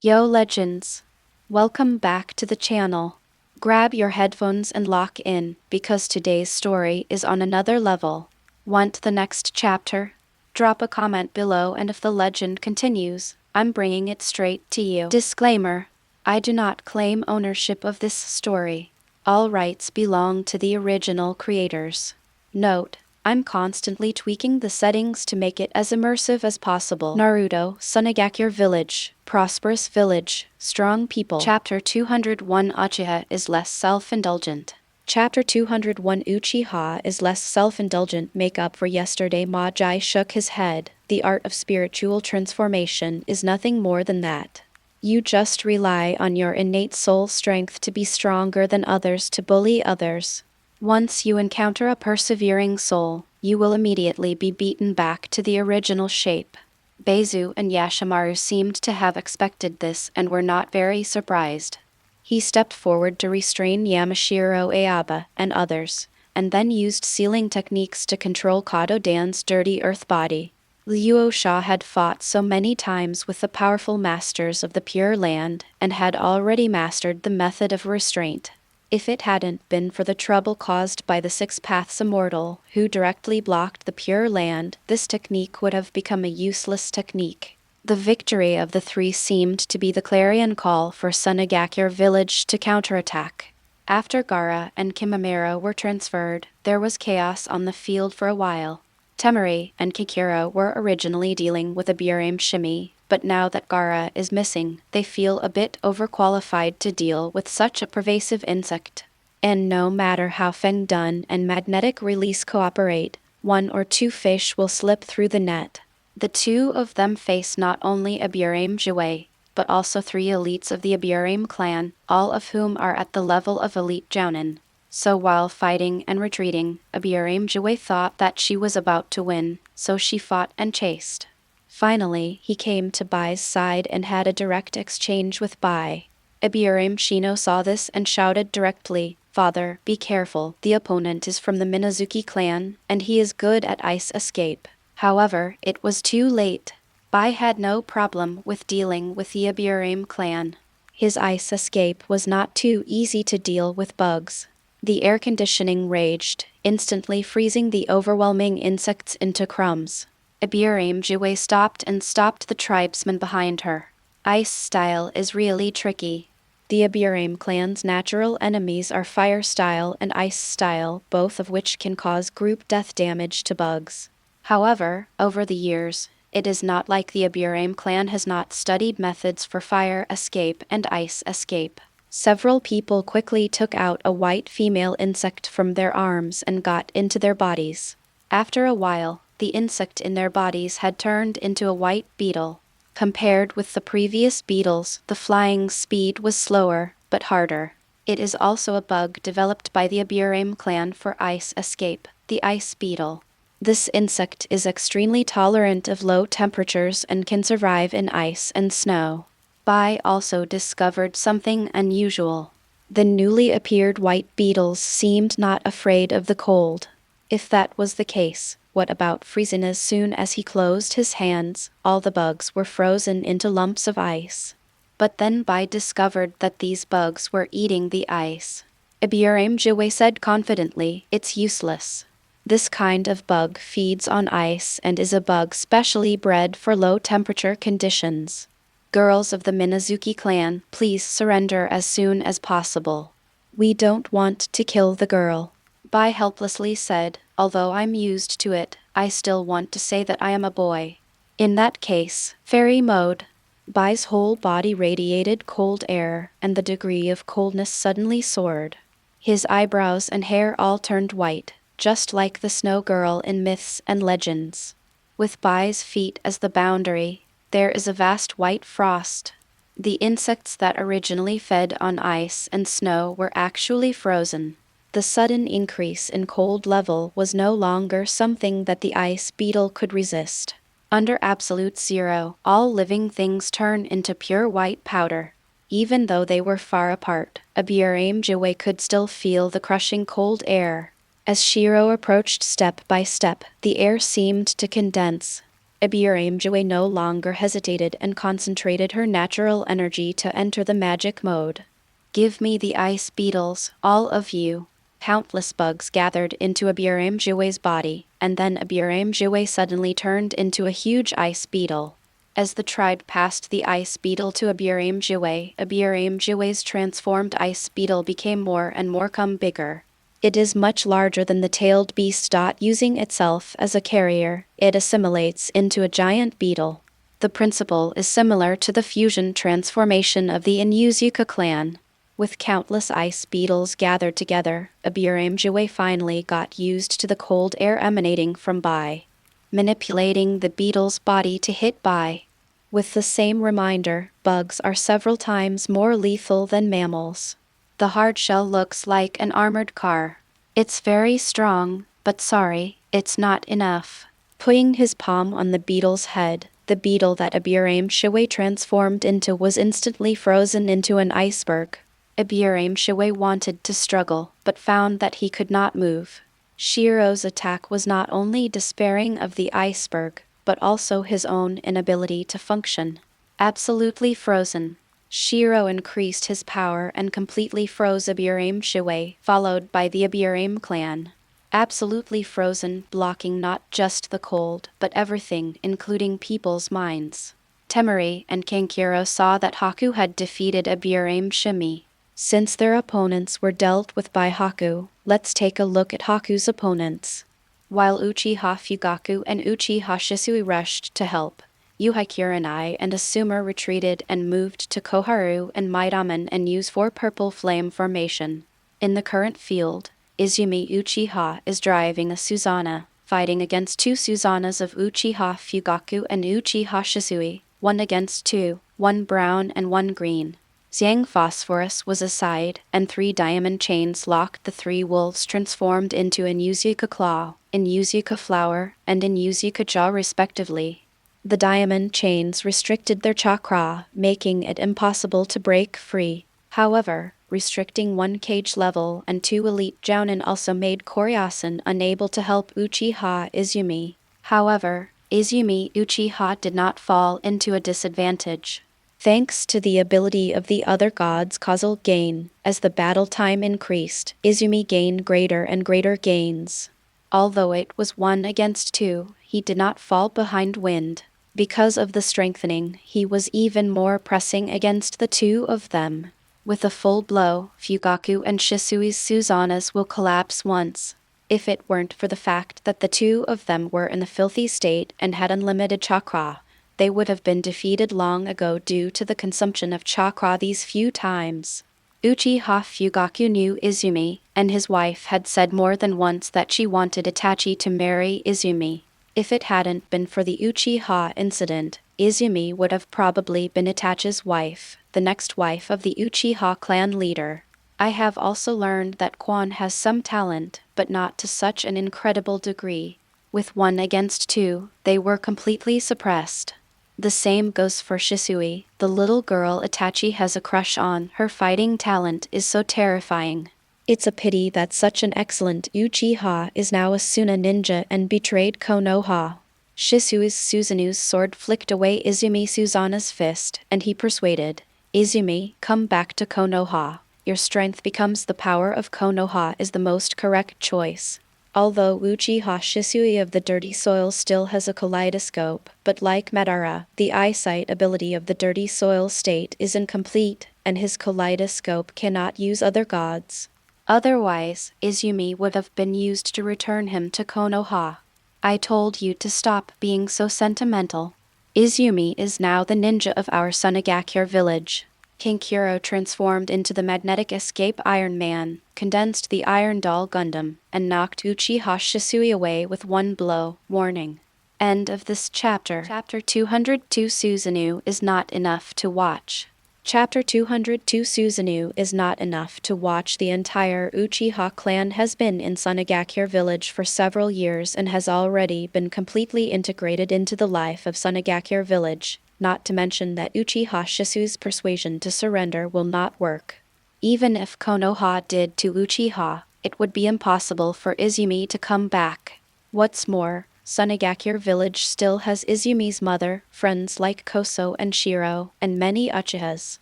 Yo legends! Welcome back to the channel. Grab your headphones and lock in, because today's story is on another level. Want the next chapter? Drop a comment below, and if the legend continues, I'm bringing it straight to you. Disclaimer: I do not claim ownership of this story. All rights belong to the original creators. Note: I'm constantly tweaking the settings to make it as immersive as possible. Naruto, Sunagakure Village, Prosperous Village, Strong People. Chapter 201 Uchiha is less self-indulgent. Chapter 201 Uchiha is less self-indulgent. Make up for yesterday. Magi shook his head. The art of spiritual transformation is nothing more than that. You just rely on your innate soul strength to be stronger than others, to bully others. Once you encounter a persevering soul, you will immediately be beaten back to the original shape. Beizu and Yashimaru seemed to have expected this and were not very surprised. He stepped forward to restrain Yamashiro Ayaba and others, and then used sealing techniques to control Kato Dan's dirty earth body. Luo Sha had fought so many times with the powerful masters of the Pure Land and had already mastered the method of restraint. If it hadn't been for the trouble caused by the Six Paths Immortal, who directly blocked the Pure Land, this technique would have become a useless technique. The victory of the three seemed to be the clarion call for Sunagakure Village to counterattack. After Gaara and Kimamaro were transferred, there was chaos on the field for a while. Temari and Kikiro were originally dealing with a Burame shimmy, but now that Gaara is missing, they feel a bit overqualified to deal with such a pervasive insect. And no matter how Feng Dun and Magnetic Release cooperate, one or two fish will slip through the net. The two of them face not only a Burame Jiwei, but also three elites of the Burame clan, all of whom are at the level of elite Jounin. So while fighting and retreating, a Burame Jiwei thought that she was about to win, so she fought and chased. Finally, he came to Bai's side and had a direct exchange with Bai. A Burame Shino saw this and shouted directly, "Father, be careful, the opponent is from the Minazuki clan, and he is good at ice escape." However, it was too late. Bai had no problem with dealing with the Burame clan. His ice escape was not too easy to deal with bugs. The air conditioning raged, instantly freezing the overwhelming insects into crumbs. A Burame Jiwei stopped the tribesmen behind her. Ice style is really tricky. The Burame clan's natural enemies are fire style and ice style, both of which can cause group death damage to bugs. However, over the years, it is not like the Burame clan has not studied methods for fire escape and ice escape. Several people quickly took out a white female insect from their arms and got into their bodies. After a while, the insect in their bodies had turned into a white beetle. Compared with the previous beetles, the flying speed was slower, but harder. It is also a bug developed by the Burame clan for ice escape, the ice beetle. This insect is extremely tolerant of low temperatures and can survive in ice and snow. Bai also discovered something unusual. The newly appeared white beetles seemed not afraid of the cold. If that was the case, what about freezing? As soon as he closed his hands, all the bugs were frozen into lumps of ice. But then Bai discovered that these bugs were eating the ice. A Burame Jiwei said confidently, "It's useless. This kind of bug feeds on ice and is a bug specially bred for low temperature conditions. Girls of the Minazuki clan, please surrender as soon as possible. We don't want to kill the girl." Bai helplessly said, "Although I'm used to it, I still want to say that I am a boy." "In that case, fairy mode." Bai's whole body radiated cold air, and the degree of coldness suddenly soared. His eyebrows and hair all turned white, just like the snow girl in myths and legends. With Bai's feet as the boundary, there is a vast white frost. The insects that originally fed on ice and snow were actually frozen. The sudden increase in cold level was no longer something that the ice beetle could resist. Under absolute zero, all living things turn into pure white powder. Even though they were far apart, a Burame Jiwei could still feel the crushing cold air. As Shiro approached step by step, the air seemed to condense. Abiramjue no longer hesitated and concentrated her natural energy to enter the magic mode. Give me the ice beetles, all of you. Countless bugs gathered into Abiramjue's body, and then Abiramjue suddenly turned into a huge ice beetle. As the tribe passed the ice beetle to Abiramjue's transformed ice beetle became more and more bigger. It is much larger than the tailed beast. Using itself as a carrier, it assimilates into a giant beetle. The principle is similar to the fusion transformation of the Uchiha clan. With countless ice beetles gathered together, Abiramjue finally got used to the cold air emanating from Bai, manipulating the beetle's body to hit Bai. With the same reminder, bugs are several times more lethal than mammals. The hard shell looks like an armored car. It's very strong, but sorry, it's not enough. Putting his palm on the beetle's head, the beetle that Abiramjue transformed into was instantly frozen into an iceberg. Abiramjue wanted to struggle, but found that he could not move. Shiro's attack was not only despairing of the iceberg, but also his own inability to function. Absolutely frozen, Shiro increased his power and completely froze Abiramjue, followed by the Abiram clan. Absolutely frozen, blocking not just the cold, but everything, including people's minds. Temari and Kankuro saw that Haku had defeated Abiramjue. Since their opponents were dealt with by Haku, let's take a look at Haku's opponents. While Uchiha Fugaku and Uchiha Shisui rushed to help, Yuhai and Asuma retreated and moved to Koharu and Maidaman and used 4 purple flame formation. In the current field, Izumi Uchiha is driving a Susanoo, fighting against 2 Susanas of Uchiha Fugaku and Uchiha Shisui, 1 against 2, 1 brown and 1 green. Xiang Phosphorus was aside, and 3 diamond chains locked the 3 wolves transformed into Inyuzuka Claw, Inyuzuka Flower, and Inyuzuka Jaw respectively. The diamond chains restricted their chakra, making it impossible to break free. However, restricting 1 cage level and 2 elite jounin also made Koryasan unable to help Uchiha Izumi. However, Izumi Uchiha did not fall into a disadvantage. Thanks to the ability of the other gods' causal gain, as the battle time increased, Izumi gained greater and greater gains. Although it was 1 against 2, he did not fall behind wind. Because of the strengthening, he was even more pressing against the 2 of them. With a full blow, Fugaku and Shisui's Susanas will collapse once. If it weren't for the fact that the 2 of them were in a filthy state and had unlimited chakra, they would have been defeated long ago due to the consumption of chakra these few times. Uchiha Fugaku knew Izumi, and his wife had said more than once that she wanted Itachi to marry Izumi. If it hadn't been for the Uchiha incident, Izumi would have probably been Itachi's wife, the next wife of the Uchiha clan leader. I have also learned that Quan has some talent, but not to such an incredible degree. With 1 against 2, they were completely suppressed. The same goes for Shisui, the little girl Itachi has a crush on. Her fighting talent is so terrifying. It's a pity that such an excellent Uchiha is now a Suna ninja and betrayed Konoha. Shisui's Susanoo's sword flicked away Izumi Susanoo's fist, and he persuaded, Izumi, come back to Konoha. Your strength becomes the power of Konoha is the most correct choice. Although Uchiha Shisui of the Dirty Soil still has a kaleidoscope, but like Madara, the eyesight ability of the Dirty Soil state is incomplete, and his kaleidoscope cannot use other gods. Otherwise, Izumi would have been used to return him to Konoha. I told you to stop being so sentimental. Izumi is now the ninja of our Sunagakure village. Kankuro transformed into the magnetic escape Iron Man, condensed the Iron Doll Gundam, and knocked Uchiha Shisui away with 1 blow. Warning. End of this chapter. Chapter 202 Susanoo is not enough to watch. Chapter 202 Susanoo is not enough to watch. The entire Uchiha clan has been in Sunagakure village for several years and has already been completely integrated into the life of Sunagakure village. Not to mention that Uchiha Shisui's persuasion to surrender will not work. Even if Konoha did to Uchiha, it would be impossible for Izumi to come back. What's more, Sunagakure village still has Izumi's mother, friends like Koso and Shiro, and many Uchihas.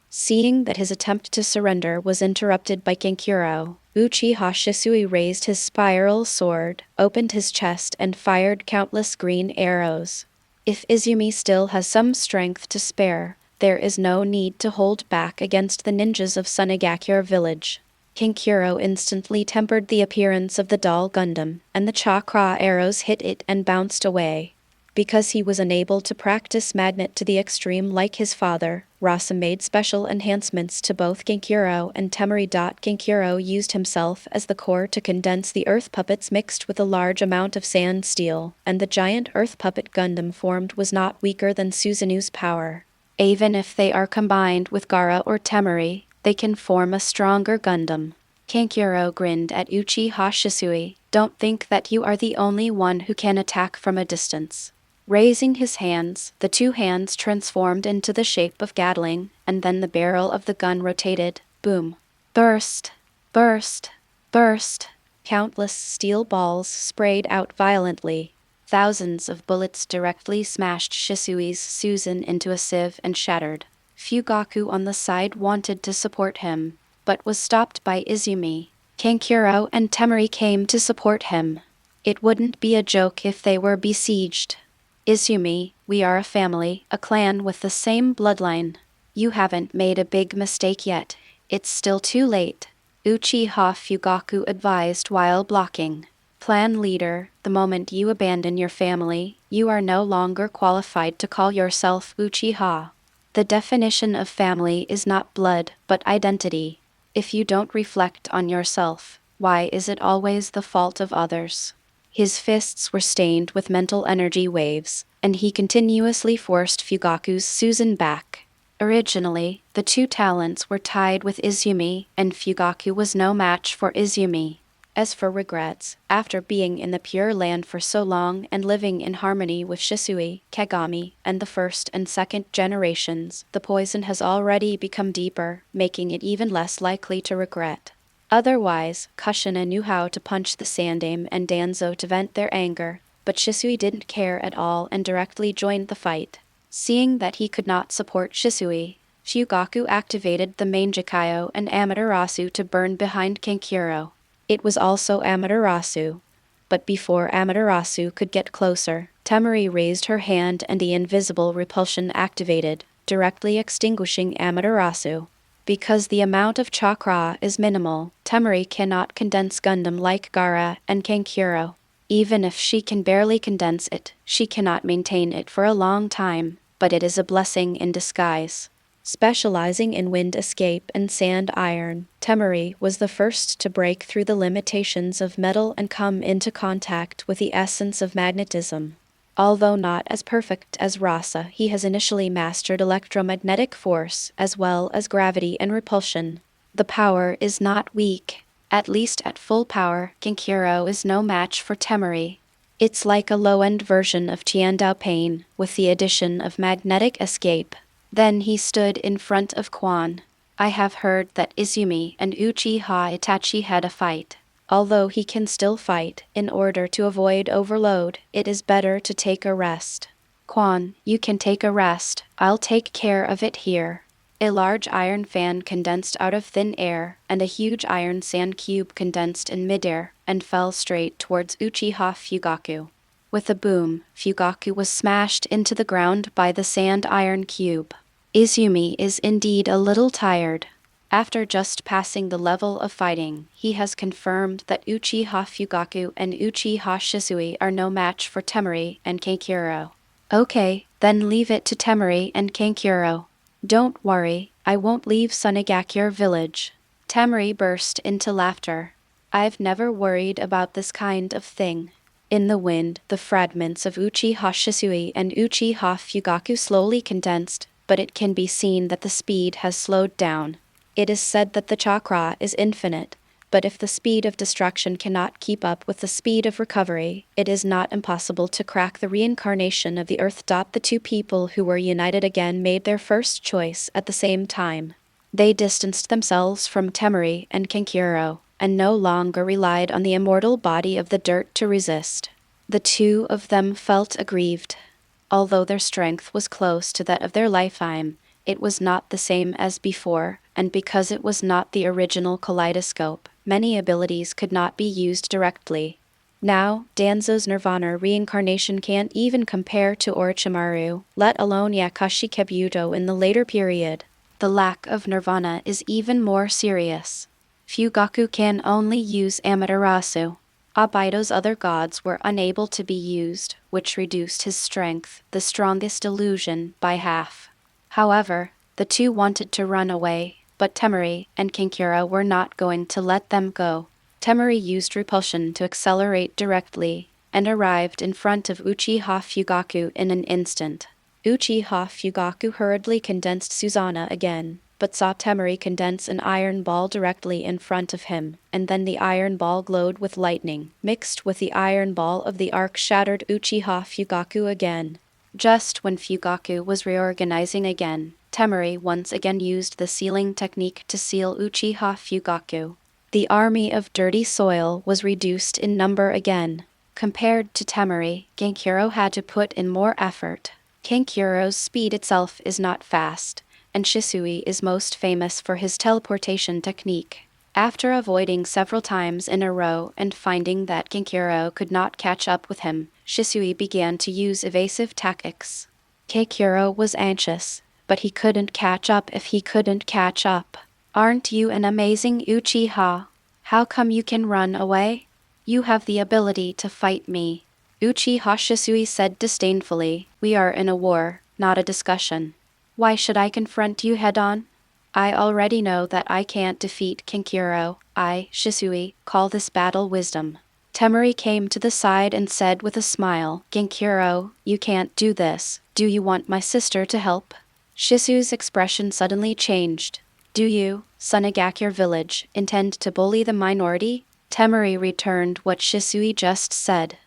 Seeing that his attempt to surrender was interrupted by Kankuro, Uchiha Shisui raised his spiral sword, opened his chest and fired countless green arrows. If Izumi still has some strength to spare, there is no need to hold back against the ninjas of Sunagakure village. Kankuro instantly tempered the appearance of the doll Gundam, and the Chakra arrows hit it and bounced away. Because he was unable to practice magnet to the extreme like his father, Rasa made special enhancements to both Kankuro and Temari. Kankuro used himself as the core to condense the earth puppets mixed with a large amount of sand steel, and the giant earth puppet Gundam formed was not weaker than Susanoo's power. Even if they are combined with Gaara or Temari, they can form a stronger Gundam. Kankuro grinned at Uchiha Shisui. Don't think that you are the only one who can attack from a distance. Raising his hands, the two hands transformed into the shape of Gatling, and then the barrel of the gun rotated. Boom. Burst. Burst. Burst. Countless steel balls sprayed out violently. Thousands of bullets directly smashed Shisui's Susan into a sieve and shattered. Fugaku on the side wanted to support him, but was stopped by Izumi. Kankuro and Temari came to support him. It wouldn't be a joke if they were besieged. Izumi, we are a family, a clan with the same bloodline. You haven't made a big mistake yet. It's still too late, Uchiha Fugaku advised while blocking. Clan leader, the moment you abandon your family, you are no longer qualified to call yourself Uchiha. The definition of family is not blood, but identity. If you don't reflect on yourself, why is it always the fault of others? His fists were stained with mental energy waves, and he continuously forced Fugaku's Susan back. Originally, the two talents were tied with Izumi, and Fugaku was no match for Izumi. As for regrets, after being in the Pure Land for so long and living in harmony with Shisui, Kagami, and the first and second generations, the poison has already become deeper, making it even less likely to regret. Otherwise, Kushina knew how to punch the Sandaime and Danzo to vent their anger, but Shisui didn't care at all and directly joined the fight. Seeing that he could not support Shisui, Fugaku activated the Manjikayo and Amaterasu to burn behind Kankuro. It was also Amaterasu. But before Amaterasu could get closer, Temari raised her hand and the invisible repulsion activated, directly extinguishing Amaterasu. Because the amount of chakra is minimal, Temari cannot condense Gundam like Gaara and Kankuro. Even if she can barely condense it, she cannot maintain it for a long time, but it is a blessing in disguise. Specializing in wind escape and sand iron, Temari was the first to break through the limitations of metal and come into contact with the essence of magnetism. Although not as perfect as Rasa, he has initially mastered electromagnetic force as well as gravity and repulsion. The power is not weak. At least at full power, Kankuro is no match for Temari. It's like a low-end version of Tiandao Pain, with the addition of magnetic escape. Then he stood in front of Quan. I have heard that Izumi and Uchiha Itachi had a fight. Although he can still fight, in order to avoid overload, it is better to take a rest. Quan, you can take a rest, I'll take care of it here. A large iron fan condensed out of thin air, and a huge iron sand cube condensed in midair, and fell straight towards Uchiha Fugaku. With a boom, Fugaku was smashed into the ground by the sand iron cube. Izumi is indeed a little tired. After just passing the level of fighting, he has confirmed that Uchiha Fugaku and Uchiha Shisui are no match for Temari and Kankuro. Okay, then leave it to Temari and Kankuro. Don't worry, I won't leave Sunagakure village. Temari burst into laughter. I've never worried about this kind of thing. In the wind, the fragments of Uchiha Shisui and Uchiha Fugaku slowly condensed, but it can be seen that the speed has slowed down. It is said that the chakra is infinite, but if the speed of destruction cannot keep up with the speed of recovery, it is not impossible to crack the reincarnation of the earth. The two people who were united again made their first choice at the same time. They distanced themselves from Temari and Kankuro, and no longer relied on the immortal body of the dirt to resist. The two of them felt aggrieved. Although their strength was close to that of their lifetime, it was not the same as before, and because it was not the original kaleidoscope, many abilities could not be used directly. Now, Danzo's Nirvana reincarnation can't even compare to Orochimaru, let alone Yakashi Kabuto in the later period. The lack of Nirvana is even more serious. Fugaku can only use Amaterasu. Obito's other gods were unable to be used, which reduced his strength, the strongest illusion, by half. However, the two wanted to run away, but Temari and Kankura were not going to let them go. Temari used repulsion to accelerate directly, and arrived in front of Uchiha Fugaku in an instant. Uchiha Fugaku hurriedly condensed Susanoo again, but saw Temari condense an iron ball directly in front of him, and then the iron ball glowed with lightning, mixed with the iron ball of the arc shattered Uchiha Fugaku again. Just when Fugaku was reorganizing again, Temari once again used the sealing technique to seal Uchiha Fugaku. The army of dirty soil was reduced in number again. Compared to Temari, Kankuro had to put in more effort. Kankuro's speed itself is not fast, and Shisui is most famous for his teleportation technique. After avoiding several times in a row and finding that Kankuro could not catch up with him, Shisui began to use evasive tactics. Kankuro was anxious, but he couldn't catch up if he couldn't catch up. Aren't you an amazing Uchiha? How come you can run away? You have the ability to fight me. Uchiha Shisui said disdainfully, we are in a war, not a discussion. Why should I confront you head-on? I already know that I can't defeat Kankuro. I, Shisui, call this battle wisdom. Temari came to the side and said with a smile, Kankuro, you can't do this. Do you want my sister to help? Shisui's expression suddenly changed. Do you, Sunagakure village, intend to bully the minority? Temari returned what Shisui just said.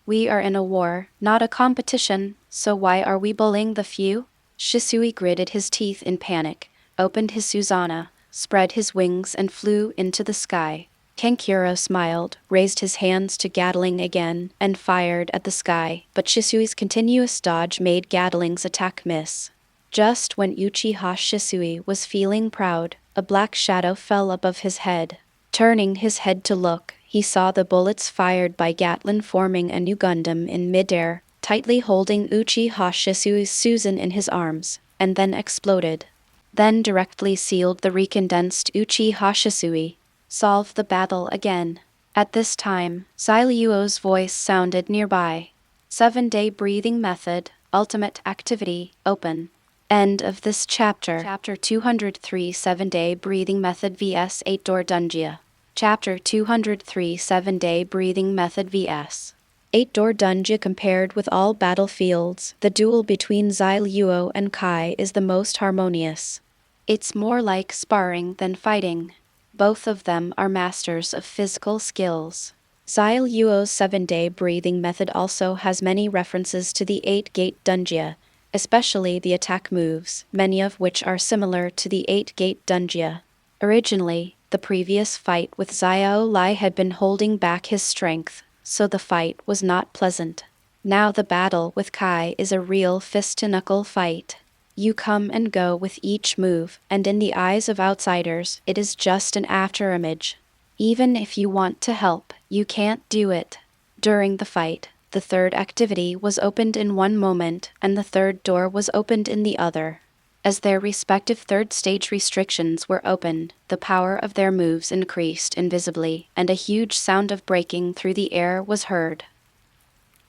We are in a war, not a competition, so why are we bullying the few? Shisui gritted his teeth in panic, opened his Susanoo, spread his wings and flew into the sky. Kankuro smiled, raised his hands to Gatling again, and fired at the sky, but Shisui's continuous dodge made Gatling's attack miss. Just when Uchiha Shisui was feeling proud, a black shadow fell above his head. Turning his head to look, he saw the bullets fired by Gatlin forming a new Gundam in midair, tightly holding Uchiha Shisui's Susan in his arms, and then exploded. Then directly sealed the recondensed Uchiha Shisui. Solve the battle again. At this time, Xyliuo's voice sounded nearby. 7-day breathing method, ultimate activity, open. End of this chapter. Chapter 203 7-day breathing method vs 8-door Dunjia. Chapter 203 7-day breathing method vs 8-door Dunjia. Compared with all battlefields, the duel between Xyliuo and Kai is the most harmonious. It's more like sparring than fighting. Both of them are masters of physical skills. Xyliuo's 7-day breathing method also has many references to the 8-gate Dunjia, especially the attack moves, many of which are similar to the 8-gate Dunjia. Originally, the previous fight with Xiao Lai had been holding back his strength, so the fight was not pleasant. Now the battle with Kai is a real fist-to-knuckle fight. You come and go with each move, and in the eyes of outsiders, it is just an afterimage. Even if you want to help, you can't do it. During the fight, the third activity was opened in one moment, and the third door was opened in the other. As their respective third stage restrictions were opened, the power of their moves increased invisibly, and a huge sound of breaking through the air was heard.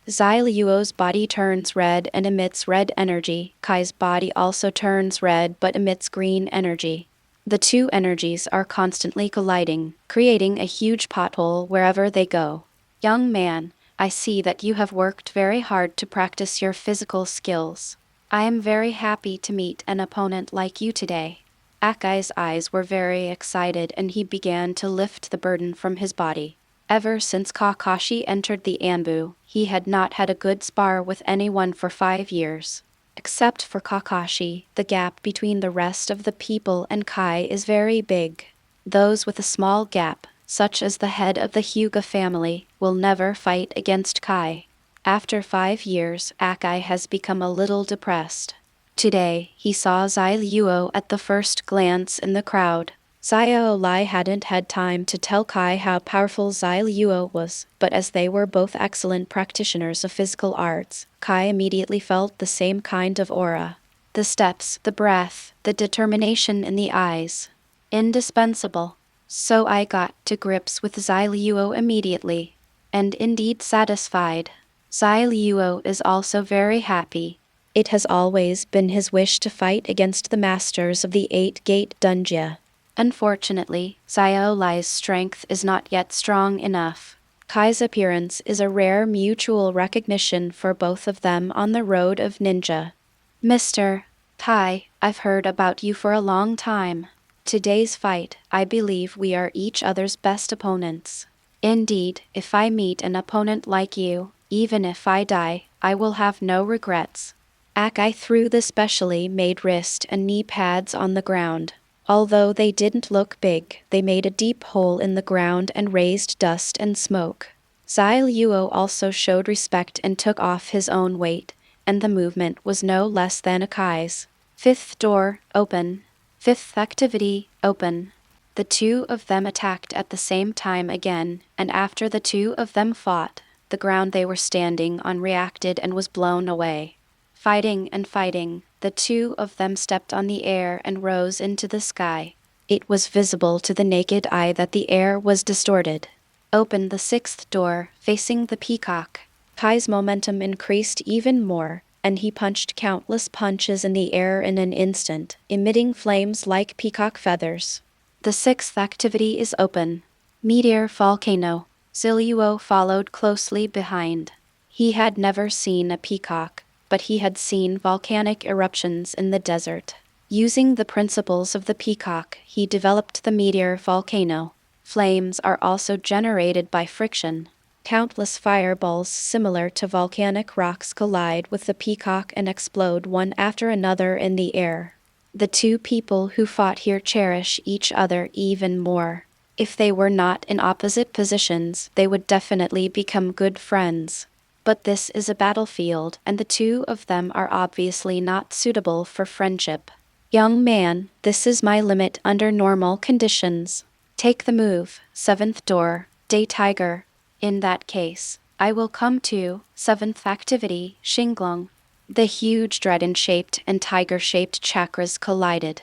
Xyliuo's body turns red and emits red energy. Kai's body also turns red but emits green energy. The two energies are constantly colliding, creating a huge pothole wherever they go. Young man, I see that you have worked very hard to practice your physical skills. I am very happy to meet an opponent like you today. Akai's eyes were very excited and he began to lift the burden from his body. Ever since Kakashi entered the Anbu, he had not had a good spar with anyone for 5 years. Except for Kakashi, the gap between the rest of the people and Kai is very big. Those with a small gap, such as the head of the Hyuga family, will never fight against Kai. After 5 years, Akai has become a little depressed. Today, he saw Zai Luo at the first glance in the crowd. Xiao Lai hadn't had time to tell Kai how powerful Zai Luo was, but as they were both excellent practitioners of physical arts, Kai immediately felt the same kind of aura. The steps, the breath, the determination in the eyes. Indispensable. So I got to grips with Zai Luo immediately, and indeed satisfied. Zai Luo is also very happy. It has always been his wish to fight against the masters of the 8-gate Dunjia. Unfortunately, Xiao Lai's strength is not yet strong enough. Kai's appearance is a rare mutual recognition for both of them on the road of ninja. Mr. Tai, I've heard about you for a long time. Today's fight, I believe we are each other's best opponents. Indeed, if I meet an opponent like you, even if I die, I will have no regrets. Akai threw the specially made wrist and knee pads on the ground. Although they didn't look big, they made a deep hole in the ground and raised dust and smoke. Zai Luo also showed respect and took off his own weight, and the movement was no less than Akai's. 5th door, open. 5th activity, open. The two of them attacked at the same time again, and after the two of them fought, the ground they were standing on reacted and was blown away. Fighting and fighting, the two of them stepped on the air and rose into the sky. It was visible to the naked eye that the air was distorted. Open the 6th door, facing the peacock. Kai's momentum increased even more, and he punched countless punches in the air in an instant, emitting flames like peacock feathers. The 6th activity is open. Meteor volcano. Ziluo followed closely behind. He had never seen a peacock, but he had seen volcanic eruptions in the desert. Using the principles of the peacock, he developed the meteor volcano. Flames are also generated by friction. Countless fireballs similar to volcanic rocks collide with the peacock and explode one after another in the air. The two people who fought here cherish each other even more. If they were not in opposite positions, they would definitely become good friends. But this is a battlefield, and the two of them are obviously not suitable for friendship. Young man, this is my limit under normal conditions. Take the move, 7th door, day tiger. In that case, I will come to 7th activity, Xinglong. The huge dragon-shaped and tiger-shaped chakras collided.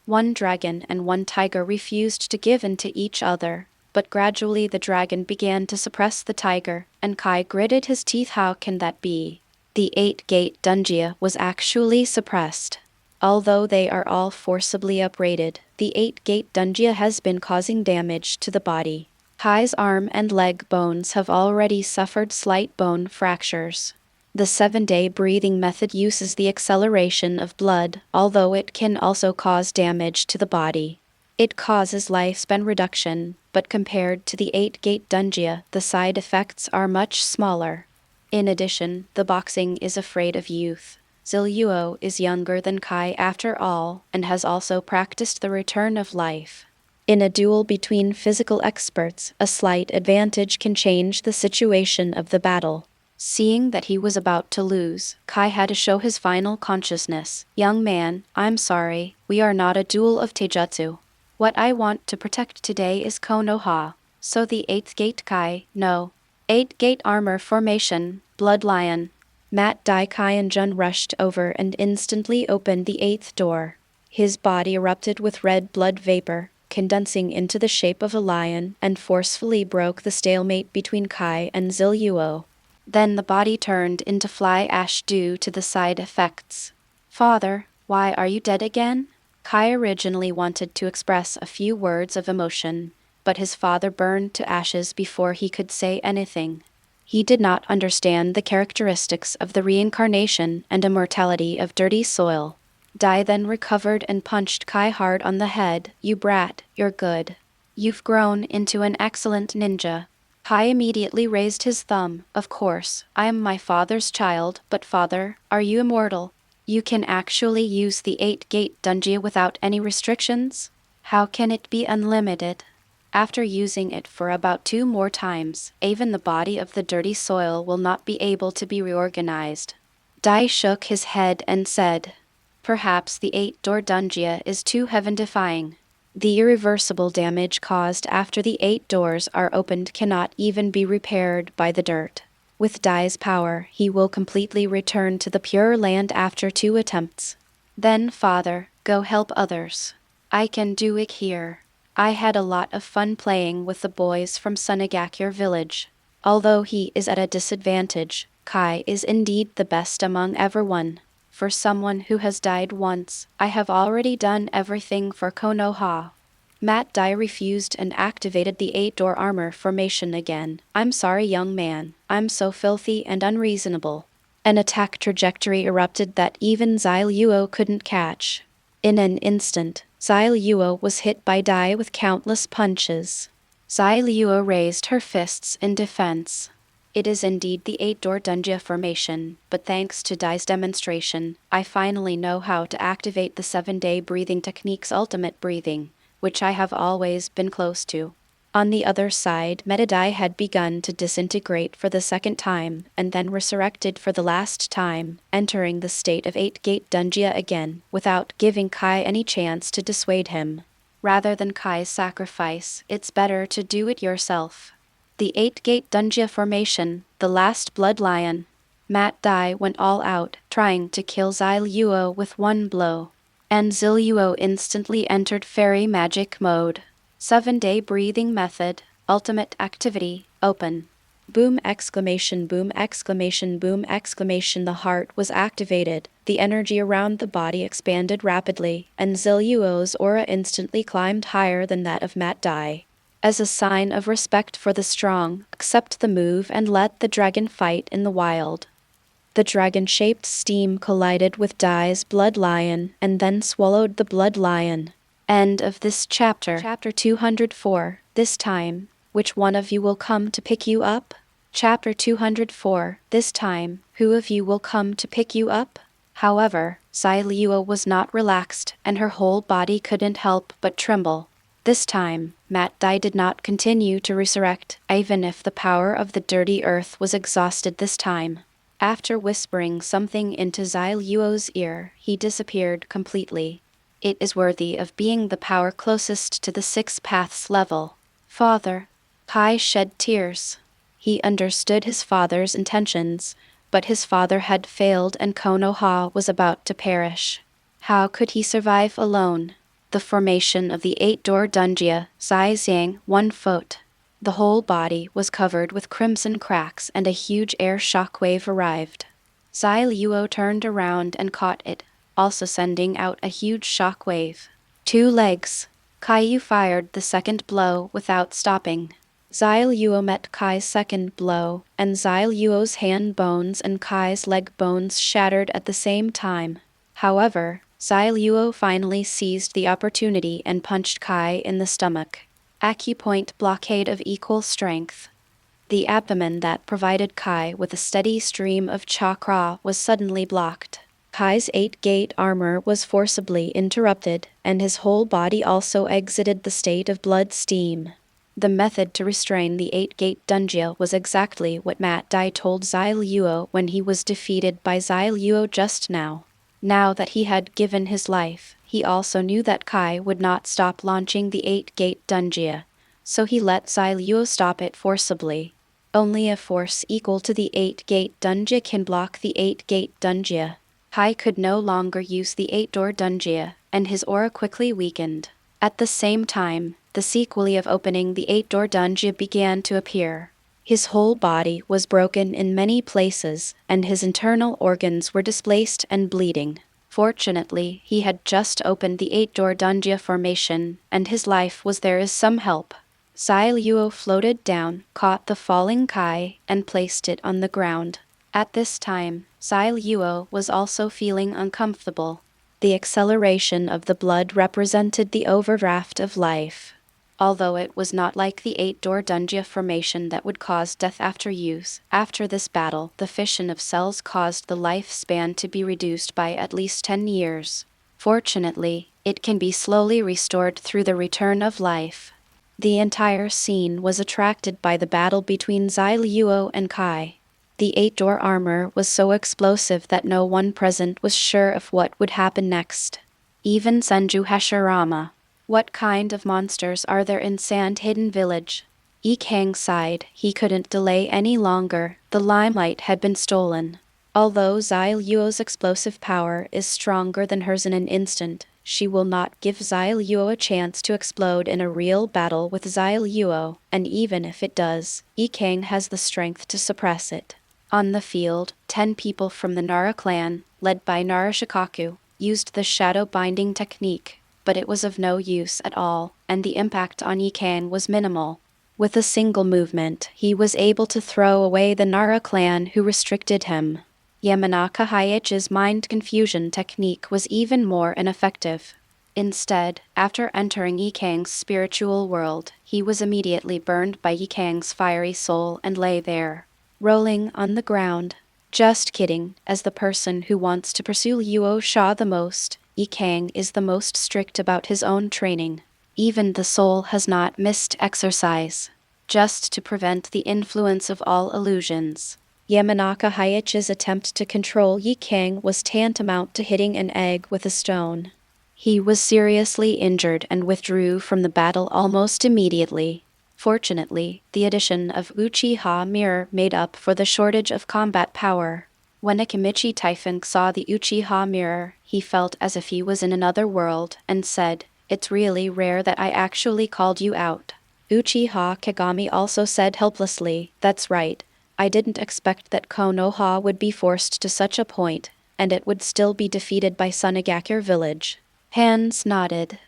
One dragon and one tiger refused to give in to each other, but gradually the dragon began to suppress the tiger, and Kai gritted his teeth. How can that be? The 8-gate Dunjia was actually suppressed. Although they are all forcibly uprated, the 8-gate Dunjia has been causing damage to the body. Kai's arm and leg bones have already suffered slight bone fractures. The 7-day breathing method uses the acceleration of blood, although it can also cause damage to the body. It causes lifespan reduction, but compared to the 8-gate Dunjia, the side effects are much smaller. In addition, the boxing is afraid of youth. Ziluo is younger than Kai after all, and has also practiced the return of life. In a duel between physical experts, a slight advantage can change the situation of the battle. Seeing that he was about to lose, Kai had to show his final consciousness. Young man, I'm sorry, we are not a duel of taijutsu. What I want to protect today is Konoha. So the 8th gate Kai, no. 8-gate armor formation, Blood Lion. Matt Dai Kai and Jun rushed over and instantly opened the 8th door. His body erupted with red blood vapor, condensing into the shape of a lion, and forcefully broke the stalemate between Kai and Ziluo. Then the body turned into fly ash due to the side effects. Father, why are you dead again? Kai originally wanted to express a few words of emotion, but his father burned to ashes before he could say anything. He did not understand the characteristics of the reincarnation and immortality of dirty soil. Dai then recovered and punched Kai hard on the head. You brat, you're good. You've grown into an excellent ninja. Kai immediately raised his thumb. Of course, I am my father's child, but father, are you immortal? You can actually use the 8-gate Dunjia without any restrictions? How can it be unlimited? After using it for about 2 more times, even the body of the dirty soil will not be able to be reorganized. Dai shook his head and said, "Perhaps the 8-door Dunjia is too heaven-defying. The irreversible damage caused after the 8 doors are opened cannot even be repaired by the dirt. With Dai's power, he will completely return to the Pure Land after 2 attempts. Then, Father, go help others. I can do it here. I had a lot of fun playing with the boys from Sunagakure village. Although he is at a disadvantage, Kai is indeed the best among everyone. For someone who has died once, I have already done everything for Konoha." Matt Dai refused and activated the 8-door armor formation again. "I'm sorry, young man. I'm so filthy and unreasonable." An attack trajectory erupted that even Zai Luo couldn't catch. In an instant, Zai Luo was hit by Dai with countless punches. Zai Luo raised her fists in defense. It is indeed the 8-door Dunjia formation, but thanks to Dai's demonstration, I finally know how to activate the 7-day breathing technique's ultimate breathing, which I have always been close to. On the other side, Metadai had begun to disintegrate for the 2nd time, and then resurrected for the last time, entering the state of 8-gate Dunjia again, without giving Kai any chance to dissuade him. Rather than Kai's sacrifice, it's better to do it yourself. The 8-gate Dunjia formation, the last blood lion. Matt Dai went all out, trying to kill Zai Luo with 1 blow. And Zai Luo instantly entered fairy magic mode. 7-day breathing method, ultimate activity, open. Boom exclamation, boom exclamation, boom exclamation. The heart was activated, the energy around the body expanded rapidly, and Zai Luo's aura instantly climbed higher than that of Matt Dai. As a sign of respect for the strong, accept the move and let the dragon fight in the wild. The dragon-shaped steam collided with Dai's blood lion and then swallowed the blood lion. End of this chapter. Chapter 204. This time, which one of you will come to pick you up? Chapter 204. This time, who of you will come to pick you up? However, Zai Luo was not relaxed, and her whole body couldn't help but tremble. This time, Matt Dai did not continue to resurrect, even if the power of the dirty earth was exhausted this time. After whispering something into Zai Luo's ear, he disappeared completely. It is worthy of being the power closest to the 6 paths level. Father. Kai shed tears. He understood his father's intentions, but his father had failed and Konoha was about to perish. How could he survive alone? The formation of the 8-door Dunjia, Zai Zhang, 1 foot. The whole body was covered with crimson cracks and a huge air shockwave arrived. Zai Luo turned around and caught it, also sending out a huge shockwave. 2 legs. Kaiyu fired the 2nd blow without stopping. Zai Luo met Kai's 2nd blow, and Zai Luo's hand bones and Kai's leg bones shattered at the same time. However, Zai Luo finally seized the opportunity and punched Kai in the stomach. Acupoint blockade of equal strength. The abdomen that provided Kai with a steady stream of chakra was suddenly blocked. Kai's 8-gate armor was forcibly interrupted, and his whole body also exited the state of blood steam. The method to restrain the 8-gate Dunjia was exactly what Matt Dai told Zai Luo when he was defeated by Zai Luo just now. Now that he had given his life, he also knew that Kai would not stop launching the 8-gate Dunjia, so he let Zai Luo stop it forcibly. Only a force equal to the 8-gate Dunjia can block the 8-gate Dunjia. Kai could no longer use the 8-door Dunjia, and his aura quickly weakened. At the same time, the sequelae of opening the 8-door Dunjia began to appear. His whole body was broken in many places, and his internal organs were displaced and bleeding. Fortunately, he had just opened the 8-door Dunjia formation, and his life was there as some help. Zai Luo floated down, caught the falling Kai, and placed it on the ground. At this time, Zai Luo was also feeling uncomfortable. The acceleration of the blood represented the overdraft of life. Although it was not like the 8-door Dunjia formation that would cause death after use, after this battle, the fission of cells caused the lifespan to be reduced by at least 10 years. Fortunately, it can be slowly restored through the return of life. The entire scene was attracted by the battle between Zai Luo and Kai. The 8-door armor was so explosive that no one present was sure of what would happen next. Even Senju Hashirama. What kind of monsters are there in Sand Hidden Village? Yi Kang sighed. He couldn't delay any longer. The limelight had been stolen. Although Zai Luo's explosive power is stronger than hers in an instant, she will not give Zai Luo a chance to explode in a real battle with Zai Luo, and even if it does, Yi Kang has the strength to suppress it. On the field, 10 people from the Nara clan, led by Nara Shikaku, used the shadow binding technique, but it was of no use at all, and the impact on Yi Kang was minimal. With a single movement, he was able to throw away the Nara clan who restricted him. Yamanaka Haiichi's mind confusion technique was even more ineffective. Instead, after entering Yi Kang's spiritual world, he was immediately burned by Yi Kang's fiery soul and lay there, rolling on the ground. Just kidding, as the person who wants to pursue Luo Sha the most, Yi Kang is the most strict about his own training. Even the soul has not missed exercise, just to prevent the influence of all illusions. Yamanaka Haiichi's attempt to control Yi Kang was tantamount to hitting an egg with a stone. He was seriously injured and withdrew from the battle almost immediately. Fortunately, the addition of Uchiha mirror made up for the shortage of combat power. When Akimichi Typhon saw the Uchiha mirror, he felt as if he was in another world and said, "It's really rare that I actually called you out." Uchiha Kagami also said helplessly, "That's right. I didn't expect that Konoha would be forced to such a point, and it would still be defeated by Sunagakure village." Hands nodded.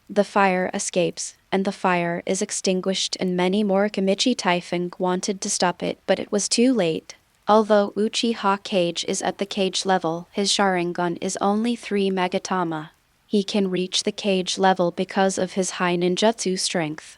The fire escapes, and the fire is extinguished, and many more Akimichi Typhon wanted to stop it, but it was too late. Although Uchiha Kage is at the Kage level, his Sharingan is only 3 Magatama. He can reach the Kage level because of his high ninjutsu strength.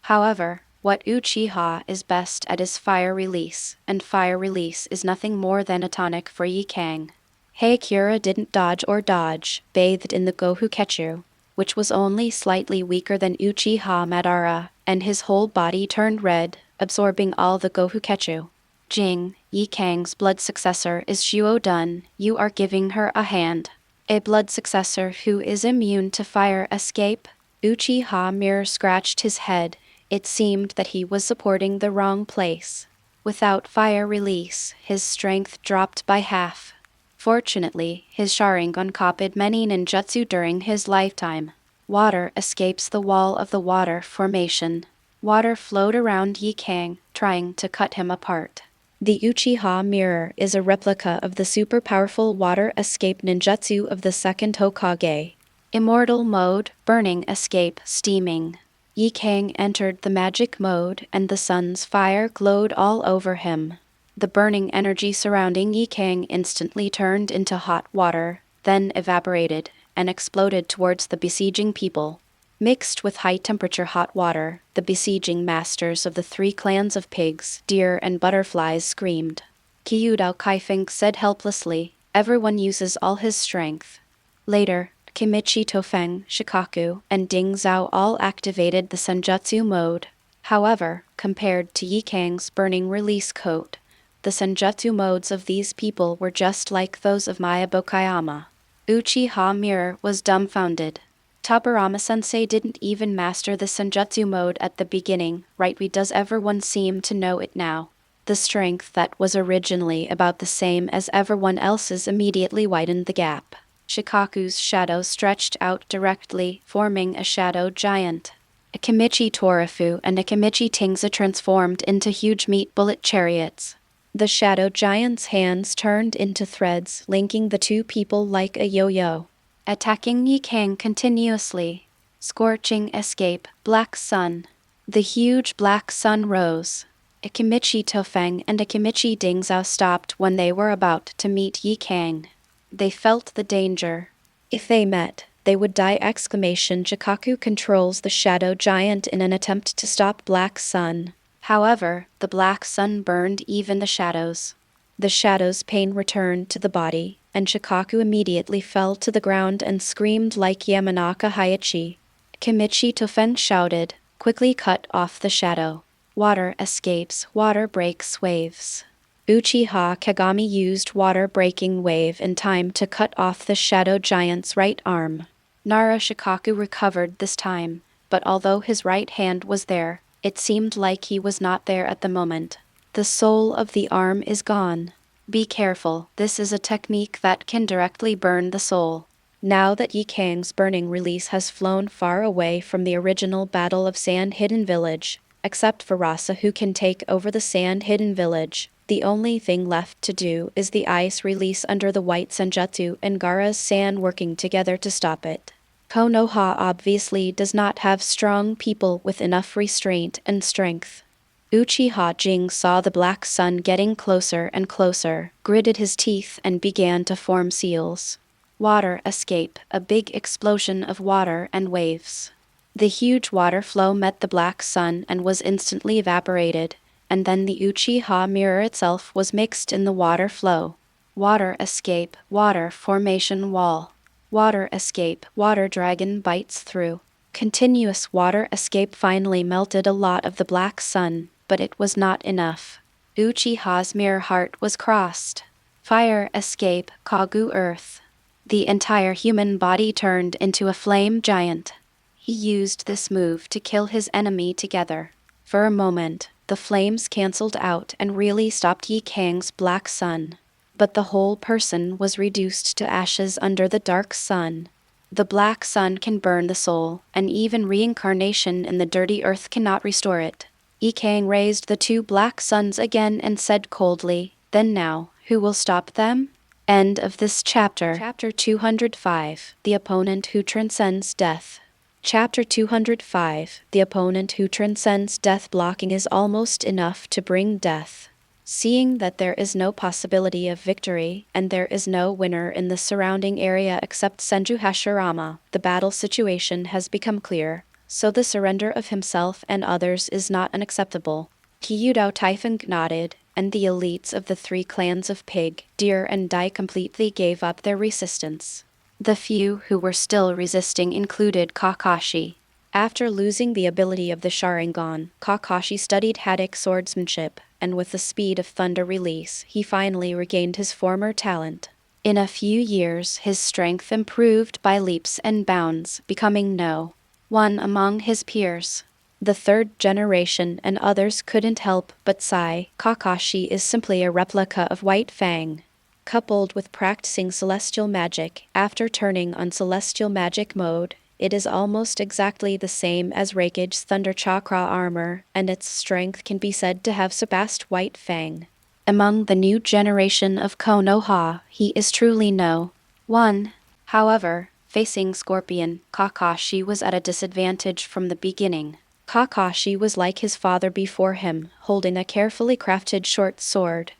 However, what Uchiha is best at is fire release, and fire release is nothing more than a tonic for Yi Kang. Heikura didn't dodge, bathed in the Gohuketsu, which was only slightly weaker than Uchiha Madara, and his whole body turned red, absorbing all the Gohuketsu. Jing, Yi Kang's blood successor, is Shuo-dun. You are giving her a hand. A blood successor who is immune to fire escape? Uchiha Mirror scratched his head. It seemed that he was supporting the wrong place. Without fire release, his strength dropped by half. Fortunately, his Sharingan copied many ninjutsu during his lifetime. Water escapes the wall of the water formation. Water flowed around Yi Kang, trying to cut him apart. The Uchiha Mirror is a replica of the super powerful water escape ninjutsu of the second Hokage. Immortal mode, burning escape, steaming. Yi Kang entered the magic mode, and the sun's fire glowed all over him. The burning energy surrounding Yi Kang instantly turned into hot water, then evaporated, and exploded towards the besieging people. Mixed with high-temperature hot water, the besieging masters of the 3 clans of pigs, deer, and butterflies screamed. Kyudao Kaifeng said helplessly, "Everyone uses all his strength." Later, Kimichi Tofeng, Shikaku, and Ding Zhao all activated the Senjutsu mode. However, compared to Yi Kang's burning release coat, the Senjutsu modes of these people were just like those of Mayabokayama. Uchiha Mirror was dumbfounded. Tabarama-sensei didn't even master the Senjutsu mode at the beginning, right? Does everyone seem to know it now? The strength that was originally about the same as everyone else's immediately widened the gap. Shikaku's shadow stretched out directly, forming a shadow giant. Akimichi Torafu and Akimichi Tingza transformed into huge meat bullet chariots. The shadow giant's hands turned into threads, linking the 2 people like a yo-yo. Attacking Yi Kang continuously. Scorching escape, black sun. The huge black sun rose. Akimichi Tofeng and Akimichi Dingzao stopped when they were about to meet Yi Kang. They felt the danger. If they met, they would die! Shikaku controls the shadow giant in an attempt to stop black sun. However, the black sun burned even the shadows. The shadow's pain returned to the body, and Shikaku immediately fell to the ground and screamed like Yamanaka Haiichi. Kimichi Tofeng shouted, quickly cut off the shadow. Water escapes, water breaks waves. Uchiha Kagami used water-breaking wave in time to cut off the shadow giant's right arm. Nara Shikaku recovered this time, but although his right hand was there, it seemed like he was not there at the moment. The soul of the arm is gone. Be careful, this is a technique that can directly burn the soul. Now that Yi Kang's burning release has flown far away from the original Battle of Sand Hidden Village, except for Rasa who can take over the Sand Hidden Village, the only thing left to do is the ice release under the White Senjutsu and Gaara's sand working together to stop it. Konoha obviously does not have strong people with enough restraint and strength. Uchiha Jing saw the black sun getting closer and closer, gritted his teeth and began to form seals. Water escape, a big explosion of water and waves. The huge water flow met the black sun and was instantly evaporated, and then the Uchiha mirror itself was mixed in the water flow. Water escape, water formation wall. Water escape, water dragon bites through. Continuous water escape finally melted a lot of the black sun, but it was not enough. Uchiha's mirror heart was crossed. Fire escape, Kagu earth. The entire human body turned into a flame giant. He used this move to kill his enemy together. For a moment, the flames cancelled out and really stopped Yi Kang's black sun. But the whole person was reduced to ashes under the dark sun. The black sun can burn the soul, and even reincarnation in the dirty earth cannot restore it. Yi Kang raised the two black suns again and said coldly, "Then now, who will stop them?" End of this chapter. Chapter 205, The Opponent Who Transcends Death. Chapter 205, The Opponent Who Transcends Death. Blocking is almost enough to bring death. Seeing that there is no possibility of victory, and there is no winner in the surrounding area except Senju Hashirama, the battle situation has become clear, so the surrender of himself and others is not unacceptable. Kyudo Typhon nodded, and the elites of the three clans of Pig, Deer and Dai completely gave up their resistance. The few who were still resisting included Kakashi. After losing the ability of the Sharingan, Kakashi studied heretic swordsmanship, and with the speed of thunder release, he finally regained his former talent. In a few years, his strength improved by leaps and bounds, becoming no one among his peers. The third generation and others couldn't help but sigh. Kakashi is simply a replica of White Fang. Coupled with practicing celestial magic, after turning on celestial magic mode, it is almost exactly the same as Raikige's Thunder Chakra armor, and its strength can be said to have surpassed White Fang. Among the new generation of Konoha, he is truly no one. However, facing Scorpion, Kakashi was at a disadvantage from the beginning. Kakashi was like his father before him, holding a carefully crafted short sword,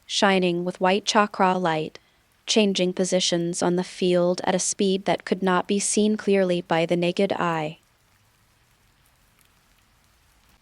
shining with white chakra light, changing positions on the field at a speed that could not be seen clearly by the naked eye.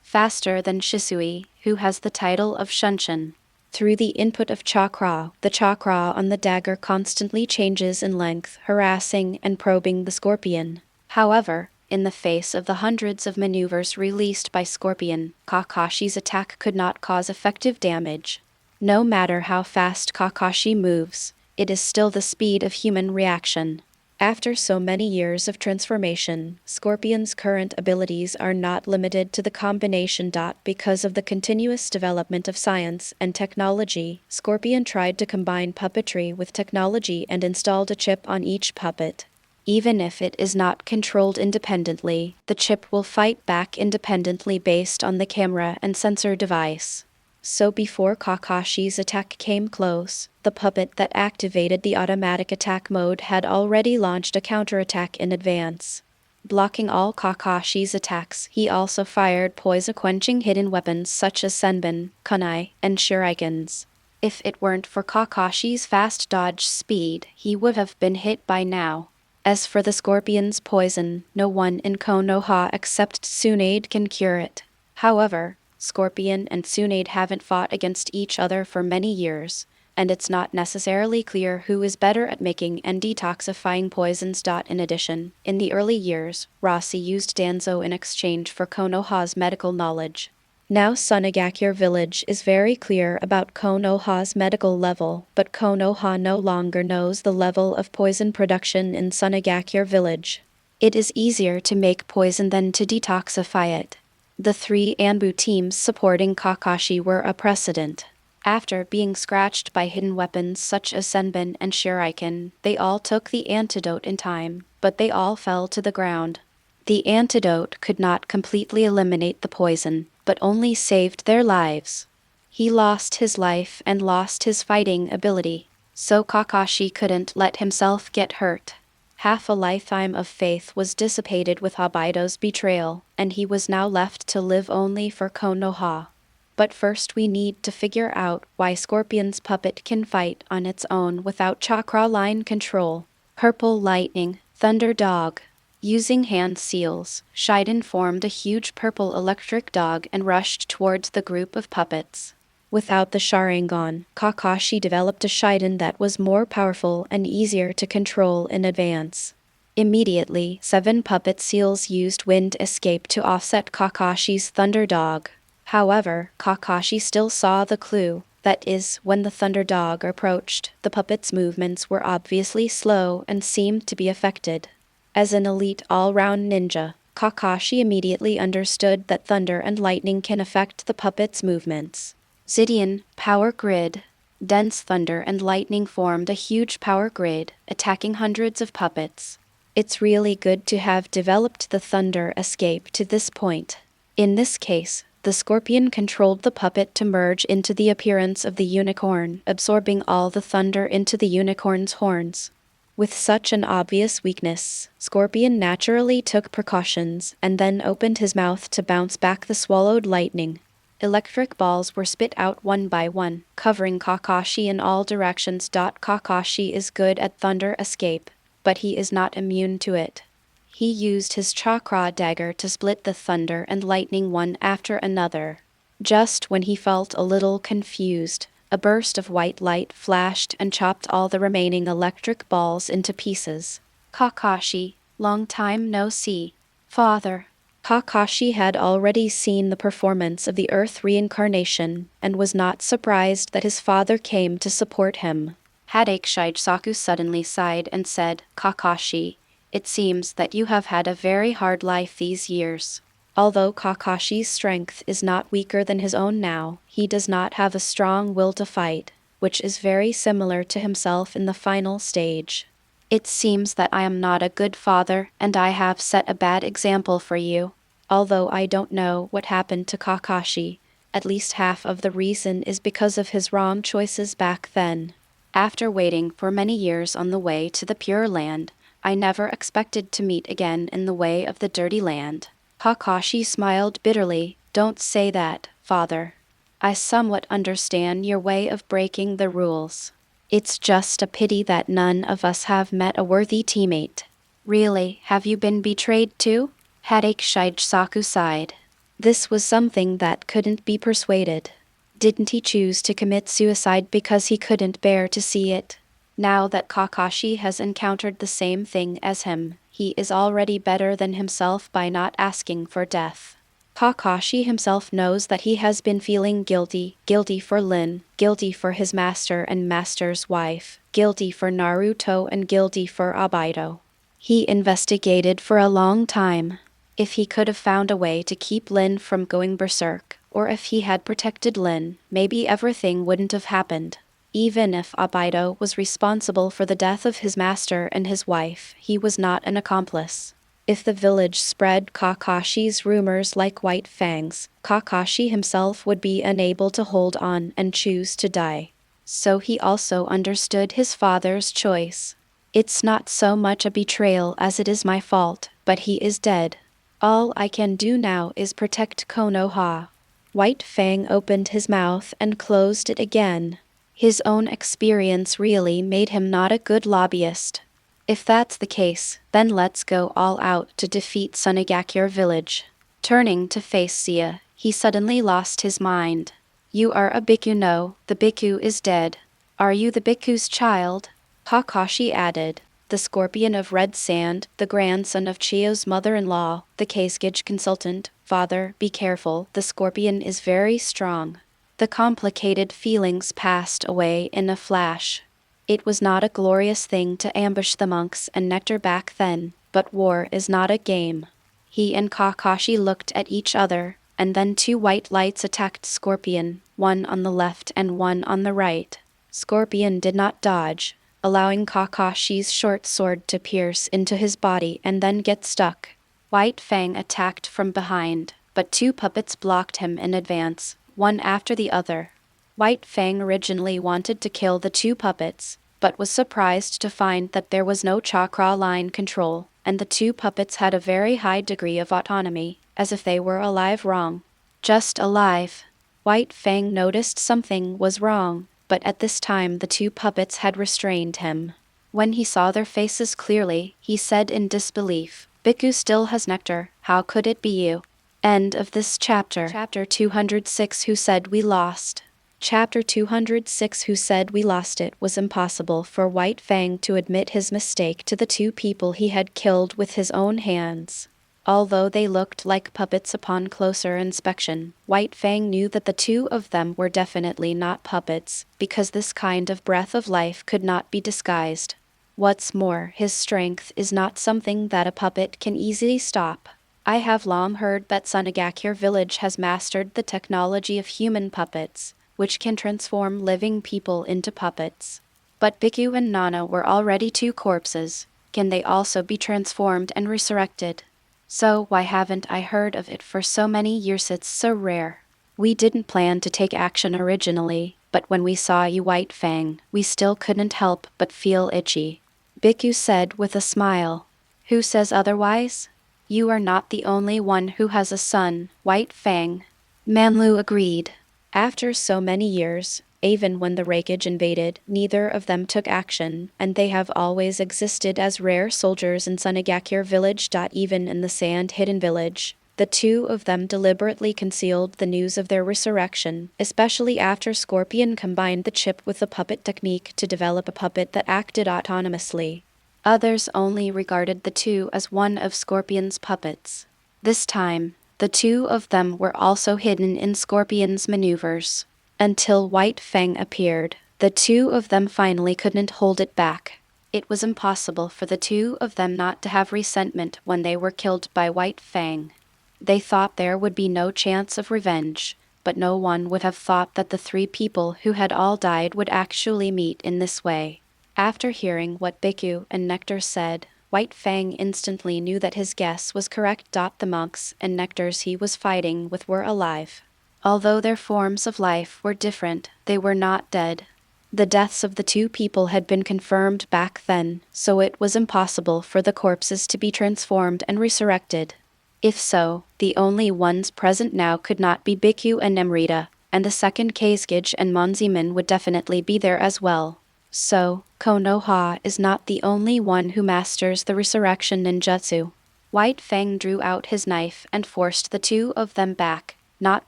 Faster than Shisui, who has the title of Shunshin. Through the input of chakra, the chakra on the dagger constantly changes in length, harassing and probing the Scorpion. However, in the face of the hundreds of maneuvers released by Scorpion, Kakashi's attack could not cause effective damage. No matter how fast Kakashi moves, it is still the speed of human reaction. After so many years of transformation, Scorpion's current abilities are not limited to the combination dot because of the continuous development of science and technology. Scorpion tried to combine puppetry with technology and installed a chip on each puppet. Even if it is not controlled independently, the chip will fight back independently based on the camera and sensor device. So before Kakashi's attack came close, the puppet that activated the automatic attack mode had already launched a counterattack in advance. Blocking all Kakashi's attacks, he also fired poison-quenching hidden weapons such as senbon, kunai, and shurikens. If it weren't for Kakashi's fast dodge speed, he would have been hit by now. As for the Scorpion's poison, no one in Konoha except Tsunade can cure it. However, Scorpion and Tsunade haven't fought against each other for many years, and it's not necessarily clear who is better at making and detoxifying poisons. In addition, in the early years, Rossi used Danzo in exchange for Konoha's medical knowledge. Now Sunagakure village is very clear about Konoha's medical level, but Konoha no longer knows the level of poison production in Sunagakure village. It is easier to make poison than to detoxify it. The three Anbu teams supporting Kakashi were a precedent. After being scratched by hidden weapons such as Senbon and Shuriken, they all took the antidote in time, but they all fell to the ground. The antidote could not completely eliminate the poison, but only saved their lives. He lost his life and lost his fighting ability, so Kakashi couldn't let himself get hurt. Half a lifetime of faith was dissipated with Obaido's betrayal, and he was now left to live only for Konoha. But first we need to figure out why Scorpion's puppet can fight on its own without chakra line control. Purple lightning, thunder dog. Using hand seals, Shiden formed a huge purple electric dog and rushed towards the group of puppets. Without the Sharingan, Kakashi developed a Shiden that was more powerful and easier to control in advance. Immediately, 7 puppet seals used wind escape to offset Kakashi's thunder dog. However, Kakashi still saw the clue. That is, when the thunder dog approached, the puppet's movements were obviously slow and seemed to be affected. As an elite all-round ninja, Kakashi immediately understood that thunder and lightning can affect the puppet's movements. Zidian, power grid. Dense thunder and lightning formed a huge power grid, attacking hundreds of puppets. It's really good to have developed the thunder escape to this point. In this case, the scorpion controlled the puppet to merge into the appearance of the unicorn, absorbing all the thunder into the unicorn's horns. With such an obvious weakness, Scorpion naturally took precautions and then opened his mouth to bounce back the swallowed lightning. Electric balls were spit out one by one, covering Kakashi in all directions. Kakashi is good at thunder escape, but he is not immune to it. He used his chakra dagger to split the thunder and lightning one after another. Just when he felt a little confused, a burst of white light flashed and chopped all the remaining electric balls into pieces. Kakashi, long time no see. Father. Kakashi had already seen the performance of the Earth Reincarnation, and was not surprised that his father came to support him. Headache Shigesaku suddenly sighed and said, Kakashi, it seems that you have had a very hard life these years. Although Kakashi's strength is not weaker than his own now, he does not have a strong will to fight, which is very similar to himself in the final stage. It seems that I am not a good father, and I have set a bad example for you. Although I don't know what happened to Kakashi, at least half of the reason is because of his wrong choices back then. After waiting for many years on the way to the Pure Land, I never expected to meet again in the way of the Dirty Land. Kakashi smiled bitterly. Don't say that, father. I somewhat understand your way of breaking the rules. It's just a pity that none of us have met a worthy teammate. Really, have you been betrayed too? Headache Shigesaku sighed. This was something that couldn't be persuaded. Didn't he choose to commit suicide because he couldn't bear to see it? Now that Kakashi has encountered the same thing as him, he is already better than himself by not asking for death. Kakashi himself knows that he has been feeling guilty for Lin, guilty for his master and master's wife, guilty for Naruto and guilty for Obaido. He investigated for a long time. If he could have found a way to keep Lin from going berserk, or if he had protected Lin, maybe everything wouldn't have happened. Even if Obaido was responsible for the death of his master and his wife, he was not an accomplice. If the village spread Kakashi's rumors like white fangs, Kakashi himself would be unable to hold on and choose to die. So he also understood his father's choice. It's not so much a betrayal as it is my fault, but he is dead. All I can do now is protect Konoha. White Fang opened his mouth and closed it again. His own experience really made him not a good lobbyist. If that's the case, then let's go all out to defeat Sunagakure village. Turning to face Sia, he suddenly lost his mind. You are a Bhikkhu, no, the Bhikkhu is dead. Are you the bhikkhu's child? Kakashi added. The scorpion of red sand, the grandson of Chiyo's mother-in-law, the Kasegage consultant. Father, be careful, the scorpion is very strong. The complicated feelings passed away in a flash. It was not a glorious thing to ambush the monks and nectar back then, but war is not a game. He and Kakashi looked at each other, and then two white lights attacked Scorpion, one on the left and one on the right. Scorpion did not dodge, allowing Kakashi's short sword to pierce into his body and then get stuck. White Fang attacked from behind, but two puppets blocked him in advance, one after the other. White Fang originally wanted to kill the two puppets, but was surprised to find that there was no chakra line control, and the two puppets had a very high degree of autonomy, as if they were alive wrong. Just alive. White Fang noticed something was wrong, but at this time the two puppets had restrained him. When he saw their faces clearly, he said in disbelief, "Bhikkhu still has nectar, how could it be you?" End of this chapter. Chapter 206 Who Said We Lost? Chapter 206 Who Said We Lost? It was impossible for White Fang to admit his mistake to the two people he had killed with his own hands. Although they looked like puppets upon closer inspection, White Fang knew that the two of them were definitely not puppets, because this kind of breath of life could not be disguised. What's more, his strength is not something that a puppet can easily stop. I have long heard that Sunagakure village has mastered the technology of human puppets, which can transform living people into puppets. But Bhikkhu and Nana were already two corpses. Can they also be transformed and resurrected? So why haven't I heard of it for so many years? It's so rare. We didn't plan to take action originally, but when we saw you, White Fang, we still couldn't help but feel itchy. Bhikkhu said with a smile. Who says otherwise? You are not the only one who has a son, White Fang. Manlu agreed. After so many years, even when the Reikage invaded, neither of them took action, and they have always existed as rare soldiers in Sunagakure village. Even in the sand-hidden village, the two of them deliberately concealed the news of their resurrection, especially after Scorpion combined the chip with the puppet technique to develop a puppet that acted autonomously. Others only regarded the two as one of Scorpion's puppets. This time, the two of them were also hidden in Scorpion's maneuvers. Until White Fang appeared, the two of them finally couldn't hold it back. It was impossible for the two of them not to have resentment when they were killed by White Fang. They thought there would be no chance of revenge, but no one would have thought that the three people who had all died would actually meet in this way. After hearing what Bhikkhu and Nectar said, White Fang instantly knew that his guess was correct. The monks and nectars he was fighting with were alive. Although their forms of life were different, they were not dead. The deaths of the two people had been confirmed back then, so it was impossible for the corpses to be transformed and resurrected. If so, the only ones present now could not be Bhikkhu and Nemrita, and the second Kasegage and Monziman would definitely be there as well. So, Konoha is not the only one who masters the resurrection ninjutsu. White Fang drew out his knife and forced the two of them back, not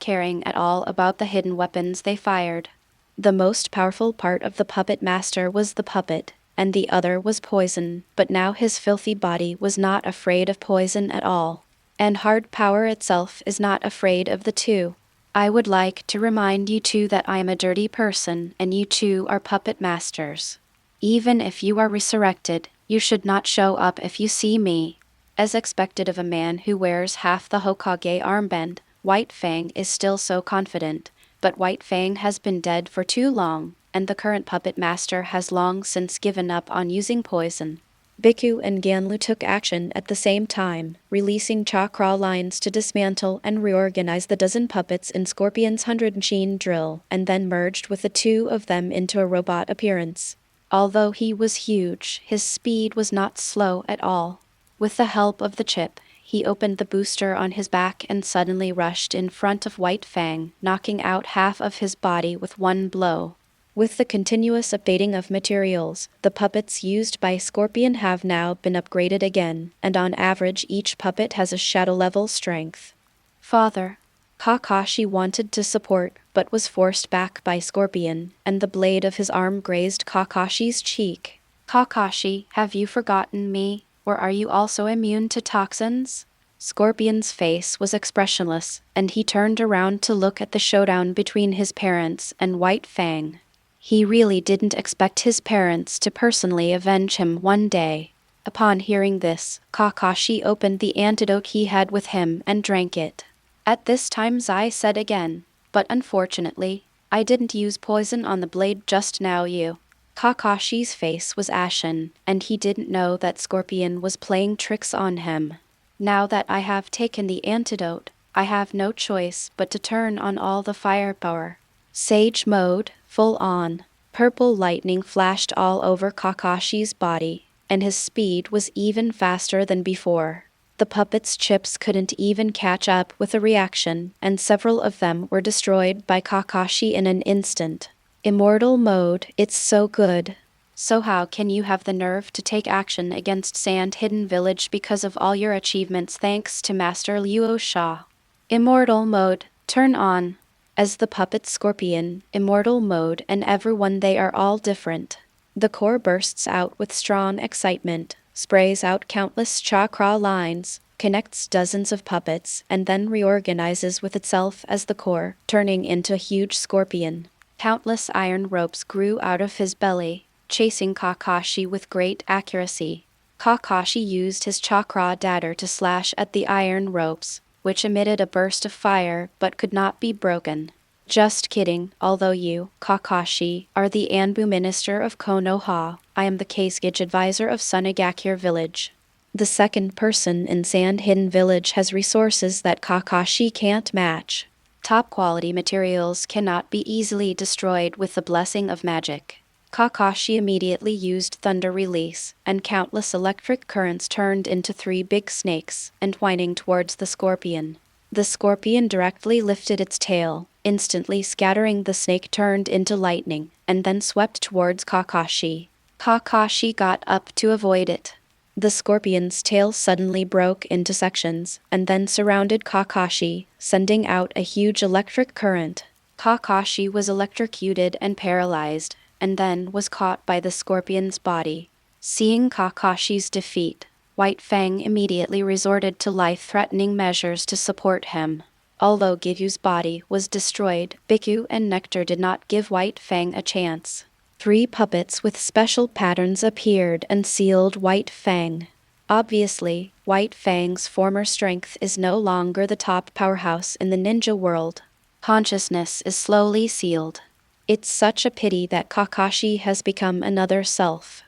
caring at all about the hidden weapons they fired. The most powerful part of the puppet master was the puppet, and the other was poison, but now his filthy body was not afraid of poison at all. And hard power itself is not afraid of the two. I would like to remind you two that I am a dirty person, and you two are puppet masters. Even if you are resurrected, you should not show up if you see me. As expected of a man who wears half the Hokage armband, White Fang is still so confident, but White Fang has been dead for too long, and the current puppet master has long since given up on using poison. Bhikkhu and Ganlu took action at the same time, releasing chakra lines to dismantle and reorganize the dozen puppets in Scorpion's 100-machine drill, and then merged with the two of them into a robot appearance. Although he was huge, his speed was not slow at all. With the help of the chip, he opened the booster on his back and suddenly rushed in front of White Fang, knocking out half of his body with one blow. With the continuous updating of materials, the puppets used by Scorpion have now been upgraded again, and on average each puppet has a shadow-level strength. Father, Kakashi wanted to support, but was forced back by Scorpion, and the blade of his arm grazed Kakashi's cheek. Kakashi, have you forgotten me, or are you also immune to toxins? Scorpion's face was expressionless, and he turned around to look at the showdown between his parents and White Fang. He really didn't expect his parents to personally avenge him one day. Upon hearing this, Kakashi opened the antidote he had with him and drank it. At this time Zai said again, but unfortunately, I didn't use poison on the blade just now you. Kakashi's face was ashen, and he didn't know that Scorpion was playing tricks on him. Now that I have taken the antidote, I have no choice but to turn on all the firepower. Sage mode, full on. Purple lightning flashed all over Kakashi's body, and his speed was even faster than before. The puppet's chips couldn't even catch up with the reaction, and several of them were destroyed by Kakashi in an instant. Immortal mode, it's so good. So how can you have the nerve to take action against Sand Hidden Village because of all your achievements thanks to Master Luo Sha? Immortal mode, turn on. As the puppet Scorpion, Immortal mode and everyone they are all different. The core bursts out with strong excitement, sprays out countless chakra lines, connects dozens of puppets, and then reorganizes with itself as the core, turning into a huge scorpion. Countless iron ropes grew out of his belly, chasing Kakashi with great accuracy. Kakashi used his chakra dagger to slash at the iron ropes, which emitted a burst of fire but could not be broken. Just kidding, although you, Kakashi, are the Anbu minister of Konoha, I am the Kasegage advisor of Sunagakure village. The second person in Sand Hidden Village has resources that Kakashi can't match. Top quality materials cannot be easily destroyed with the blessing of magic. Kakashi immediately used Thunder Release, and countless electric currents turned into 3 big snakes, entwining towards the scorpion. The scorpion directly lifted its tail, instantly scattering the snake turned into lightning, and then swept towards Kakashi. Kakashi got up to avoid it. The scorpion's tail suddenly broke into sections, and then surrounded Kakashi, sending out a huge electric current. Kakashi was electrocuted and paralyzed, and then was caught by the scorpion's body. Seeing Kakashi's defeat, White Fang immediately resorted to life-threatening measures to support him. Although Givyu's body was destroyed, Biku and Nectar did not give White Fang a chance. 3 puppets with special patterns appeared and sealed White Fang. Obviously, White Fang's former strength is no longer the top powerhouse in the ninja world. Consciousness is slowly sealed. It's such a pity that Kakashi has become another self.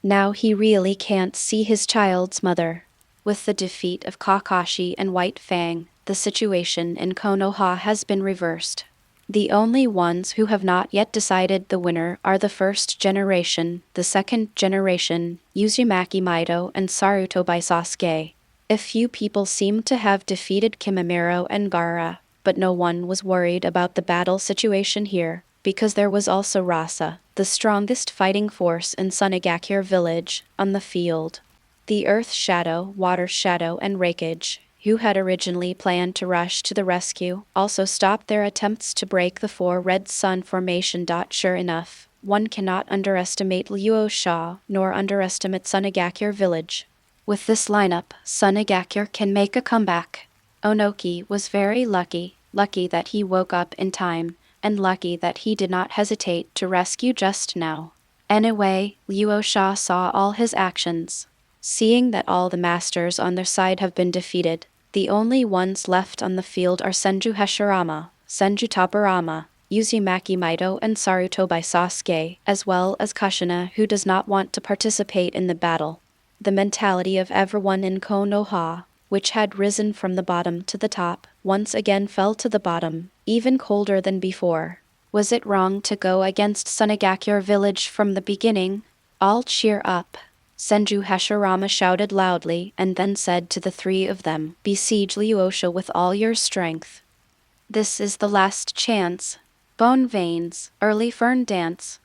Now he really can't see his child's mother. With the defeat of Kakashi and White Fang, the situation in Konoha has been reversed. The only ones who have not yet decided the winner are the first generation, the second generation, Uzumaki Mido and Saruto by Sasuke. A few people seem to have defeated Kimimaro and Gaara, but no one was worried about the battle situation here, because there was also Rasa, the strongest fighting force in Sunagakure village, on the field. The Earth Shadow, Water Shadow, and Reikage, who had originally planned to rush to the rescue, also stopped their attempts to break the 4 Red Sun formation. Sure enough, one cannot underestimate Luo Sha, nor underestimate Sunagakure village. With this lineup, Sunagakure can make a comeback. Onoki was very lucky that he woke up in time, and lucky that he did not hesitate to rescue just now. Anyway, Luo Sha saw all his actions. Seeing that all the masters on their side have been defeated, the only ones left on the field are Senju Hashirama, Senju Tobirama, Uzumaki Mido, and Saruto by Sasuke, as well as Kushina, who does not want to participate in the battle. The mentality of everyone in Konoha, which had risen from the bottom to the top, once again fell to the bottom, even colder than before. Was it wrong to go against Sunagakure village from the beginning? All cheer up. Senju Hashirama shouted loudly and then said to the 3 of them, "Besiege Luo Sha with all your strength. This is the last chance. Bone veins, early fern dance."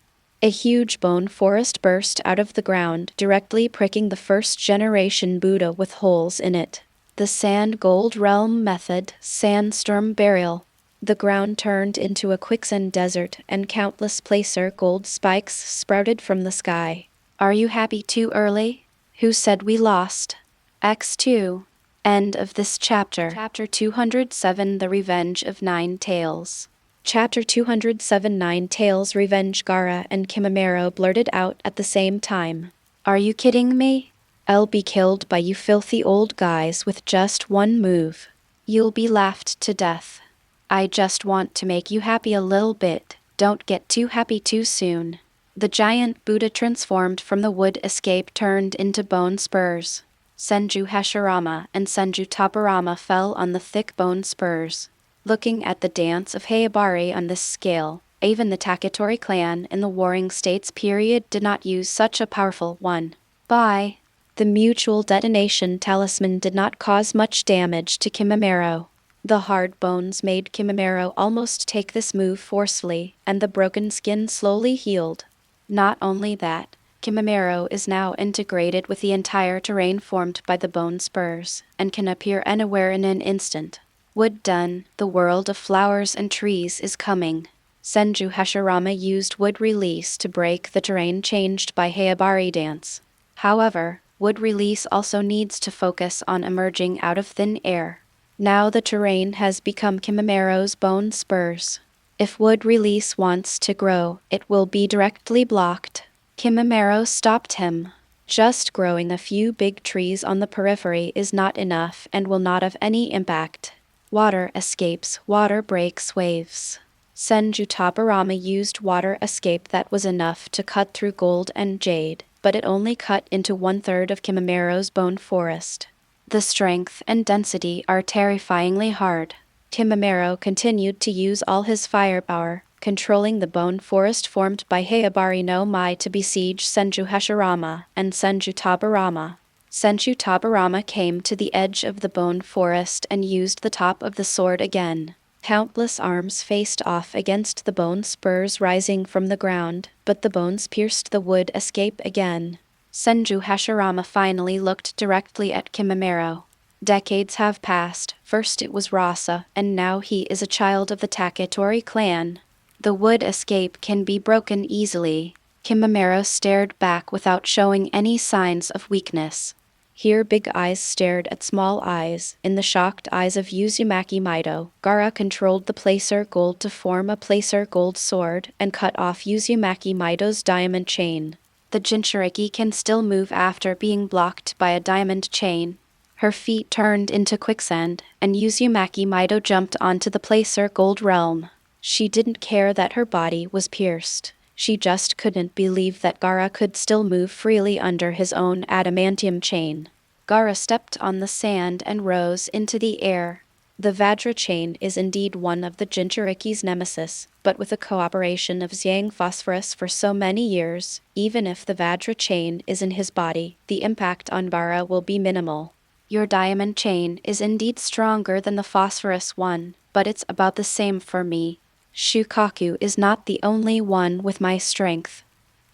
A huge bone forest burst out of the ground, directly pricking the first-generation Buddha with holes in it. The Sand Gold Realm method, Sandstorm Burial. The ground turned into a quicksand desert, and countless placer gold spikes sprouted from the sky. Are you happy too early? Who said we lost? X2. End of this chapter. Chapter 207, The Revenge of Nine Tails. Chapter 207, Nine Tails Revenge. Gaara and Kimimaro blurted out at the same time. Are you kidding me? I'll be killed by you filthy old guys with just one move. You'll be laughed to death. I just want to make you happy a little bit. Don't get too happy too soon. The giant Buddha transformed from the wood escape turned into bone spurs. Senju Hashirama and Senju Tobirama fell on the thick bone spurs. Looking at the dance of Haibari on this scale, even the Taketori clan in the Warring States period did not use such a powerful one. Bye. The mutual detonation talisman did not cause much damage to Kimimaro. The hard bones made Kimimaro almost take this move forcefully, and the broken skin slowly healed. Not only that, Kimimaro is now integrated with the entire terrain formed by the bone spurs, and can appear anywhere in an instant. Wood done, the world of flowers and trees is coming. Senju Hashirama used wood release to break the terrain changed by Haibari dance. However, wood release also needs to focus on emerging out of thin air. Now the terrain has become Kimimaro's bone spurs. If wood release wants to grow, it will be directly blocked. Kimimaro stopped him. Just growing a few big trees on the periphery is not enough and will not have any impact. Water escapes, water breaks waves. Senju Tobirama used water escape that was enough to cut through gold and jade, but it only cut into 1/3 of Kimimaro's bone forest. The strength and density are terrifyingly hard. Kimimaro continued to use all his firepower, controlling the bone forest formed by Haibari no Mai to besiege Senju Hashirama and Senju Tobirama. Senju Tobirama came to the edge of the bone forest and used the top of the sword again. Countless arms faced off against the bone spurs rising from the ground, but the bones pierced the wood escape again. Senju Hashirama finally looked directly at Kimimaro. Decades have passed. First it was Rasa, and now he is a child of the Taketori clan. The wood escape can be broken easily. Kimimaro stared back without showing any signs of weakness. Here big eyes stared at small eyes. In the shocked eyes of Uzumaki Mido, Gaara controlled the placer gold to form a placer gold sword and cut off Uzumaki Mido's diamond chain. The Jinchuriki can still move after being blocked by a diamond chain. Her feet turned into quicksand, and Uzumaki Mido jumped onto the placer gold realm. She didn't care that her body was pierced. She just couldn't believe that Gaara could still move freely under his own adamantium chain. Gaara stepped on the sand and rose into the air. The Vajra chain is indeed one of the Jinchuriki's nemesis, but with the cooperation of Xiang Phosphorus for so many years, even if the Vajra chain is in his body, the impact on Gaara will be minimal. Your diamond chain is indeed stronger than the phosphorus one, but it's about the same for me. Shukaku is not the only one with my strength.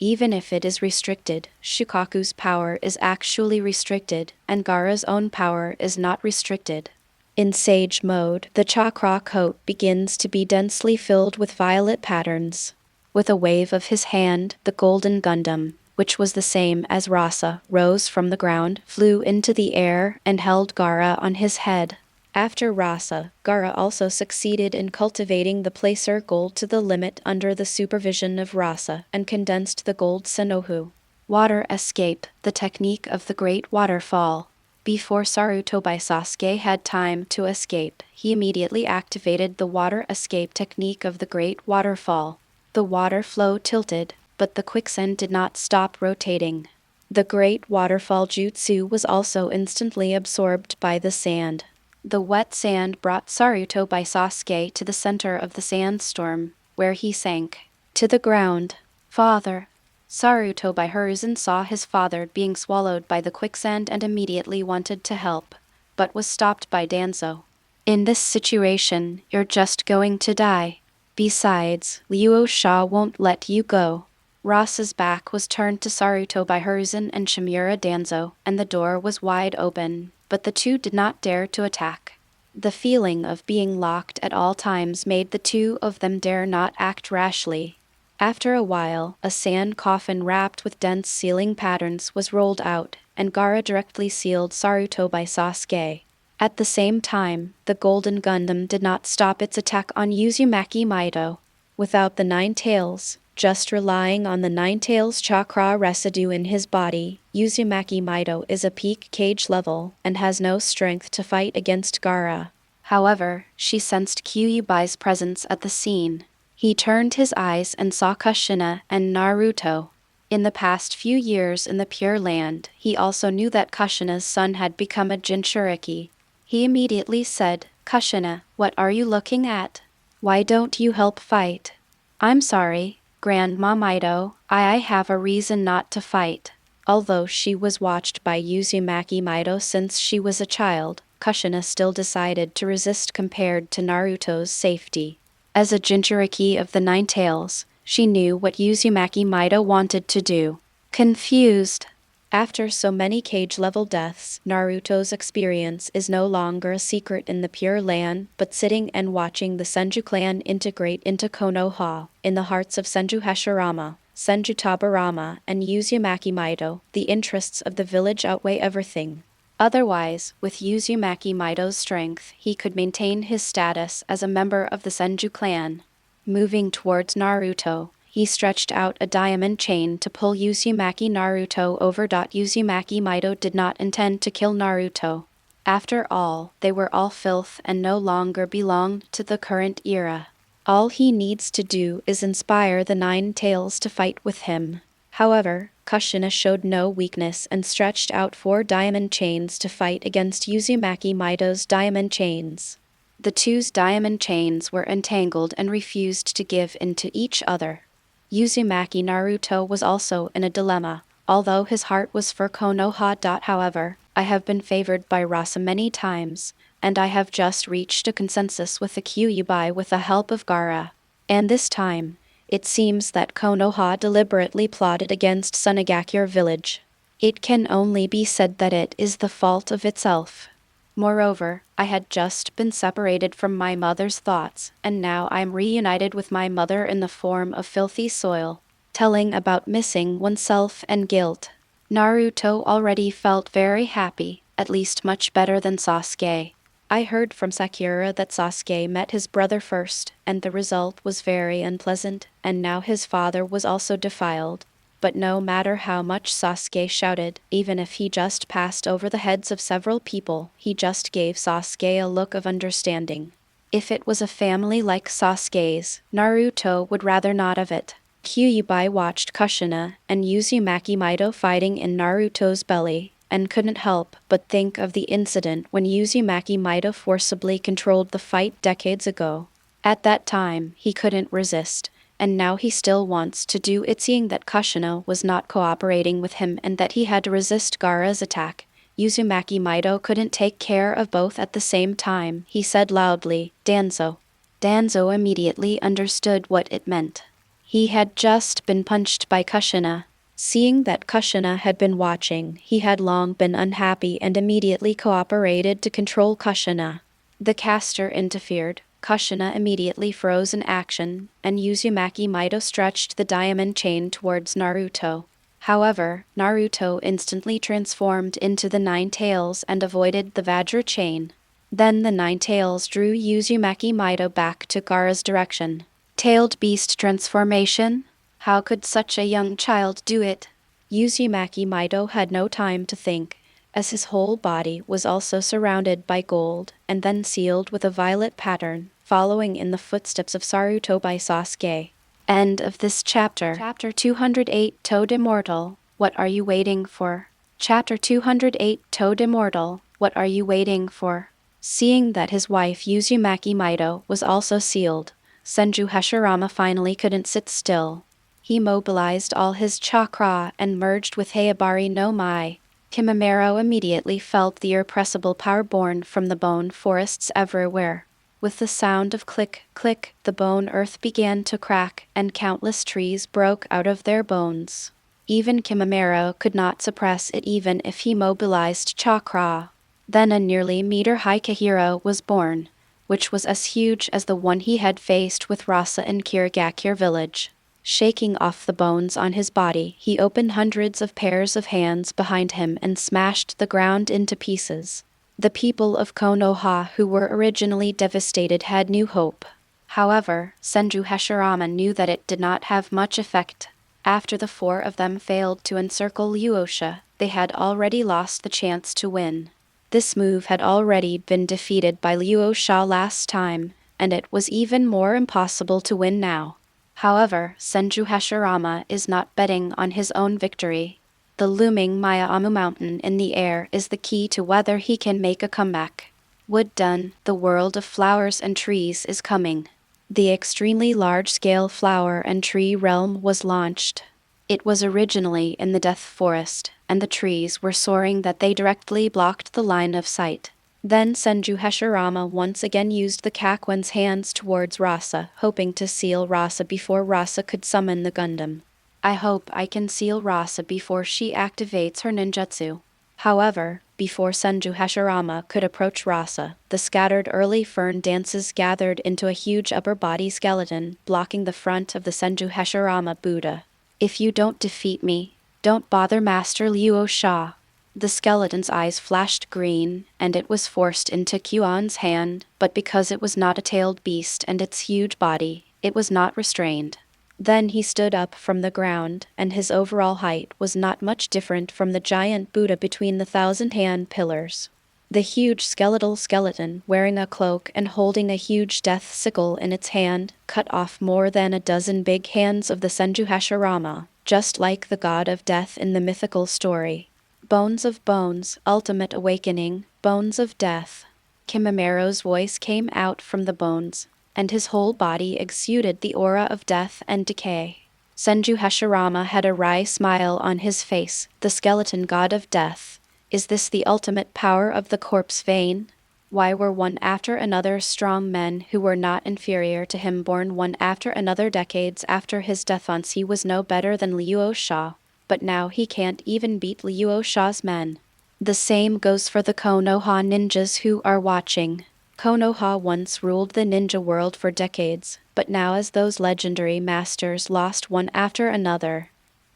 Even if it is restricted, Shukaku's power is actually restricted, and Gaara's own power is not restricted. In Sage mode, the Chakra coat begins to be densely filled with violet patterns. With a wave of his hand, the Golden Gundam, which was the same as Rasa, rose from the ground, flew into the air, and held Gaara on his head. After Rasa, Gaara also succeeded in cultivating the placer gold to the limit under the supervision of Rasa and condensed the gold Sunohu. Water escape, the technique of the Great Waterfall. Before Saruto by Sasuke had time to escape, he immediately activated the water escape technique of the Great Waterfall. The water flow tilted, but the quicksand did not stop rotating. The Great Waterfall jutsu was also instantly absorbed by the sand. The wet sand brought Saruto by Sasuke to the center of the sandstorm, where he sank to the ground. Father. Saruto by Hiruzen saw his father being swallowed by the quicksand and immediately wanted to help, but was stopped by Danzo. In this situation, you're just going to die. Besides, Luo Sha won't let you go. Rasa's back was turned to Saruto by Hiruzen and Shimura Danzo, and the door was wide open, but the two did not dare to attack. The feeling of being locked at all times made the two of them dare not act rashly. After a while, a sand coffin wrapped with dense sealing patterns was rolled out, and Gaara directly sealed Naruto by Sasuke. At the same time, the Golden Gundam did not stop its attack on Uzumaki Mido. Without the Nine Tails, just relying on the Nine Tails chakra residue in his body, Uzumaki Mido is a peak cage level and has no strength to fight against Gaara. However, she sensed Kyubai's presence at the scene. He turned his eyes and saw Kushina and Naruto. In the past few years in the Pure Land, he also knew that Kushina's son had become a Jinchuriki. He immediately said, "Kushina, what are you looking at? Why don't you help fight?" "I'm sorry, Grandma Mido, I have a reason not to fight." Although she was watched by Uzumaki Mido since she was a child, Kushina still decided to resist compared to Naruto's safety. As a Jinchuriki of the Nine Tails, she knew what Uzumaki Mido wanted to do. Confused. After so many cage-level deaths, Naruto's experience is no longer a secret in the Pure Land, but sitting and watching the Senju clan integrate into Konoha. In the hearts of Senju Hashirama, Senju Tabarama, and Uzumaki Mido, the interests of the village outweigh everything. Otherwise, with Uzumaki Mido's strength, he could maintain his status as a member of the Senju clan. Moving towards Naruto, he stretched out a diamond chain to pull Uzumaki Naruto over. Uzumaki Mido did not intend to kill Naruto. After all, they were all filth and no longer belonged to the current era. All he needs to do is inspire the Nine Tails to fight with him. However, Kushina showed no weakness and stretched out 4 diamond chains to fight against Uzumaki Mido's diamond chains. The two's diamond chains were entangled and refused to give in to each other. Uzumaki Naruto was also in a dilemma. Although his heart was for Konoha. However, I have been favored by Rasa many times, and I have just reached a consensus with the Kyuubi with the help of Gaara. And this time, it seems that Konoha deliberately plotted against Sunagakure village. It can only be said that it is the fault of itself. Moreover, I had just been separated from my mother's thoughts, and now I am reunited with my mother in the form of filthy soil, telling about missing oneself and guilt. Naruto already felt very happy, at least much better than Sasuke. I heard from Sakura that Sasuke met his brother first, and the result was very unpleasant, and now his father was also defiled. But no matter how much Sasuke shouted, even if he just passed over the heads of several people, he just gave Sasuke a look of understanding. If it was a family like Sasuke's, Naruto would rather not of it. Kyuubi watched Kushina and Uzumaki Mido fighting in Naruto's belly, and couldn't help but think of the incident when Uzumaki Mido forcibly controlled the fight decades ago. At that time, he couldn't resist, and now he still wants to do it, seeing that Kushina was not cooperating with him and that he had to resist Gaara's attack. Uzumaki Mido couldn't take care of both at the same time. He said loudly, "Danzo." Danzo immediately understood what it meant. He had just been punched by Kushina. Seeing that Kushina had been watching, he had long been unhappy and immediately cooperated to control Kushina. The caster interfered. Kushina immediately froze in action, and Uzumaki Mido stretched the diamond chain towards Naruto. However, Naruto instantly transformed into the Nine Tails and avoided the Vajra chain. Then the Nine Tails drew Uzumaki Mido back to Gaara's direction. Tailed beast transformation? How could such a young child do it? Uzumaki Mido had no time to think, as his whole body was also surrounded by gold, and then sealed with a violet pattern, following in the footsteps of Naruto by Sasuke. End of this chapter. Chapter 208, Toad Immortal, What Are You Waiting For? Chapter 208, Toad Immortal, What Are You Waiting For? Seeing that his wife Uzumaki Mido was also sealed, Senju Hashirama finally couldn't sit still. He mobilized all his chakra and merged with Hayabari no Mai. Kimimaro immediately felt the irrepressible power born from the bone forests everywhere. With the sound of click, click, the bone earth began to crack, and countless trees broke out of their bones. Even Kimimaro could not suppress it even if he mobilized chakra. Then a nearly meter-high Kahira was born, which was as huge as the one he had faced with Rasa in Kirigakure village. Shaking off the bones on his body, he opened hundreds of pairs of hands behind him and smashed the ground into pieces. The people of Konoha who were originally devastated had new hope. However, Senju Hashirama knew that it did not have much effect. After the four of them failed to encircle Luo Sha, they had already lost the chance to win. This move had already been defeated by Luo Sha last time, and it was even more impossible to win now. However, Senju Hashirama is not betting on his own victory. The looming Maya-Amu mountain in the air is the key to whether he can make a comeback. Wood done, the world of flowers and trees is coming. The extremely large-scale flower and tree realm was launched. It was originally in the Death Forest, and the trees were soaring that they directly blocked the line of sight. Then Senju Hashirama once again used the Kakuin's hands towards Rasa, hoping to seal Rasa before Rasa could summon the Gundam. I hope I can seal Rasa before she activates her ninjutsu. However, before Senju Hashirama could approach Rasa, the scattered early fern dances gathered into a huge upper body skeleton, blocking the front of the Senju Hashirama Buddha. If you don't defeat me, don't bother Master Luo Sha. The skeleton's eyes flashed green, and it was forced into Kuon's hand, but because it was not a tailed beast and its huge body, it was not restrained. Then he stood up from the ground, and his overall height was not much different from the giant Buddha between the 1,000-hand pillars. The huge skeletal skeleton, wearing a cloak and holding a huge death sickle in its hand, cut off more than a dozen big hands of the Senju Hashirama, just like the god of death in the mythical story. Bones of bones, ultimate awakening, bones of death. Kimamero's voice came out from the bones, and his whole body exuded the aura of death and decay. Senju Hashirama had a wry smile on his face, the skeleton god of death. Is this the ultimate power of the corpse vein? Why were one after another strong men who were not inferior to him born one after another decades after his death? Once he was no better than Luo Sha, but now he can't even beat Luo Sha's men. The same goes for the Konoha ninjas who are watching. Konoha once ruled the ninja world for decades, but now as those legendary masters lost one after another,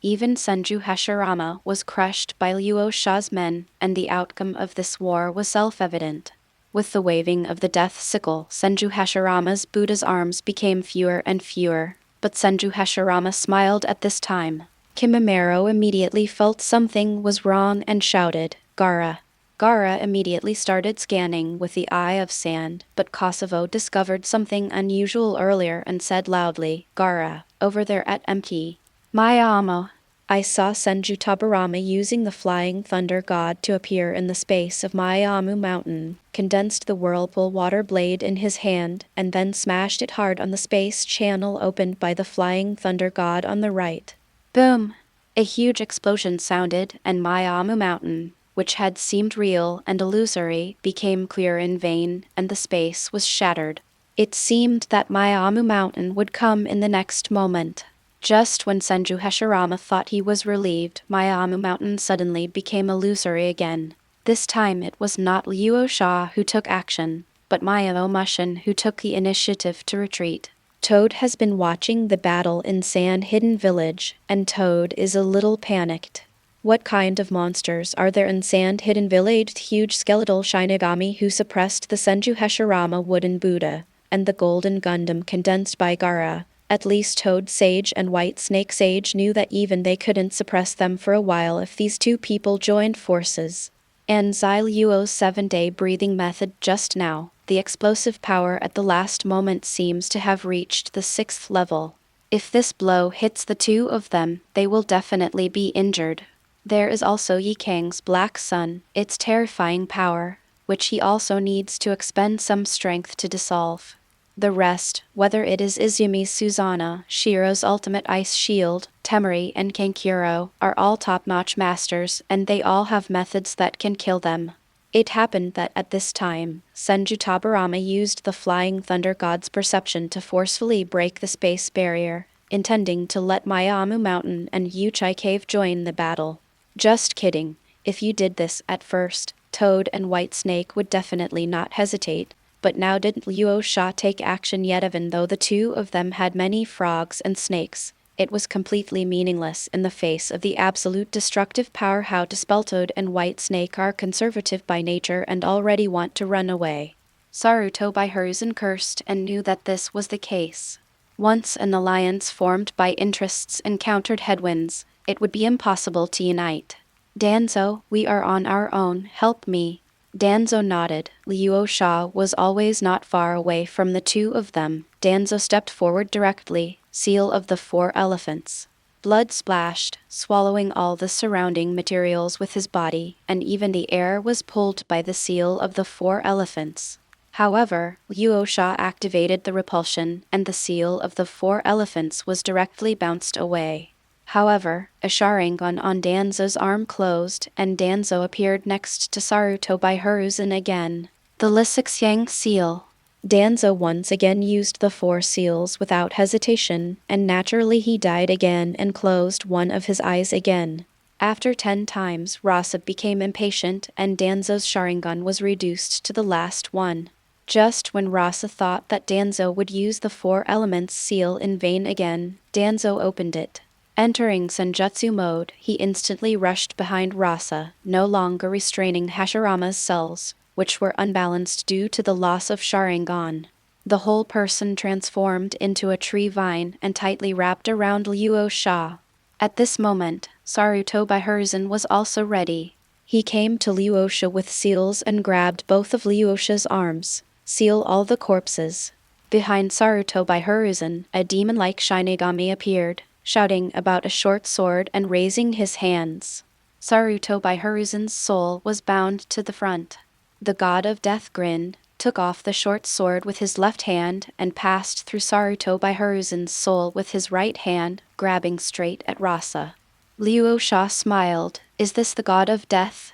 even Senju Hashirama was crushed by Luo Sha's men, and the outcome of this war was self-evident. With the waving of the death sickle, Senju Hashirama's Buddha's arms became fewer and fewer, but Senju Hashirama smiled at this time. Kimimero immediately felt something was wrong and shouted, "Gara!" Gara immediately started scanning with the eye of sand, but Kosovo discovered something unusual earlier and said loudly, "Gara, over there at MT. Maya Amo." I saw Senju Tabarama using the flying thunder god to appear in the space of Maya-Amu Mountain, condensed the whirlpool water blade in his hand, and then smashed it hard on the space channel opened by the flying thunder god on the right. Boom! A huge explosion sounded, and Maya-Amu Mountain, which had seemed real and illusory, became clear in vain, and the space was shattered. It seemed that Maya-Amu Mountain would come in the next moment. Just when Senju Hashirama thought he was relieved, Maya-Amu Mountain suddenly became illusory again. This time it was not Luo Sha who took action, but Maya-Amu Mushin who took the initiative to retreat. Toad has been watching the battle in Sand Hidden Village, and Toad is a little panicked. What kind of monsters are there in Sand Hidden Village? Huge skeletal Shinigami who suppressed the Senju Hashirama wooden Buddha, and the golden Gundam condensed by Gara. At least Toad Sage and White Snake Sage knew that even they couldn't suppress them for a while if these two people joined forces. And Zai Luo's 7-day breathing method just now. The explosive power at the last moment seems to have reached the 6th level. If this blow hits the two of them, they will definitely be injured. There is also Yi Kang's Black Sun, its terrifying power, which he also needs to expend some strength to dissolve. The rest, whether it is Izumi's Susanoo, Shiro's ultimate ice shield, Temari and Kankuro, are all top-notch masters, and they all have methods that can kill them. It happened that at this time, Senju Tabarama used the Flying Thunder God's perception to forcefully break the space barrier, intending to let Maya-Amu Mountain and Uchiha Cave join the battle. Just kidding. If you did this at first, Toad and White Snake would definitely not hesitate, but now didn't Luo Sha take action yet even though the two of them had many frogs and snakes. It was completely meaningless in the face of the absolute destructive power. How to spell Toad and White Snake are conservative by nature and already want to run away. Naruto by Hiruzen cursed and knew that this was the case. Once an alliance formed by interests encountered headwinds, it would be impossible to unite. Danzo, we are on our own, help me. Danzo nodded. Luo Sha was always not far away from the two of them. Danzo stepped forward directly, seal of the 4 elephants. Blood splashed, swallowing all the surrounding materials with his body, and even the air was pulled by the seal of the 4 elephants. However, Luo Sha activated the repulsion, and the seal of the 4 elephants was directly bounced away. However, a Sharingan on Danzo's arm closed, and Danzo appeared next to Naruto by Hiruzen again. The Lisixiang seal. Danzo once again used the 4 seals without hesitation, and naturally he died again and closed one of his eyes again. After 10 times, Rasa became impatient, and Danzo's Sharingan was reduced to the last one. Just when Rasa thought that Danzo would use the 4 elements seal in vain again, Danzo opened it. Entering Senjutsu mode, he instantly rushed behind Rasa, no longer restraining Hashirama's cells, which were unbalanced due to the loss of Sharingan. The whole person transformed into a tree vine and tightly wrapped around Luo Sha. At this moment, Naruto by Hiruzen was also ready. He came to Luo Sha with seals and grabbed both of Luo Sha's arms. Seal all the corpses. Behind Naruto by Hiruzen, a demon-like Shinigami appeared, shouting about a short sword and raising his hands. Naruto by Hiruzen's soul was bound to the front. The god of death grinned, took off the short sword with his left hand, and passed through Naruto by Hiruzen's soul with his right hand, grabbing straight at Rasa. Luo Sha smiled. Is this the god of death?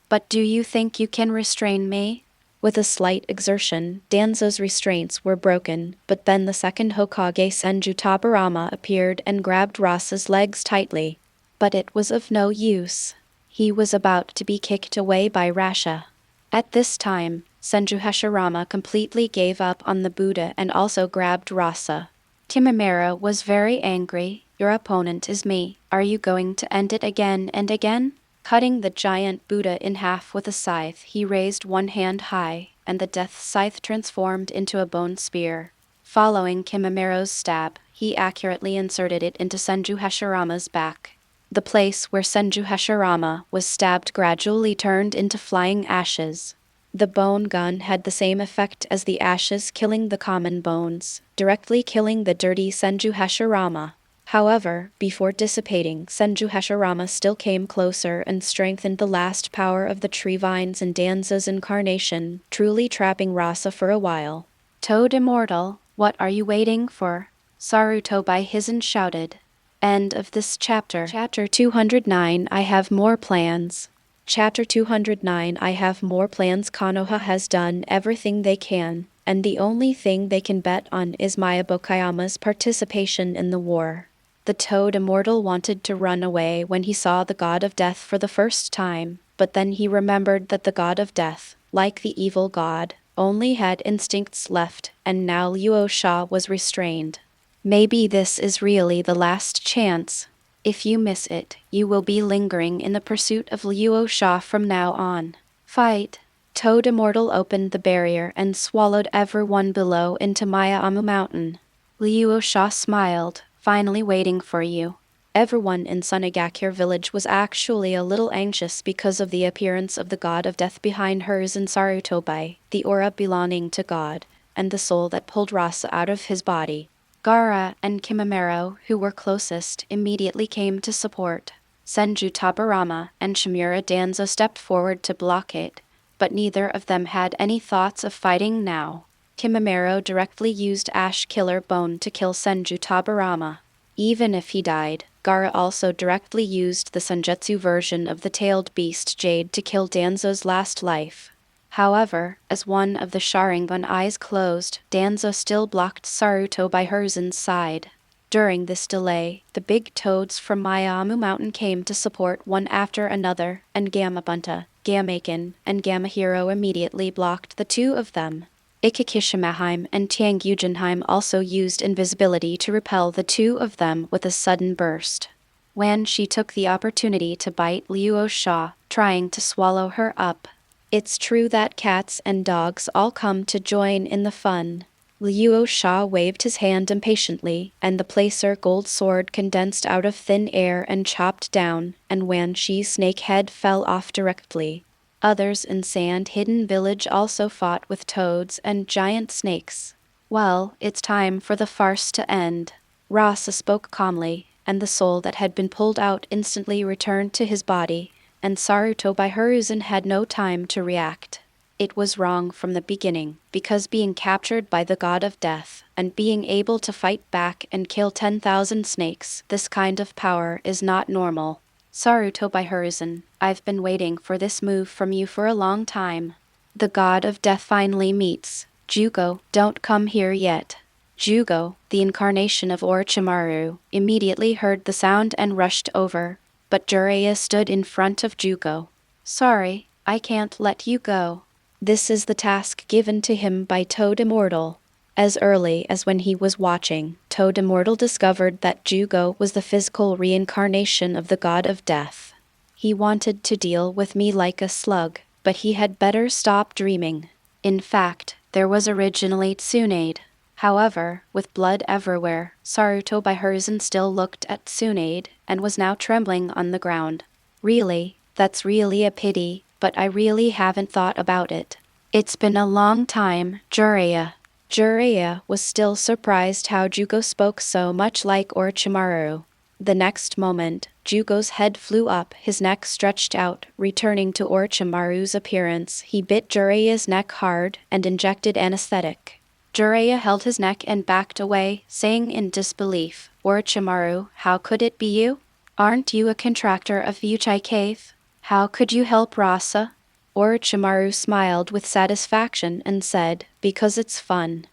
But do you think you can restrain me? With a slight exertion, Danzo's restraints were broken, but then the second Hokage Senju Tabarama appeared and grabbed Rasa's legs tightly. But it was of no use. He was about to be kicked away by Rasha. At this time, Senju Hashirama completely gave up on the Buddha and also grabbed Rasa. Kimimera was very angry. Your opponent is me. Are you going to end it again and again? Cutting the giant Buddha in half with a scythe, he raised one hand high, and the death scythe transformed into a bone spear. Following Kimimera's stab, he accurately inserted it into Senju Hashirama's back. The place where Senju Hashirama was stabbed gradually turned into flying ashes. The bone gun had the same effect as the ashes, killing the common bones, directly killing the dirty Senju Hashirama. However, before dissipating, Senju Hashirama still came closer and strengthened the last power of the tree vines and Danzo's incarnation, truly trapping Rasa for a while. Toad Immortal, what are you waiting for? Naruto by Hizen shouted. End of this chapter. Chapter 209, I have more plans. Chapter 209, I have more plans. Konoha has done everything they can, and the only thing they can bet on is Mayabokayama's participation in the war. The Toad Immortal wanted to run away when he saw the god of death for the first time, but then he remembered that the god of death, like the evil god, only had instincts left, and now Luo Sha was restrained. Maybe this is really the last chance. If you miss it, you will be lingering in the pursuit of Luo Sha from now on. Fight! Toad Immortal opened the barrier and swallowed everyone below into Maya-Amu Mountain. Luo Sha smiled. Finally waiting for you. Everyone in Sunagakure village was actually a little anxious because of the appearance of the god of death behind hers and Sarutobai, the aura belonging to God, and the soul that pulled Rasa out of his body. Gaara and Kimimero, who were closest, immediately came to support. Senju Tabarama and Shimura Danzo stepped forward to block it, but neither of them had any thoughts of fighting now. Kimimero directly used Ash Killer Bone to kill Senju Tabarama. Even if he died, Gaara also directly used the Senjutsu version of the tailed beast Jade to kill Danzo's last life. However, as one of the Sharingan eyes closed, Danzo still blocked Saruto by Hiruzen's side. During this delay, the big toads from Mayamu Mountain came to support one after another, and Gamabunta, Gamaken, and Gamahiro immediately blocked the two of them. Ikikishimaheim and Tiangyujenheim also used invisibility to repel the two of them with a sudden burst. Wan Shi took the opportunity to bite Luo Sha, trying to swallow her up. It's true that cats and dogs all come to join in the fun. Luo Sha waved his hand impatiently, and the placer gold sword condensed out of thin air and chopped down, and Wan Shi's snake head fell off directly. Others in Sand-Hidden Village also fought with toads and giant snakes. Well, it's time for the farce to end. Rasa spoke calmly, and the soul that had been pulled out instantly returned to his body, and Saruto by Hiruzen had no time to react. It was wrong from the beginning, because being captured by the god of death, and being able to fight back and kill 10,000 snakes, this kind of power is not normal. Saruto by Hiruzen, I've been waiting for this move from you for a long time. The god of death finally meets. Jugo, don't come here yet. Jugo, the incarnation of Orochimaru, immediately heard the sound and rushed over, but Jiraiya stood in front of Jugo. Sorry, I can't let you go. This is the task given to him by Toad Immortal. As early as when he was watching, Toad Immortal discovered that Jugo was the physical reincarnation of the god of death. He wanted to deal with me like a slug, but he had better stop dreaming. In fact, there was originally Tsunade. However, with blood everywhere, Saruto by Hiruzen still looked at Tsunade and was now trembling on the ground. Really, that's really a pity, but I really haven't thought about it. It's been a long time, Jiraiya. Jiraiya was still surprised how Jugo spoke so much like Orochimaru. The next moment, Jugo's head flew up, his neck stretched out, returning to Orochimaru's appearance. He bit Jiraiya's neck hard and injected anesthetic. Jiraiya held his neck and backed away, saying in disbelief, Orochimaru, how could it be you? Aren't you a contractor of Uchiha Cave? How could you help Rasa? Orochimaru smiled with satisfaction and said, because it's fun.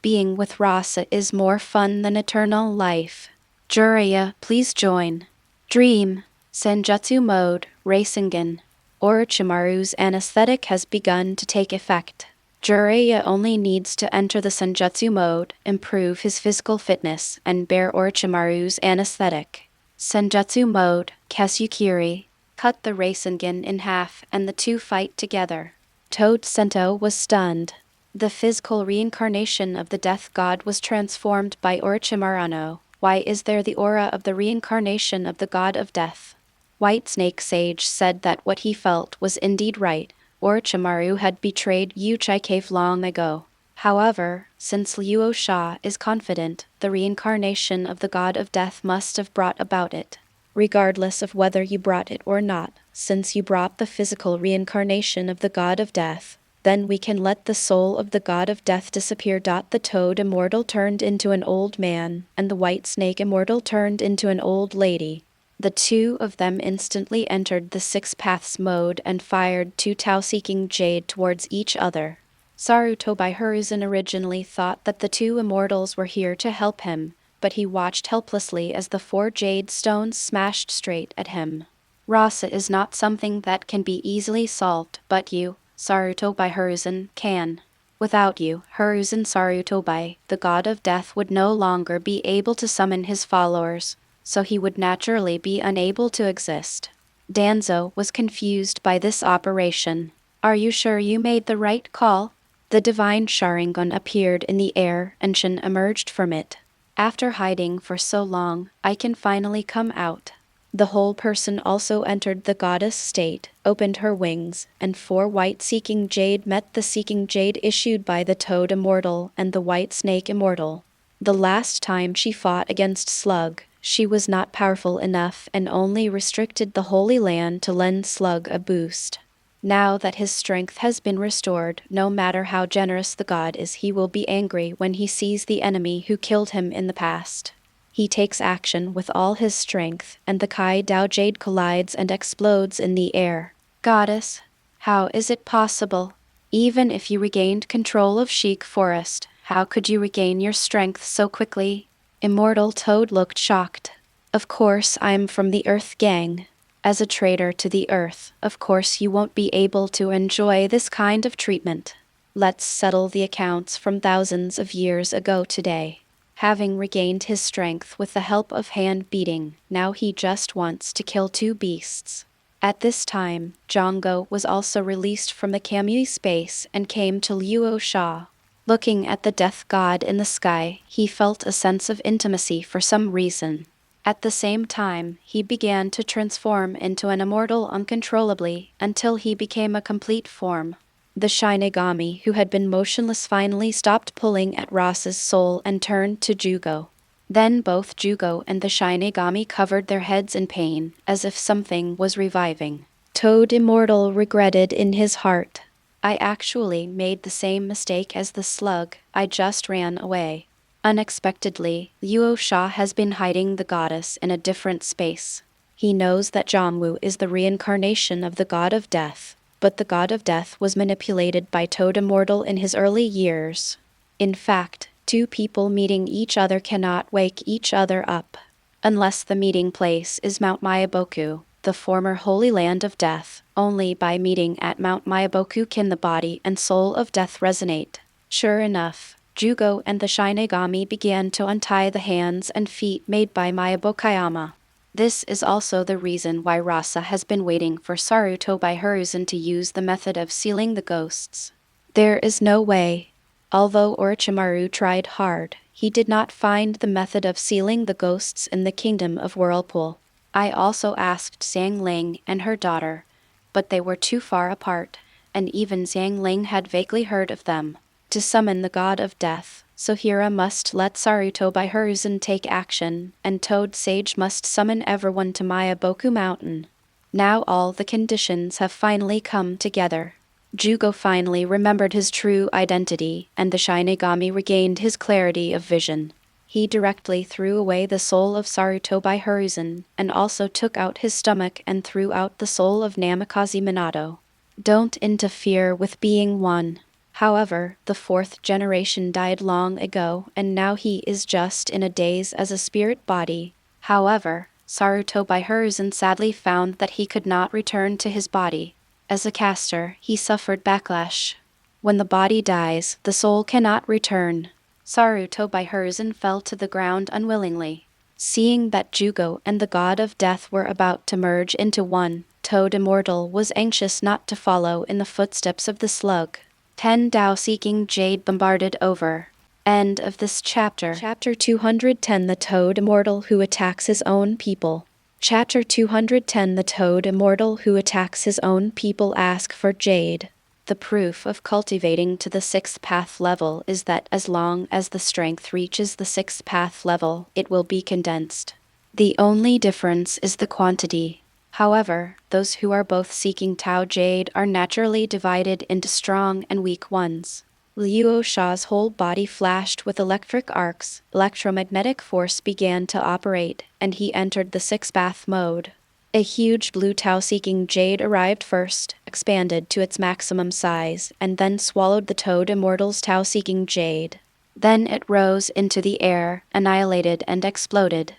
Being with Rasa is more fun than eternal life. Jiraiya, please join. Dream. Senjutsu mode, Rasengan. Orochimaru's anesthetic has begun to take effect. Jiraiya only needs to enter the Senjutsu mode, improve his physical fitness, and bear Orochimaru's anesthetic. Senjutsu mode, Kasukiri. Cut the Rasengan in half and the two fight together. Toad Sento was stunned. The physical reincarnation of the death god was transformed by Orochimaru. Why is there the aura of the reincarnation of the god of death? White Snake Sage said that what he felt was indeed right. Orochimaru had betrayed Uchiha Cave long ago. However, since Luo Sha is confident, the reincarnation of the god of death must have brought about it. Regardless of whether you brought it or not, since you brought the physical reincarnation of the god of death, then we can let the soul of the god of death disappear. The Toad Immortal turned into an old man, and the White Snake Immortal turned into an old lady. The two of them instantly entered the Six Paths mode and fired two Tao-seeking jade towards each other. Saruto by Hiruzen originally thought that the two immortals were here to help him, but he watched helplessly as the 4 jade stones smashed straight at him. Rasa is not something that can be easily solved, but you, Saruto by Hiruzen, can. Without you, Hiruzen Saruto by, the god of death would no longer be able to summon his followers, so he would naturally be unable to exist. Danzo was confused by this operation. Are you sure you made the right call? The divine Sharingan appeared in the air and Shin emerged from it. After hiding for so long, I can finally come out. The whole person also entered the goddess state, opened her wings, and 4 white seeking jade met the seeking jade issued by the Toad Immortal and the White Snake Immortal. The last time she fought against Slug, she was not powerful enough and only restricted the Holy Land to lend Slug a boost. Now that his strength has been restored, no matter how generous the god is, he will be angry when he sees the enemy who killed him in the past. He takes action with all his strength, and the Kai Dao Jade collides and explodes in the air. Goddess, how is it possible? Even if you regained control of Sheik Forest, how could you regain your strength so quickly? Immortal Toad looked shocked. Of course I'm from the Earth Gang. As a traitor to the Earth, of course you won't be able to enjoy this kind of treatment. Let's settle the accounts from thousands of years ago today. Having regained his strength with the help of hand beating, now he just wants to kill two beasts. At this time, Jongo was also released from the Kamui space and came to Luo Sha. Looking at the death god in the sky, he felt a sense of intimacy for some reason. At the same time, he began to transform into an immortal uncontrollably until he became a complete form. The Shinigami who had been motionless finally stopped pulling at Ross's soul and turned to Jugo. Then both Jugo and the Shinigami covered their heads in pain, as if something was reviving. Toad Immortal regretted in his heart. I actually made the same mistake as the slug, I just ran away. Unexpectedly, Luo Sha has been hiding the goddess in a different space. He knows that Zhongwu is the reincarnation of the god of death, but the god of death was manipulated by Toad Immortal in his early years. In fact, two people meeting each other cannot wake each other up. Unless the meeting place is Mount Myaboku, the former holy land of death. Only by meeting at Mount Myaboku can the body and soul of death resonate. Sure enough, Jugo and the Shinigami began to untie the hands and feet made by Myabokayama. This is also the reason why Rasa has been waiting for Saruto by Hiruzen to use the method of sealing the ghosts. There is no way. Although Orochimaru tried hard, he did not find the method of sealing the ghosts in the Kingdom of Whirlpool. I also asked Xiang Ling and her daughter, but they were too far apart, and even Xiang Ling had vaguely heard of them. To summon the god of death, Sohira must let Saruto by Hiruzen take action, and Toad Sage must summon everyone to Myaboku Mountain. Now all the conditions have finally come together. Jugo finally remembered his true identity, and the Shinigami regained his clarity of vision. He directly threw away the soul of Saruto by Hiruzen, and also took out his stomach and threw out the soul of Namikaze Minato. Don't interfere with being one. However, the fourth generation died long ago, and now he is just in a daze as a spirit body. However, Saruto by Hiruzen sadly found that he could not return to his body. As a caster, he suffered backlash. When the body dies, the soul cannot return. Saruto by Hiruzen fell to the ground unwillingly. Seeing that Jugo and the god of death were about to merge into one, Toad Immortal was anxious not to follow in the footsteps of the slug. 10 Dao-seeking Jade bombarded over. End of this chapter. Chapter 210 The Toad Immortal Who Attacks His Own People. Chapter 210 The Toad Immortal Who Attacks His Own People Ask for Jade. The proof of cultivating to the 6th path level is that as long as the strength reaches the 6th path level, it will be condensed. The only difference is the quantity. However, those who are both seeking Tao Jade are naturally divided into strong and weak ones. Luo Sha's whole body flashed with electric arcs, electromagnetic force began to operate, and he entered the 6th path mode. A huge blue Tao-seeking jade arrived first, expanded to its maximum size, and then swallowed the Toad Immortal's Tao-seeking jade. Then it rose into the air, annihilated and exploded.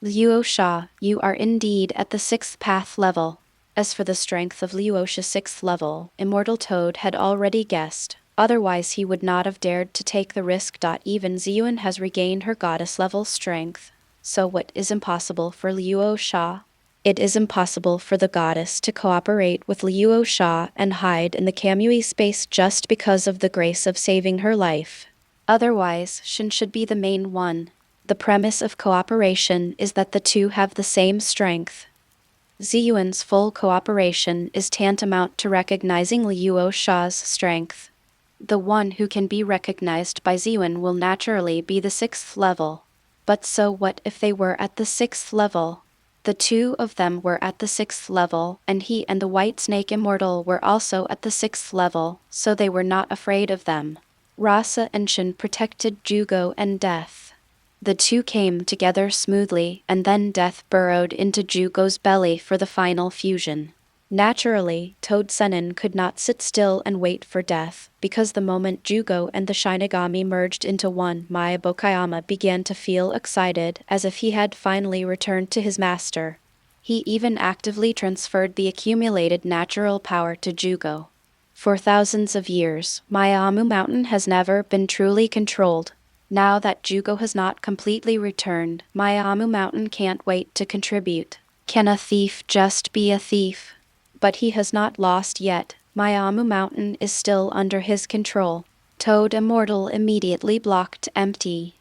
Luo Sha, you are indeed at the 6th path level. As for the strength of Luo Sha's 6th level, Immortal Toad had already guessed. Otherwise he would not have dared to take the risk. Even Ziyun has regained her goddess-level strength. So what is impossible for Luo Sha? It is impossible for the goddess to cooperate with Luo Sha and hide in the Kamui space just because of the grace of saving her life. Otherwise, Shin should be the main one. The premise of cooperation is that the two have the same strength. Ziyun's full cooperation is tantamount to recognizing Luo Sha's strength. The one who can be recognized by Ziyun will naturally be the 6th level. But so what if they were at the 6th level? The two of them were at the 6th level, and he and the White Snake Immortal were also at the 6th level, so they were not afraid of them. Rasa and Shin protected Jugo and Death. The two came together smoothly, and then Death burrowed into Jugo's belly for the final fusion. Naturally, Toad Sennin could not sit still and wait for death, because the moment Jugo and the Shinigami merged into one, Maebokayama began to feel excited, as if he had finally returned to his master. He even actively transferred the accumulated natural power to Jugo. For thousands of years, Maiamu Mountain has never been truly controlled. Now that Jugo has not completely returned, Maiamu Mountain can't wait to contribute. Can a thief just be a thief? But he has not lost yet. Maiamu Mountain is still under his control. Toad Immortal immediately blocked empty.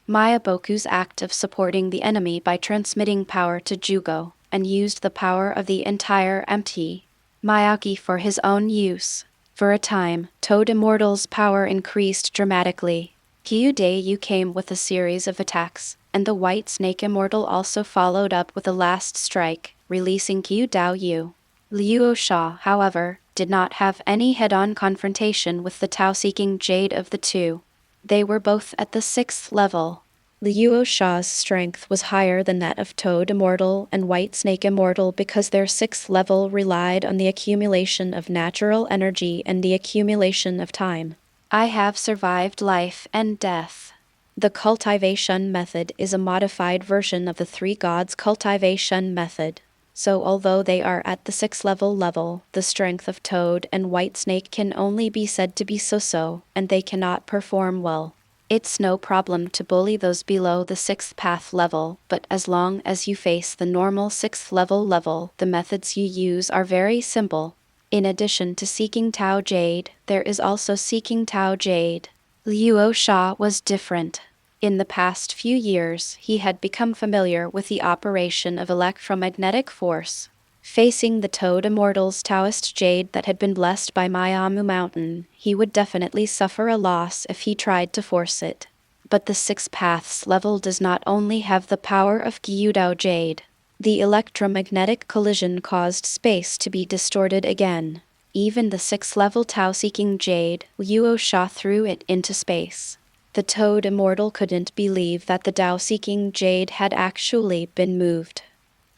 Mayaboku's act of supporting the enemy by transmitting power to Jugo, and used the power of the entire empty Miyagi for his own use. For a time, Toad Immortal's power increased dramatically. Kyudayu came with a series of attacks, and the White Snake Immortal also followed up with a last strike, releasing Kyudayu. Luo Sha, however, did not have any head-on confrontation with the Tao-seeking Jade of the two. They were both at the 6th level. Luo Sha's strength was higher than that of Toad Immortal and White Snake Immortal because their 6th level relied on the accumulation of natural energy and the accumulation of time. I have survived life and death. The cultivation method is a modified version of the Three Gods cultivation method. So although they are at the 6th level, the strength of Toad and White Snake can only be said to be so-so, and they cannot perform well. It's no problem to bully those below the 6th path level, but as long as you face the normal 6th level, the methods you use are very simple. In addition to seeking Tao Jade, there is also seeking Tao Jade. Luo Sha was different. In the past few years, he had become familiar with the operation of electromagnetic force. Facing the Toad Immortal's Taoist Jade that had been blessed by Maiamu Mountain, he would definitely suffer a loss if he tried to force it. But the 6 paths level does not only have the power of Gyudao Jade. The electromagnetic collision caused space to be distorted again. Even the 6th level Tao-seeking Jade, Luo Sha threw it into space. The Toad Immortal couldn't believe that the Tao-seeking Jade had actually been moved.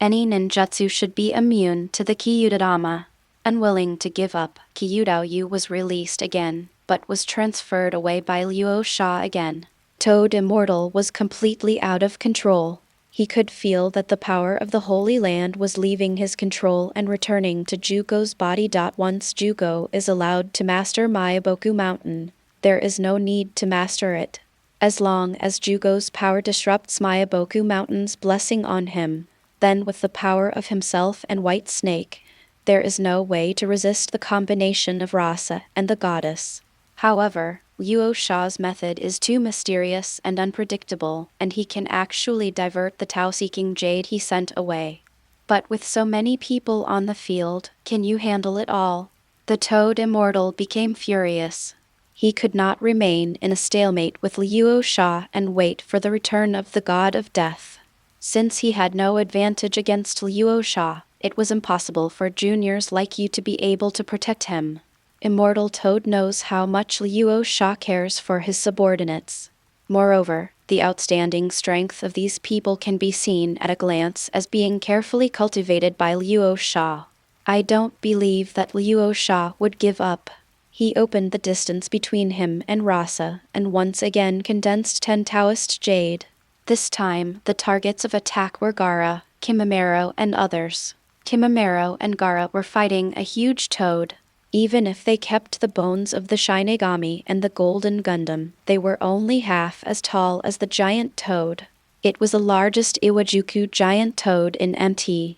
Any ninjutsu should be immune to the Kyudadama. Unwilling to give up, Kyudayu was released again, but was transferred away by Luo Sha again. Toad Immortal was completely out of control. He could feel that the power of the Holy Land was leaving his control and returning to Jugo's body. Once Jugo is allowed to master Mayaboku Mountain, there is no need to master it. As long as Jugo's power disrupts Mayaboku Mountain's blessing on him, then with the power of himself and White Snake, there is no way to resist the combination of Rasa and the goddess. However, Luo Sha's method is too mysterious and unpredictable, and he can actually divert the Tao-seeking Jade he sent away. But with so many people on the field, can you handle it all? The Toad Immortal became furious. He could not remain in a stalemate with Luo Sha and wait for the return of the God of Death. Since he had no advantage against Luo Sha, it was impossible for juniors like you to be able to protect him. Immortal Toad knows how much Luo Sha cares for his subordinates. Moreover, the outstanding strength of these people can be seen at a glance as being carefully cultivated by Luo Sha. I don't believe that Luo Sha would give up. He opened the distance between him and Rasa, and once again condensed 10 Taoist Jade. This time, the targets of attack were Gaara, Kimimaro, and others. Kimimaro and Gaara were fighting a huge toad. Even if they kept the bones of the Shinigami and the Golden Gundam, they were only half as tall as the giant toad. It was the largest Iwajuku giant toad in MT.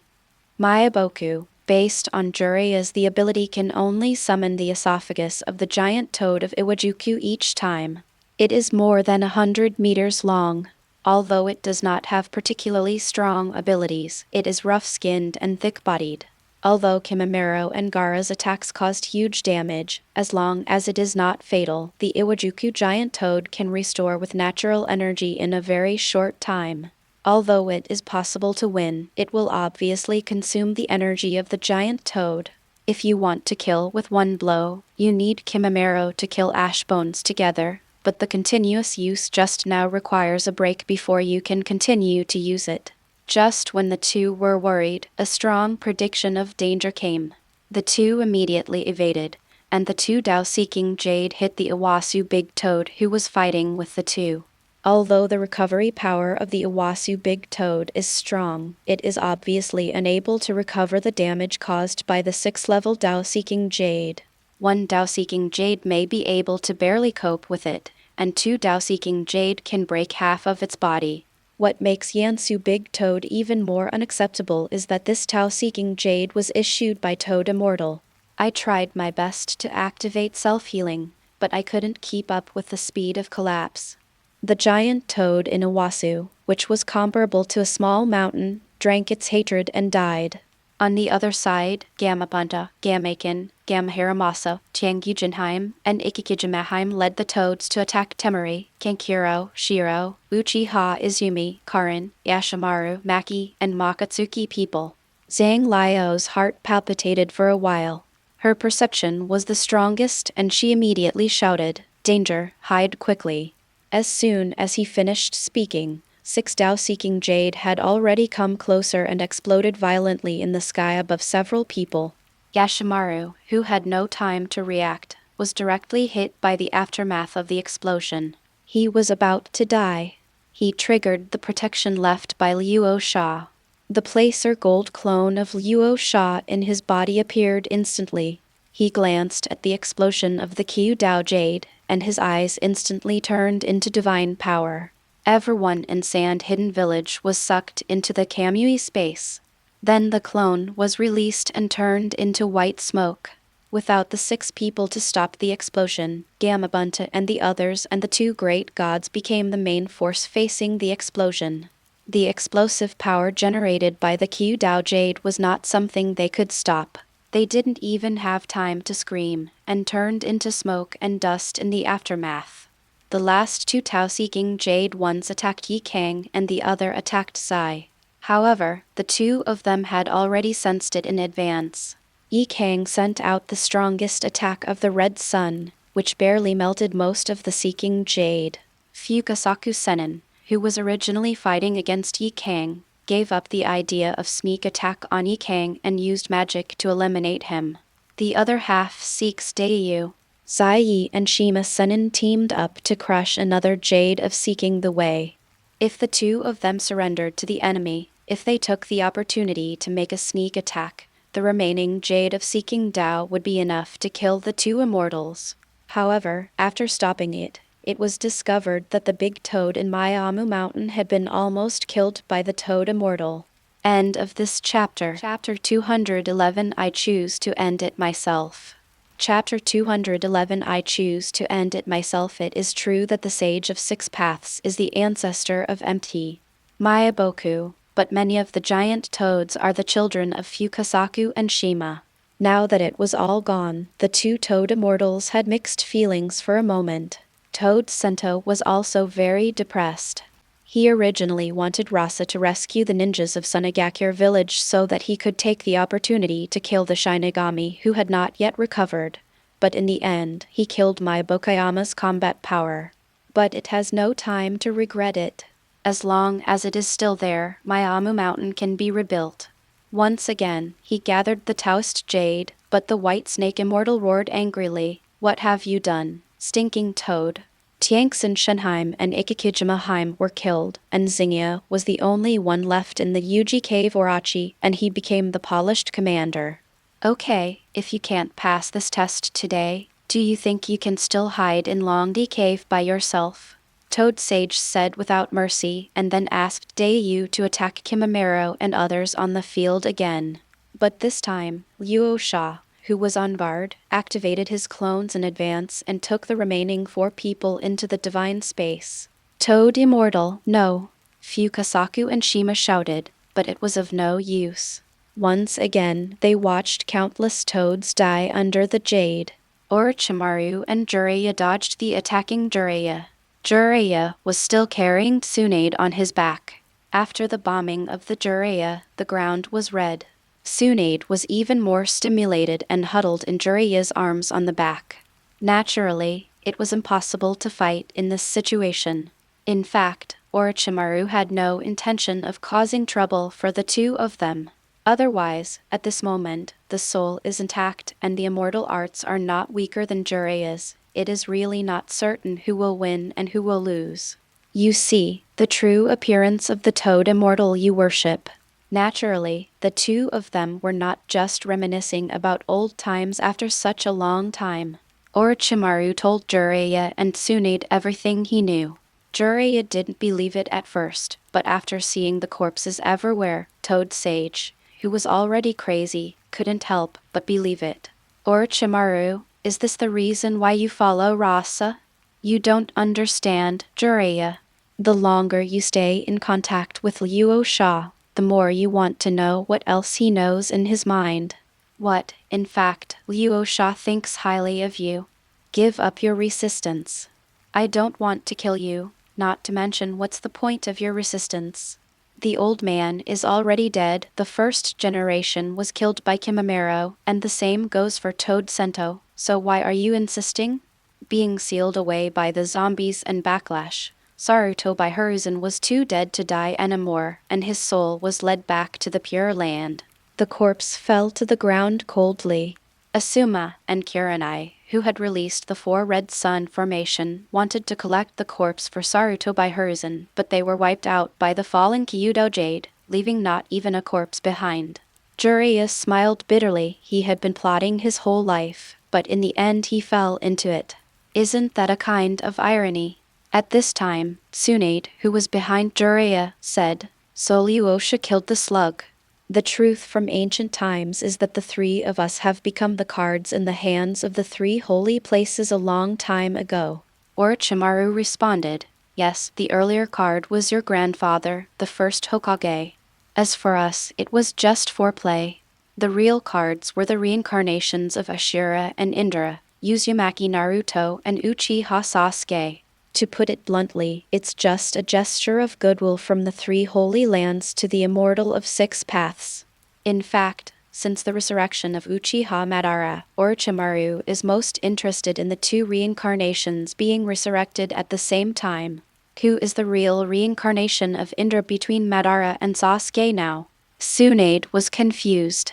Mayaboku, based on Juria's the ability can only summon the esophagus of the giant toad of Iwajuku each time. It is more than 100 meters long. Although it does not have particularly strong abilities, it is rough-skinned and thick-bodied. Although Kimimaro and Gaara's attacks caused huge damage, as long as it is not fatal, the Iwajuku giant toad can restore with natural energy in a very short time. Although it is possible to win, it will obviously consume the energy of the giant toad. If you want to kill with one blow, you need Kimimaro to kill Ashbones together, but the continuous use just now requires a break before you can continue to use it. Just when the two were worried, a strong prediction of danger came. The two immediately evaded, and the two Dao-seeking jade hit the Iwasu Big Toad who was fighting with the two. Although the recovery power of the Iwasu Big Toad is strong, it is obviously unable to recover the damage caused by the 6th-level Dao-seeking jade. One Dao-seeking jade may be able to barely cope with it, and two Dao-seeking jade can break half of its body. What makes Yansu Big Toad even more unacceptable is that this Tao-seeking jade was issued by Toad Immortal. I tried my best to activate self-healing, but I couldn't keep up with the speed of collapse. The giant toad in Iwasu, which was comparable to a small mountain, drank its hatred and died. On the other side, Gamabunta, Gamaken, Gamharamasa, Tiangyujinheim, and Ikikijimaheim led the toads to attack Temari, Kankuro, Shiro, Uchiha Izumi, Karin, Yashimaru, Maki, and Makatsuki people. Zhang Liao's heart palpitated for a while. Her perception was the strongest and she immediately shouted, "Danger, hide quickly." As soon as he finished speaking, 6 Dao-seeking jade had already come closer and exploded violently in the sky above several people. Yashimaru, who had no time to react, was directly hit by the aftermath of the explosion. He was about to die. He triggered the protection left by Luo Sha. The placer gold clone of Luo Sha in his body appeared instantly. He glanced at the explosion of the Q Dao Jade, and his eyes instantly turned into divine power. Everyone in Sand Hidden Village was sucked into the Kamui space. Then the clone was released and turned into white smoke. Without the 6 people to stop the explosion, Gamabunta and the others and the 2 great gods became the main force facing the explosion. The explosive power generated by the Q Dao Jade was not something they could stop. They didn't even have time to scream, and turned into smoke and dust in the aftermath. The last 2 Tao-seeking jade ones attacked Yi Kang and the other attacked Sai. However, the 2 of them had already sensed it in advance. Yi Kang sent out the strongest attack of the Red Sun, which barely melted most of the seeking jade. Fukasaku Senin, who was originally fighting against Yi Kang, gave up the idea of sneak attack on Yi Kang and used magic to eliminate him. The other half seeks Deiyu. Zai and Shima Senin teamed up to crush another jade of seeking the way. If the 2 of them surrendered to the enemy, if they took the opportunity to make a sneak attack, the remaining jade of seeking Dao would be enough to kill the 2 immortals. However, after stopping it, it was discovered that the big toad in Miyamu Mountain had been almost killed by the Toad Immortal. End of this chapter. Chapter 211. I choose to end it myself. Chapter 211. I choose to end it myself. It is true that the Sage of 6 Paths is the ancestor of Empty Mayaboku, but many of the giant toads are the children of Fukasaku and Shima. Now that it was all gone, the 2 Toad Immortals had mixed feelings for a moment. Toad Sento was also very depressed. He originally wanted Rasa to rescue the ninjas of Sunagakure village so that he could take the opportunity to kill the Shinigami who had not yet recovered, but in the end he killed Maibokayama's combat power. But it has no time to regret it. As long as it is still there, Miyamu Mountain can be rebuilt. Once again, he gathered the Taoist jade, but the White Snake Immortal roared angrily, "What have you done, stinking toad?" Tiangxin Shenheim and Ikikijimaheim were killed, and Xingya was the only one left in the Yuji Cave Orochi, and he became the polished commander. Okay, if you can't pass this test today, do you think you can still hide in Longdi Cave by yourself? Toad Sage said without mercy, and then asked Deiyu to attack Kimamaro and others on the field again. But this time, Luo Sha, who was on guard, activated his clones in advance and took the remaining 4 people into the divine space. Toad Immortal, no! Fukasaku and Shima shouted, but it was of no use. Once again, they watched countless toads die under the jade. Orochimaru and Jiraiya dodged the attacking Jiraiya. Jiraiya was still carrying Tsunade on his back. After the bombing of the Jiraiya, the ground was red. Tsunade was even more stimulated and huddled in Jiraiya's arms on the back. Naturally, it was impossible to fight in this situation. In fact, Orochimaru had no intention of causing trouble for the two of them. Otherwise, at this moment, the soul is intact and the immortal arts are not weaker than Jiraiya's. It is really not certain who will win and who will lose. You see, the true appearance of the Toad Immortal you worship. Naturally, the two of them were not just reminiscing about old times after such a long time. Orochimaru told Jiraiya and Tsunade everything he knew. Jiraiya didn't believe it at first, but after seeing the corpses everywhere, Toad Sage, who was already crazy, couldn't help but believe it. Orochimaru, is this the reason why you follow Rasa? You don't understand, Jiraiya. The longer you stay in contact with Luo Sha, the more you want to know what else he knows in his mind. What, in fact, Luo Sha thinks highly of you. Give up your resistance. I don't want to kill you, not to mention what's the point of your resistance. The old man is already dead. The first generation was killed by Kimamaro, and the same goes for Toad Sento, so why are you insisting? Being sealed away by the zombies and backlash, Naruto by Hiruzen was too dead to die anymore, and his soul was led back to the Pure Land. The corpse fell to the ground coldly. Asuma and Kurenai, who had released the Four Red Sun formation, wanted to collect the corpse for Naruto by Hiruzen, but they were wiped out by the falling Kyudo Jade, leaving not even a corpse behind. Jiraiya smiled bitterly. He had been plotting his whole life, but in the end he fell into it. Isn't that a kind of irony? At this time, Tsunade, who was behind Jiraiya, said, "So Luo Sha killed the slug. The truth from ancient times is that the three of us have become the cards in the hands of the three holy places a long time ago." Orochimaru responded, "Yes, the earlier card was your grandfather, the first Hokage. As for us, it was just foreplay. The real cards were the reincarnations of Ashura and Indra, Uzumaki Naruto, and Uchiha Sasuke. To put it bluntly, it's just a gesture of goodwill from the three holy lands to the immortal of six paths. In fact, since the resurrection of Uchiha Madara, Orochimaru is most interested in the two reincarnations being resurrected at the same time. Who is the real reincarnation of Indra between Madara and Sasuke now?" Tsunade was confused.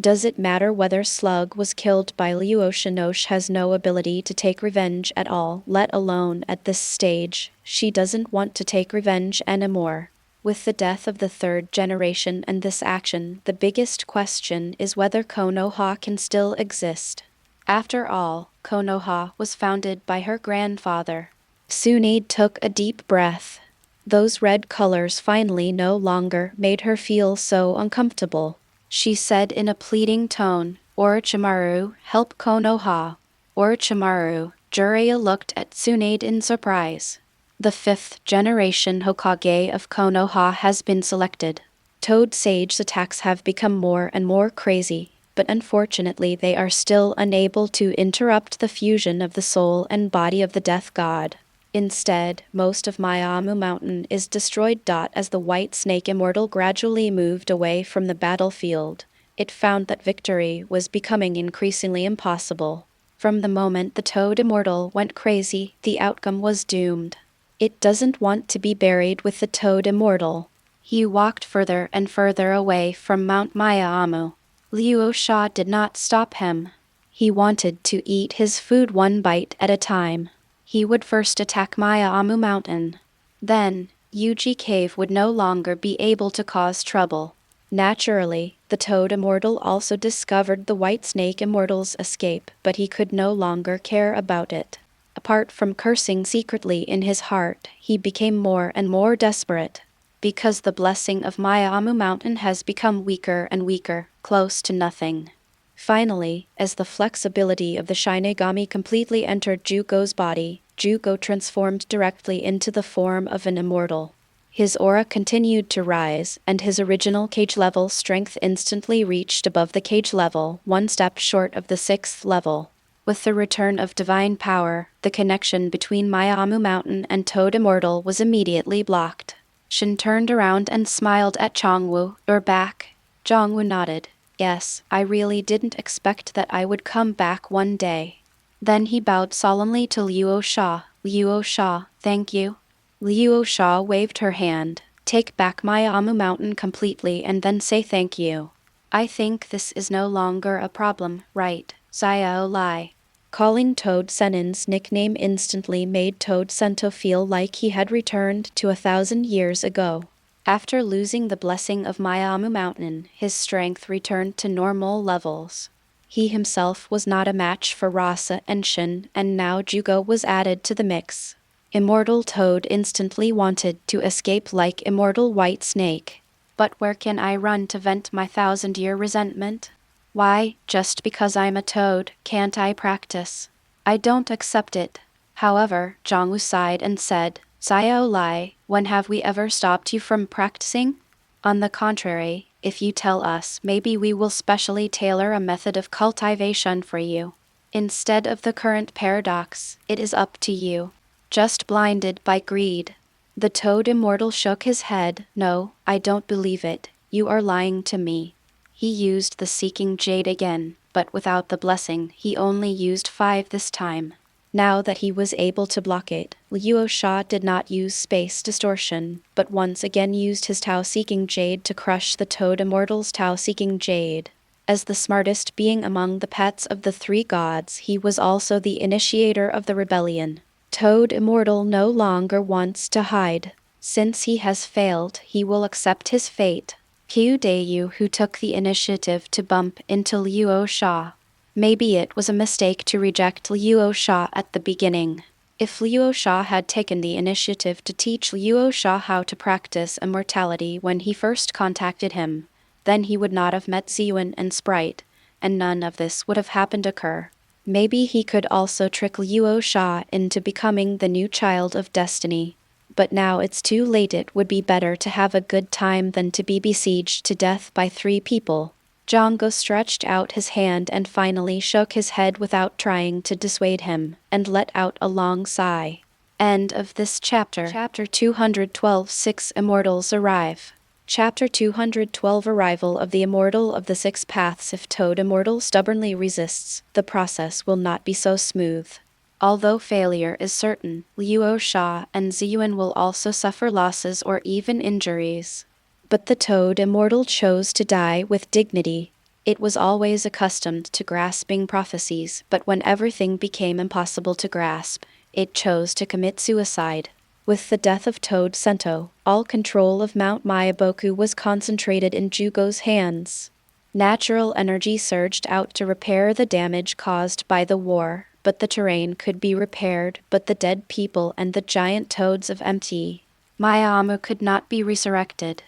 Does it matter whether Slug was killed by Luo Sha? Nosh has no ability to take revenge at all, let alone at this stage. She doesn't want to take revenge anymore. With the death of the third generation and this action, the biggest question is whether Konoha can still exist. After all, Konoha was founded by her grandfather. Tsunade took a deep breath. Those red colors finally no longer made her feel so uncomfortable. She said in a pleading tone, "Orochimaru, help Konoha." Orochimaru, Jiraiya looked at Tsunade in surprise. The fifth generation Hokage of Konoha has been selected. Toad Sage's attacks have become more and more crazy, but unfortunately they are still unable to interrupt the fusion of the soul and body of the Death God. Instead, most of Miyamu Mountain is destroyed. As the White Snake Immortal gradually moved away from the battlefield, it found that victory was becoming increasingly impossible. From the moment the Toad Immortal went crazy, the outcome was doomed. It doesn't want to be buried with the Toad Immortal. He walked further and further away from Mount Miyamu. Luo Sha did not stop him. He wanted to eat his food one bite at a time. He would first attack Miyamu Mountain. Then, Yuji Cave would no longer be able to cause trouble. Naturally, the Toad Immortal also discovered the White Snake Immortal's escape, but he could no longer care about it. Apart from cursing secretly in his heart, he became more and more desperate. Because the blessing of Miyamu Mountain has become weaker and weaker, close to nothing. Finally, as the flexibility of the Shinigami completely entered Jugo's body, Jugo transformed directly into the form of an immortal. His aura continued to rise, and his original cage-level strength instantly reached above the cage level, one step short of the 6th level. With the return of divine power, the connection between Miyamu Mountain and Toad Immortal was immediately blocked. Shin turned around and smiled at Chongwu. "You're back?" Chongwu nodded. "Yes, I really didn't expect that I would come back one day." Then he bowed solemnly to Luo Sha. "Luo Sha, thank you." Luo Sha waved her hand. Take back Maiamu Mountain completely and then say thank you. I think this is no longer a problem, right, Xiao Lai? Calling Toad Senin's nickname instantly made Toad Sento feel like he had returned to 1,000 years ago. After losing the blessing of Maiamu Mountain, his strength returned to normal levels. He himself was not a match for Rasa and Shin, and now Jugo was added to the mix. Immortal Toad instantly wanted to escape like Immortal White Snake. But where can I run to vent my 1,000-year resentment? Why, just because I'm a toad, can't I practice? I don't accept it. However, Zhongwu sighed and said, Xiao Lai, when have we ever stopped you from practicing? On the contrary, if you tell us, maybe we will specially tailor a method of cultivation for you. Instead of the current paradox, it is up to you. Just blinded by greed. The Toad Immortal shook his head. No, I don't believe it. You are lying to me. He used the Seeking Jade again, but without the blessing, he only used 5 this time. Now that he was able to block it, Luo Sha did not use space distortion, but once again used his Tao Seeking Jade to crush the Toad Immortal's Tao Seeking Jade. As the smartest being among the pets of the 3 gods, he was also the initiator of the rebellion. Toad Immortal no longer wants to hide. Since he has failed, he will accept his fate. Qiu Deyu, who took the initiative to bump into Luo Sha. Maybe it was a mistake to reject Luo Sha at the beginning. If Luo Sha had taken the initiative to teach Luo Sha how to practice immortality when he first contacted him, then he would not have met Ziyuan and Sprite, and none of this would have happened to occur. Maybe he could also trick Luo Sha into becoming the new child of destiny. But now it's too late. It would be better to have a good time than to be besieged to death by 3 people. Zhonggo stretched out his hand and finally shook his head without trying to dissuade him, and let out a long sigh. End of this chapter. Chapter 212. 6 Immortals arrive. Chapter 212. Arrival of the Immortal of the 6 Paths. If Toad Immortal stubbornly resists, the process will not be so smooth. Although failure is certain, Luo Sha and Ziyuan will also suffer losses or even injuries. But the Toad Immortal chose to die with dignity. It was always accustomed to grasping prophecies, but when everything became impossible to grasp, it chose to commit suicide. With the death of Toad Sento, all control of Mount Mayaboku was concentrated in Jugo's hands. Natural energy surged out to repair the damage caused by the war, but the terrain could be repaired, but the dead people and the giant toads of empty Maiamu could not be resurrected.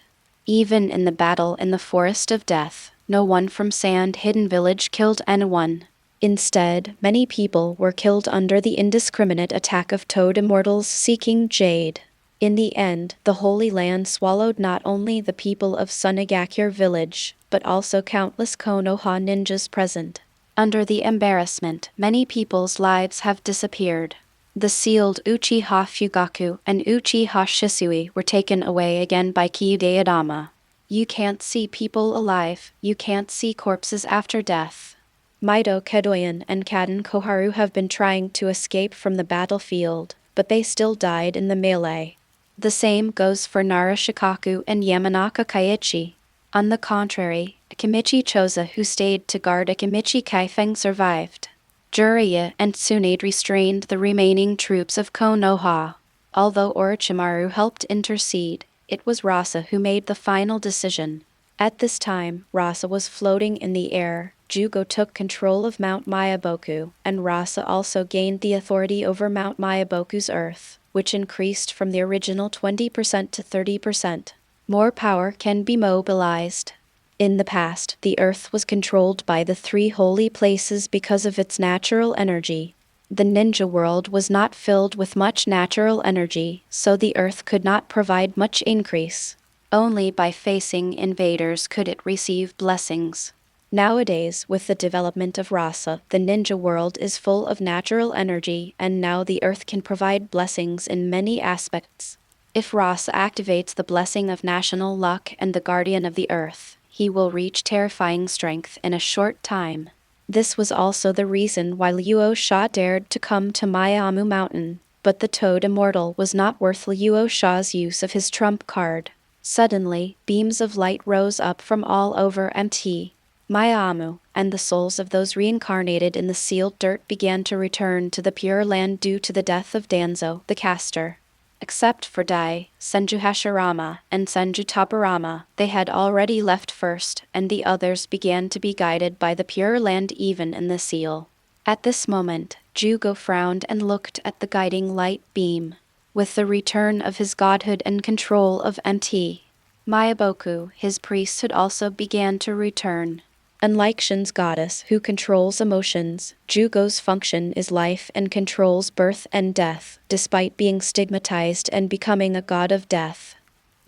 Even in the battle in the Forest of Death, no one from Sand Hidden Village killed anyone. Instead, many people were killed under the indiscriminate attack of Toad Immortals seeking Jade. In the end, the Holy Land swallowed not only the people of Sunagakure village, but also countless Konoha ninjas present. Under the embarrassment, many people's lives have disappeared. The sealed Uchiha Fugaku and Uchiha Shisui were taken away again by Kyude Adama. You can't see people alive, you can't see corpses after death. Maido Kedoyan and Kaden Koharu have been trying to escape from the battlefield, but they still died in the melee. The same goes for Nara Shikaku and Yamanaka Kaiichi. On the contrary, Akimichi Choza, who stayed to guard Akimichi Kaifeng, survived. Jiraiya and Tsunade restrained the remaining troops of Konoha. Although Orochimaru helped intercede, it was Rasa who made the final decision. At this time, Rasa was floating in the air. Jugo took control of Mount Mayaboku, and Rasa also gained the authority over Mount Mayaboku's earth, which increased from the original 20% to 30%. More power can be mobilized. In the past, the earth was controlled by the 3 holy places because of its natural energy. The ninja world was not filled with much natural energy, so the earth could not provide much increase. Only by facing invaders could it receive blessings. Nowadays, with the development of Rasa, the ninja world is full of natural energy, and now the earth can provide blessings in many aspects. If Rasa activates the blessing of national luck and the guardian of the earth, he will reach terrifying strength in a short time. This was also the reason why Luo Sha dared to come to Maiamu Mountain. But the Toad Immortal was not worth Luo Sha's use of his trump card. Suddenly, beams of light rose up from all over MT. Mayamu, and the souls of those reincarnated in the sealed dirt began to return to the Pure Land due to the death of Danzo, the caster. Except for Dai, Senju Hashirama, and Senju Tabarama, they had already left first, and the others began to be guided by the Pure Land even in the seal. At this moment, Jugo frowned and looked at the guiding light beam. With the return of his godhood and control of MT, Mayaboku, his priesthood also began to return. Unlike Shin's goddess, who controls emotions, Jugo's function is life and controls birth and death, despite being stigmatized and becoming a god of death.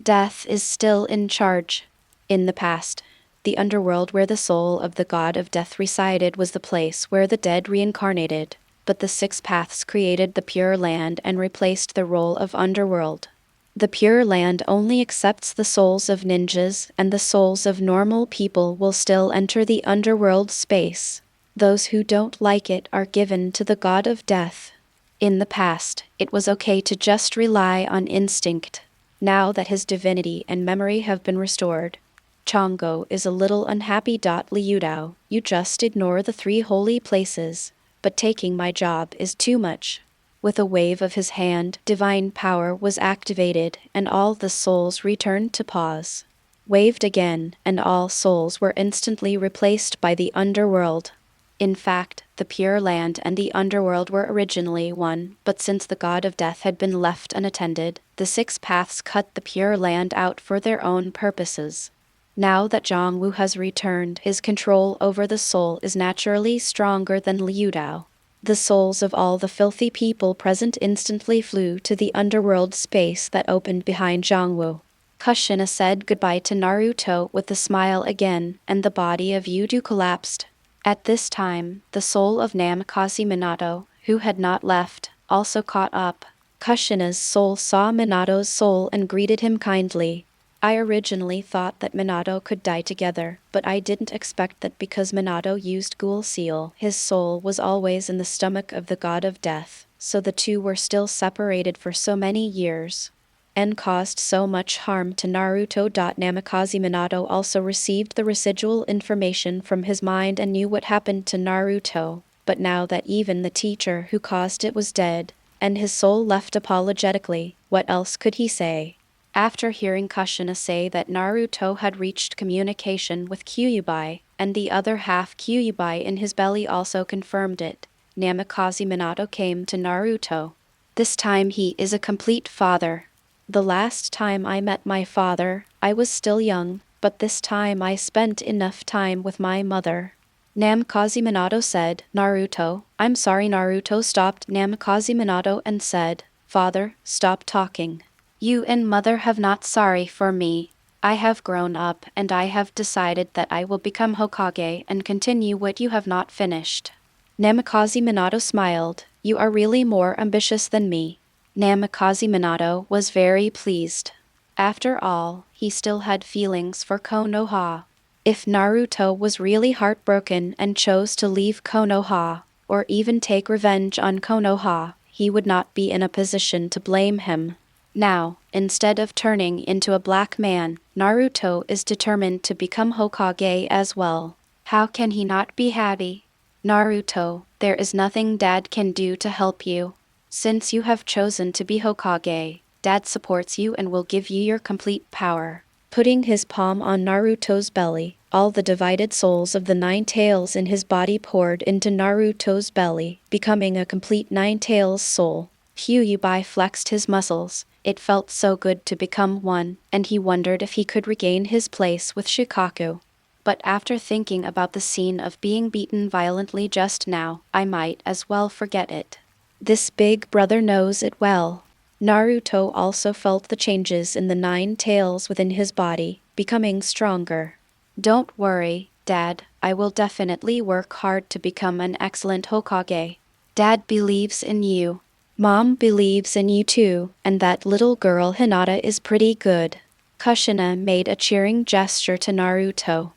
Death is still in charge. In the past, the underworld where the soul of the god of death resided was the place where the dead reincarnated, but the six paths created the Pure Land and replaced the role of underworld. The Pure Land only accepts the souls of ninjas, and the souls of normal people will still enter the underworld space. Those who don't like it are given to the god of death. In the past, it was okay to just rely on instinct. Now that his divinity and memory have been restored, Chongo is a little unhappy. Liudao, you just ignore the three holy places, but taking my job is too much. With a wave of his hand, divine power was activated, and all the souls returned to pause. Waved again, and all souls were instantly replaced by the underworld. In fact, the Pure Land and the underworld were originally one, but since the god of death had been left unattended, the six paths cut the Pure Land out for their own purposes. Now that Zhongwu has returned, his control over the soul is naturally stronger than Liudao. The souls of all the filthy people present instantly flew to the underworld space that opened behind Zhongwu. Kushina said goodbye to Naruto with a smile again, and the body of Yudu collapsed. At this time, the soul of Namikaze Minato, who had not left, also caught up. Kushina's soul saw Minato's soul and greeted him kindly. I originally thought that Minato could die together, but I didn't expect that because Minato used Ghoul Seal, his soul was always in the stomach of the god of death, so the two were still separated for so many years, and caused so much harm to Naruto. Namikaze Minato also received the residual information from his mind and knew what happened to Naruto, but now that even the teacher who caused it was dead, and his soul left apologetically, what else could he say? After hearing Kushina say that Naruto had reached communication with Kyuubi, and the other half Kyuubi in his belly also confirmed it, Namikaze Minato came to Naruto. This time he is a complete father. The last time I met my father, I was still young, but this time I spent enough time with my mother. Namikaze Minato said, Naruto, I'm sorry. Naruto stopped Namikaze Minato and said, Father, stop talking. You and mother have not sorry for me. I have grown up and I have decided that I will become Hokage and continue what you have not finished. Namikaze Minato smiled. You are really more ambitious than me. Namikaze Minato was very pleased. After all, he still had feelings for Konoha. If Naruto was really heartbroken and chose to leave Konoha, or even take revenge on Konoha, he would not be in a position to blame him. Now, instead of turning into a black man, Naruto is determined to become Hokage as well. How can he not be happy? Naruto, there is nothing Dad can do to help you. Since you have chosen to be Hokage, Dad supports you and will give you your complete power. Putting his palm on Naruto's belly, all the divided souls of the 9 tails in his body poured into Naruto's belly, becoming a complete 9 tails soul. Kyuubi flexed his muscles. It felt so good to become one, and he wondered if he could regain his place with Shikaku. But after thinking about the scene of being beaten violently just now, I might as well forget it. This big brother knows it well. Naruto also felt the changes in the 9 tails within his body, becoming stronger. Don't worry, Dad, I will definitely work hard to become an excellent Hokage. Dad believes in you. Mom believes in you too, and that little girl Hinata is pretty good. Kushina made a cheering gesture to Naruto.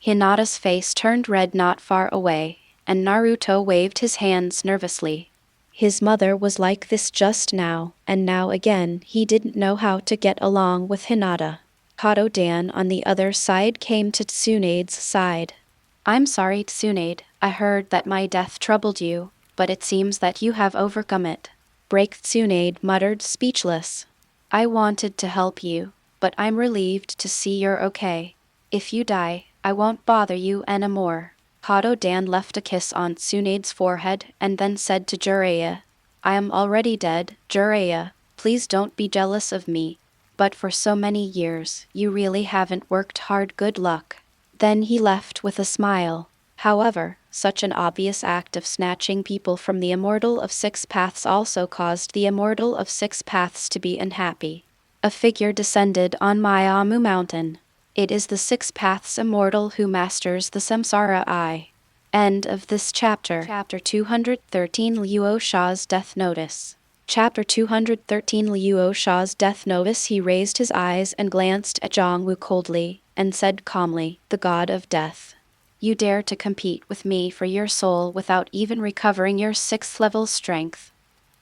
Hinata's face turned red not far away, and Naruto waved his hands nervously. His mother was like this just now, and now again he didn't know how to get along with Hinata. Kato-dan on the other side came to Tsunade's side. I'm sorry, Tsunade, I heard that my death troubled you, but it seems that you have overcome it. Break, Tsunade muttered, speechless. I wanted to help you, but I'm relieved to see you're okay. If you die, I won't bother you anymore. Kato-dan left a kiss on Tsunade's forehead and then said to Jiraiya, I am already dead, Jiraiya, please don't be jealous of me. But for so many years, you really haven't worked hard, good luck. Then he left with a smile. However, such an obvious act of snatching people from the Immortal of Six Paths also caused the Immortal of Six Paths to be unhappy. A figure descended on Miyamu Mountain. It is the Six Paths Immortal who masters the Samsara Eye. End of this chapter. Chapter 213, Luo Sha's Death Notice. Chapter 213, Luo Sha's Death Notice. He raised his eyes and glanced at Zhongwu coldly, and said calmly, the god of death. You dare to compete with me for your soul without even recovering your 6th level strength.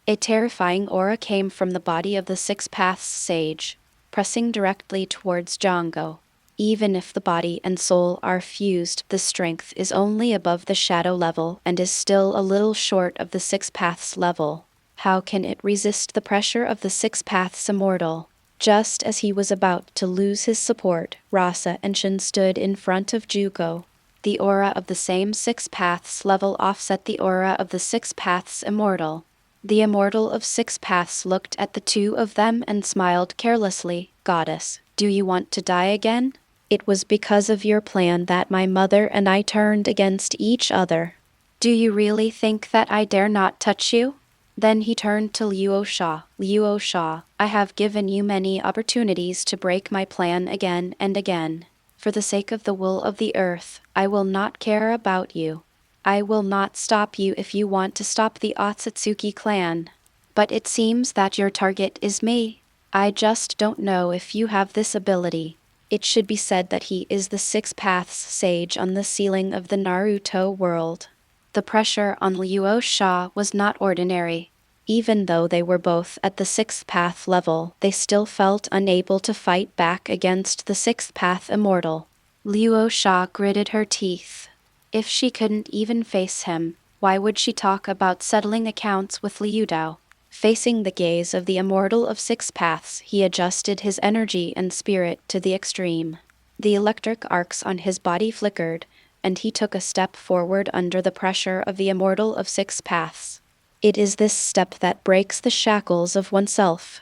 A terrifying aura came from the body of the Six Paths sage, pressing directly towards Zhonggu. Even if the body and soul are fused, the strength is only above the shadow level and is still a little short of the Six Paths level. How can it resist the pressure of the Six Paths Immortal? Just as he was about to lose his support, Rasa and Shin stood in front of Juko. The aura of the same Six Paths level offset the aura of the Six Paths Immortal. The Immortal of Six Paths looked at the two of them and smiled carelessly. Goddess, do you want to die again? It was because of your plan that my mother and I turned against each other. Do you really think that I dare not touch you? Then he turned to Luo Sha. Luo Sha, I have given you many opportunities to break my plan again and again. For the sake of the will of the earth, I will not care about you. I will not stop you if you want to stop the Otsutsuki clan. But it seems that your target is me. I just don't know if you have this ability. It should be said that he is the Six Paths sage on the ceiling of the Naruto world. The pressure on Luo Sha was not ordinary. Even though they were both at the Sixth Path level, they still felt unable to fight back against the Sixth Path Immortal. Luo Sha gritted her teeth. If she couldn't even face him, why would she talk about settling accounts with Liu Dao? Facing the gaze of the Immortal of Six Paths, he adjusted his energy and spirit to the extreme. The electric arcs on his body flickered, and he took a step forward under the pressure of the Immortal of Six Paths. It is this step that breaks the shackles of oneself.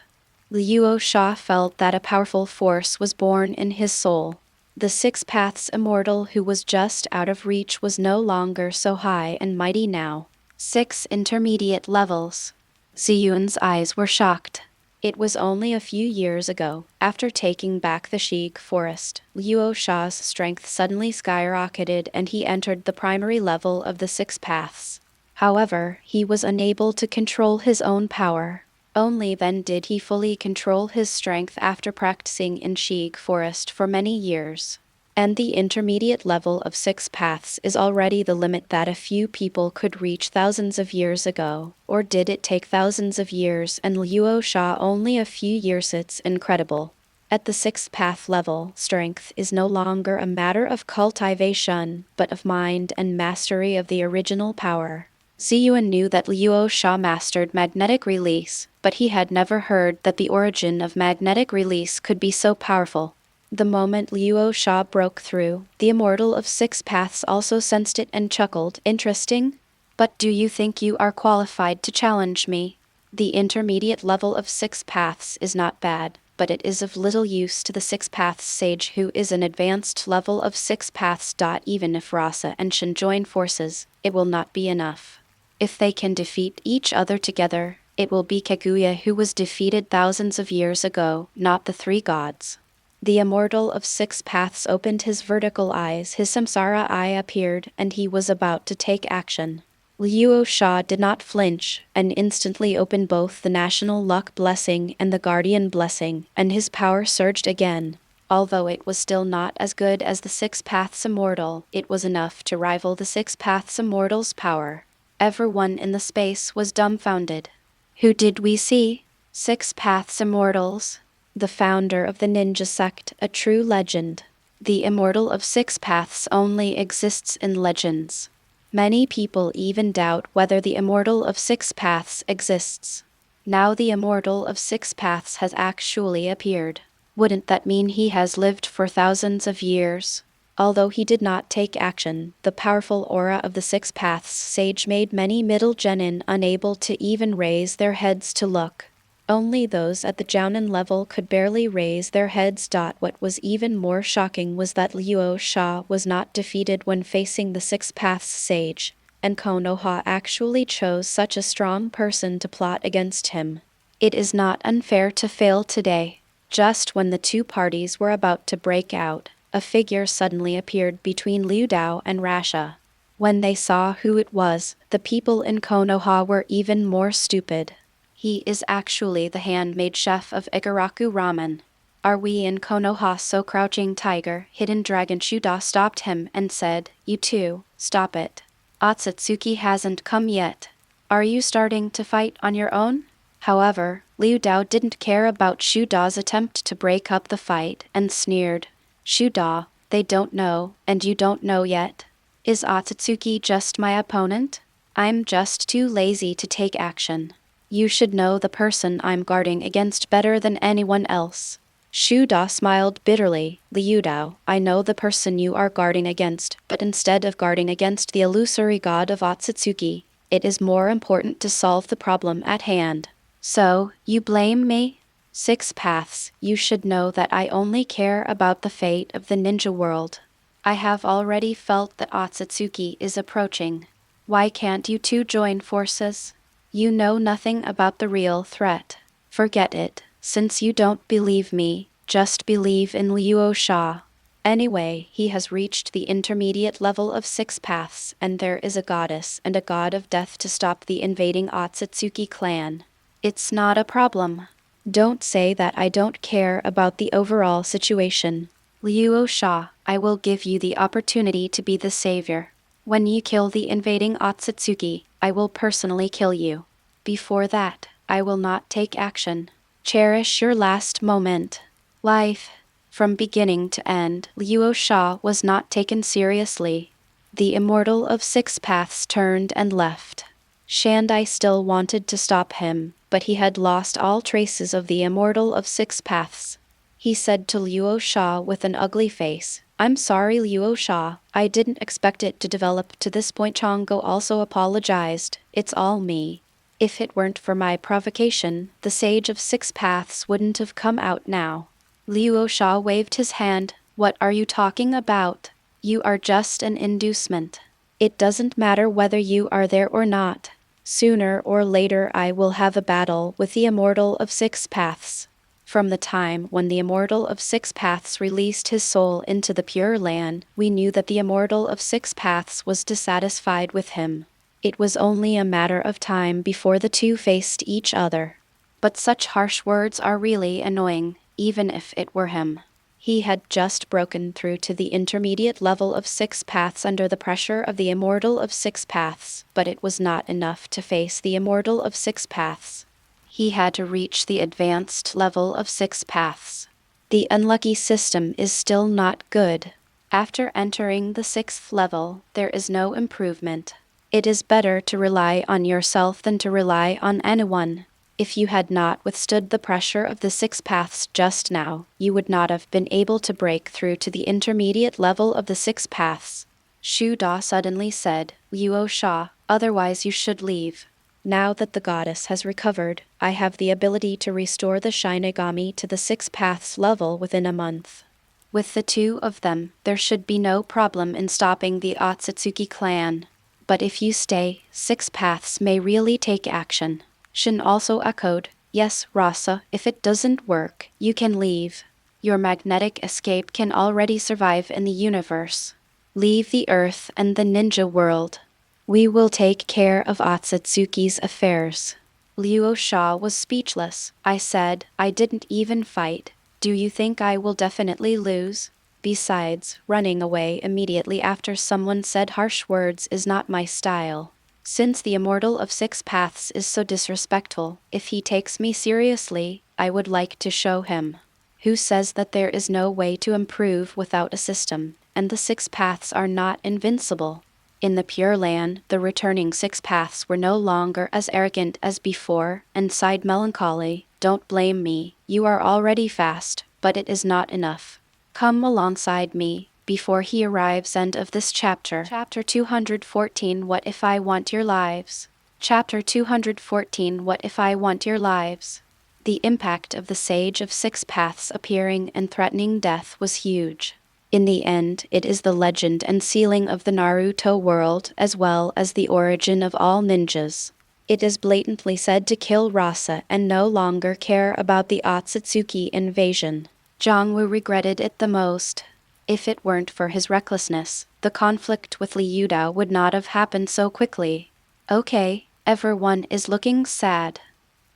Luo Sha felt that a powerful force was born in his soul. The Six Paths Immortal who was just out of reach was no longer so high and mighty now. 6 intermediate levels. Ziyun's eyes were shocked. It was only a few years ago, after taking back the Sheik forest, Luo Sha's strength suddenly skyrocketed and he entered the primary level of the Six Paths. However, he was unable to control his own power. Only then did he fully control his strength after practicing in Sheik forest for many years. And the intermediate level of Six Paths is already the limit that a few people could reach thousands of years ago. Or did it take thousands of years and Luo Sha only a few years? It's incredible. At the Sixth Path level, strength is no longer a matter of cultivation, but of mind and mastery of the original power. Ziyun knew that Luo Sha mastered magnetic release, but he had never heard that the origin of magnetic release could be so powerful. The moment Luo Sha broke through, the Immortal of Six Paths also sensed it and chuckled. Interesting? But do you think you are qualified to challenge me? The intermediate level of Six Paths is not bad, but it is of little use to the Six Paths sage who is an advanced level of Six Paths. Even if Rasa and Shin join forces, it will not be enough. If they can defeat each other together, it will be Kaguya who was defeated thousands of years ago, not the three gods. The Immortal of Six Paths opened his vertical eyes, his samsara eye appeared, and he was about to take action. Luo Sha did not flinch, and instantly opened both the National Luck Blessing and the Guardian Blessing, and his power surged again. Although it was still not as good as the Six Paths Immortal, it was enough to rival the Six Paths Immortal's power. Everyone in the space was dumbfounded. Who did we see? 6 Paths Immortals. The founder of the ninja sect, a true legend. The immortal of 6 Paths only exists in legends. Many people even doubt whether the immortal of 6 Paths exists. Now the immortal of 6 Paths has actually appeared. Wouldn't that mean he has lived for thousands of years? Although he did not take action, the powerful aura of the 6 Paths sage made many middle genin unable to even raise their heads to look. Only those at the Jounin level could barely raise their heads. What was even more shocking was that Luo Sha was not defeated when facing the 6 Paths sage, and Konoha actually chose such a strong person to plot against him. It is not unfair to fail today. Just when the two parties were about to break out, a figure suddenly appeared between Liu Dao and Rasha. When they saw who it was, the people in Konoha were even more stupid. He is actually the handmade chef of Igaraku Ramen. Are we in Konoha? So Crouching Tiger, Hidden Dragon Shuda stopped him and said, "You two, stop it. Otsutsuki hasn't come yet. Are you starting to fight on your own?" However, Liu Dao didn't care about Shuda's attempt to break up the fight and sneered, "Shuda, they don't know, and you don't know yet. Is Otsutsuki just my opponent? I'm just too lazy to take action. You should know the person I'm guarding against better than anyone else." Shuda smiled bitterly. "Liu Dao, I know the person you are guarding against, but instead of guarding against the illusory god of Otsutsuki, it is more important to solve the problem at hand. So, you blame me? 6 Paths, you should know that I only care about the fate of the ninja world. I have already felt that Otsutsuki is approaching. Why can't you two join forces? You know nothing about the real threat. Forget it. Since you don't believe me, just believe in Luo Sha. Anyway, he has reached the intermediate level of 6 Paths, and there is a goddess and a god of death to stop the invading Otsutsuki clan. It's not a problem. Don't say that I don't care about the overall situation. Luo Sha, I will give you the opportunity to be the savior. When you kill the invading Otsutsuki, I will personally kill you. Before that, I will not take action. Cherish your last moment. Life. From beginning to end, Luo Sha was not taken seriously. The immortal of 6 Paths turned and left. Shandai still wanted to stop him, but he had lost all traces of the immortal of 6 Paths. He said to Luo Sha with an ugly face, "I'm sorry, Luo Sha, I didn't expect it to develop to this point." Chongo also apologized, "It's all me. If it weren't for my provocation, the sage of 6 Paths wouldn't have come out now." Luo Sha waved his hand. "What are you talking about? You are just an inducement. It doesn't matter whether you are there or not. Sooner or later I will have a battle with the immortal of 6 Paths." From the time when the immortal of 6 Paths released his soul into the Pure Land, we knew that the immortal of 6 Paths was dissatisfied with him. It was only a matter of time before the two faced each other. But such harsh words are really annoying, even if it were him. He had just broken through to the intermediate level of 6 Paths under the pressure of the immortal of 6 Paths, but it was not enough to face the immortal of 6 Paths. He had to reach the advanced level of 6 Paths. The unlucky system is still not good. After entering the 6th level, there is no improvement. It is better to rely on yourself than to rely on anyone. If you had not withstood the pressure of the 6 Paths just now, you would not have been able to break through to the intermediate level of the 6 Paths. Shu Da suddenly said, "Luo Sha, otherwise you should leave. Now that the goddess has recovered, I have the ability to restore the Shinigami to the 6 Paths level within a month. With the two of them, there should be no problem in stopping the Otsutsuki clan. But if you stay, 6 Paths may really take action." Shin also echoed, "Yes, Rasa, if it doesn't work, you can leave. Your magnetic escape can already survive in the universe. Leave the Earth and the ninja world. We will take care of Otsutsuki's affairs." Luo Sha was speechless. "I said, I didn't even fight. Do you think I will definitely lose? Besides, running away immediately after someone said harsh words is not my style. Since the Immortal of Six Paths is so disrespectful, if he takes me seriously, I would like to show him. Who says that there is no way to improve without a system, and the six paths are not invincible? In the Pure Land, the returning six paths were no longer as arrogant as before, and sighed melancholy. Don't blame me, you are already fast, but it is not enough. Come alongside me, before he arrives. End of this chapter. Chapter 214 What if I want your lives? Chapter 214 What if I want your lives? The impact of the Sage of Six Paths appearing and threatening death was huge. In the end, it is the legend and sealing of the Naruto world as well as the origin of all ninjas. It is blatantly said to kill Rasa and no longer care about the Otsutsuki invasion. Jongwoo regretted it the most. If it weren't for his recklessness, the conflict with Liu Dao would not have happened so quickly. Okay, everyone is looking sad.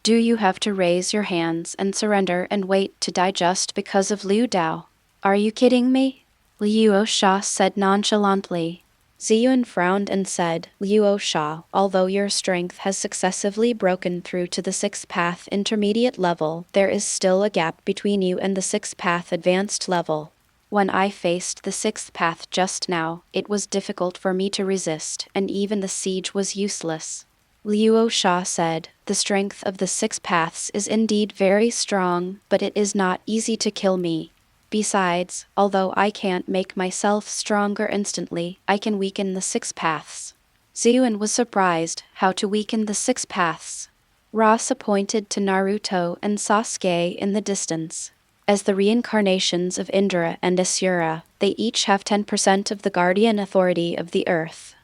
Do you have to raise your hands and surrender and wait to die just because of Liu Dao? Are you kidding me? Luo Sha said nonchalantly. Ziyun frowned and said, Luo Sha, although your strength has successively broken through to the sixth path intermediate level, there is still a gap between you and the sixth path advanced level. When I faced the sixth path just now, it was difficult for me to resist, and even the siege was useless. Luo Sha said, the strength of the six paths is indeed very strong, but it is not easy to kill me. Besides, although I can't make myself stronger instantly, I can weaken the six paths. Ziyun was surprised. How to weaken the six paths? Rasa pointed to Naruto and Sasuke in the distance. As the reincarnations of Indra and Asura, they each have 10% of the guardian authority of the earth.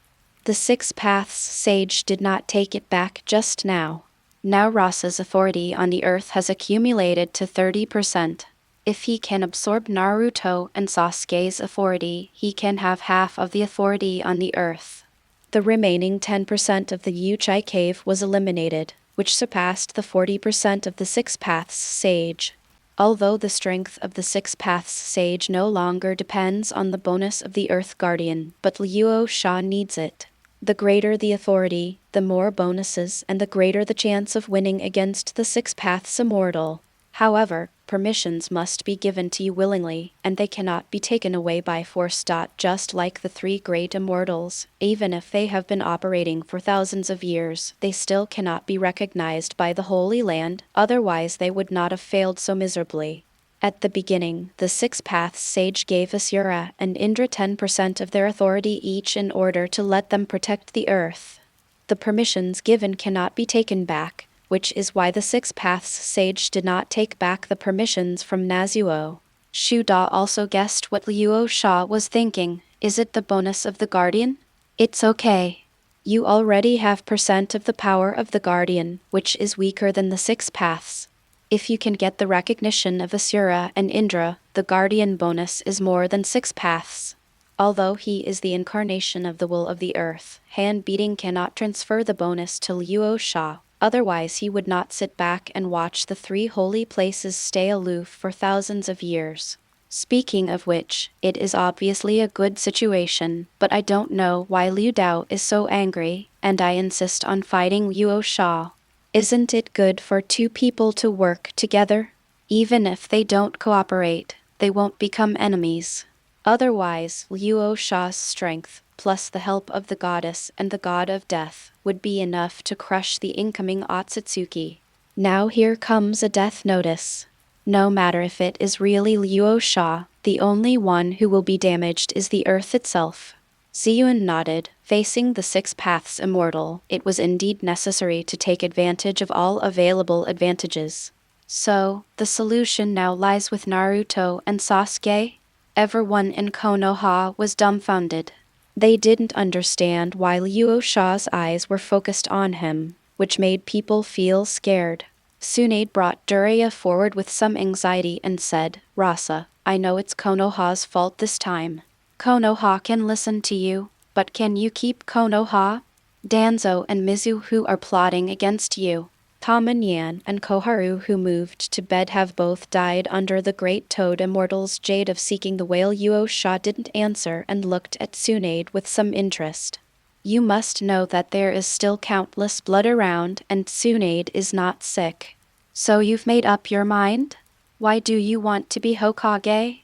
The six paths sage did not take it back just now. Now Rasa's authority on the earth has accumulated to 30%. If he can absorb Naruto and Sasuke's authority, he can have half of the authority on the earth. The remaining 10% of the Uchiha cave was eliminated, which surpassed the 40% of the Six Paths Sage. Although the strength of the Six Paths Sage no longer depends on the bonus of the Earth Guardian, but Luo Sha needs it. The greater the authority, the more bonuses and the greater the chance of winning against the Six Paths Immortal. However, permissions must be given to you willingly, and they cannot be taken away by force. Just like the three great immortals, even if they have been operating for thousands of years, they still cannot be recognized by the Holy Land, otherwise they would not have failed so miserably. At the beginning, the Six Paths Sage gave Asura and Indra 10% of their authority each in order to let them protect the earth. The permissions given cannot be taken back, which is why the Six Paths Sage did not take back the permissions from Nazuo. Shu Da also guessed what Luo Sha was thinking. Is it the bonus of the Guardian? It's okay. You already have % of the power of the Guardian, which is weaker than the Six Paths. If you can get the recognition of Asura and Indra, the Guardian bonus is more than Six Paths. Although he is the incarnation of the will of the earth, hand-beating cannot transfer the bonus to Luo Sha. Otherwise he would not sit back and watch the three holy places stay aloof for thousands of years. Speaking of which, it is obviously a good situation, but I don't know why Liu Dao is so angry, and I insist on fighting Luo Sha. Isn't it good for two people to work together? Even if they don't cooperate, they won't become enemies. Otherwise, Luo Sha's strength, plus the help of the goddess and the god of death, would be enough to crush the incoming Otsutsuki. Now here comes a death notice. No matter if it is really Luo Sha, the only one who will be damaged is the earth itself. Ziyun nodded, facing the Six Paths Immortal. It was indeed necessary to take advantage of all available advantages. So, the solution now lies with Naruto and Sasuke? Everyone in Konoha was dumbfounded. They didn't understand why Luo Sha's eyes were focused on him, which made people feel scared. Tsunade brought Dunjia forward with some anxiety and said, Rasa, I know it's Konoha's fault this time. Konoha can listen to you, but can you keep Konoha? Danzo and Mizuho are plotting against you. Tamanyan and Koharu, who moved to bed, have both died under the great Toad Immortal's jade of seeking the whale. Luo Sha didn't answer and looked at Tsunade with some interest. You must know that there is still countless blood around and Tsunade is not sick. So you've made up your mind? Why do you want to be Hokage?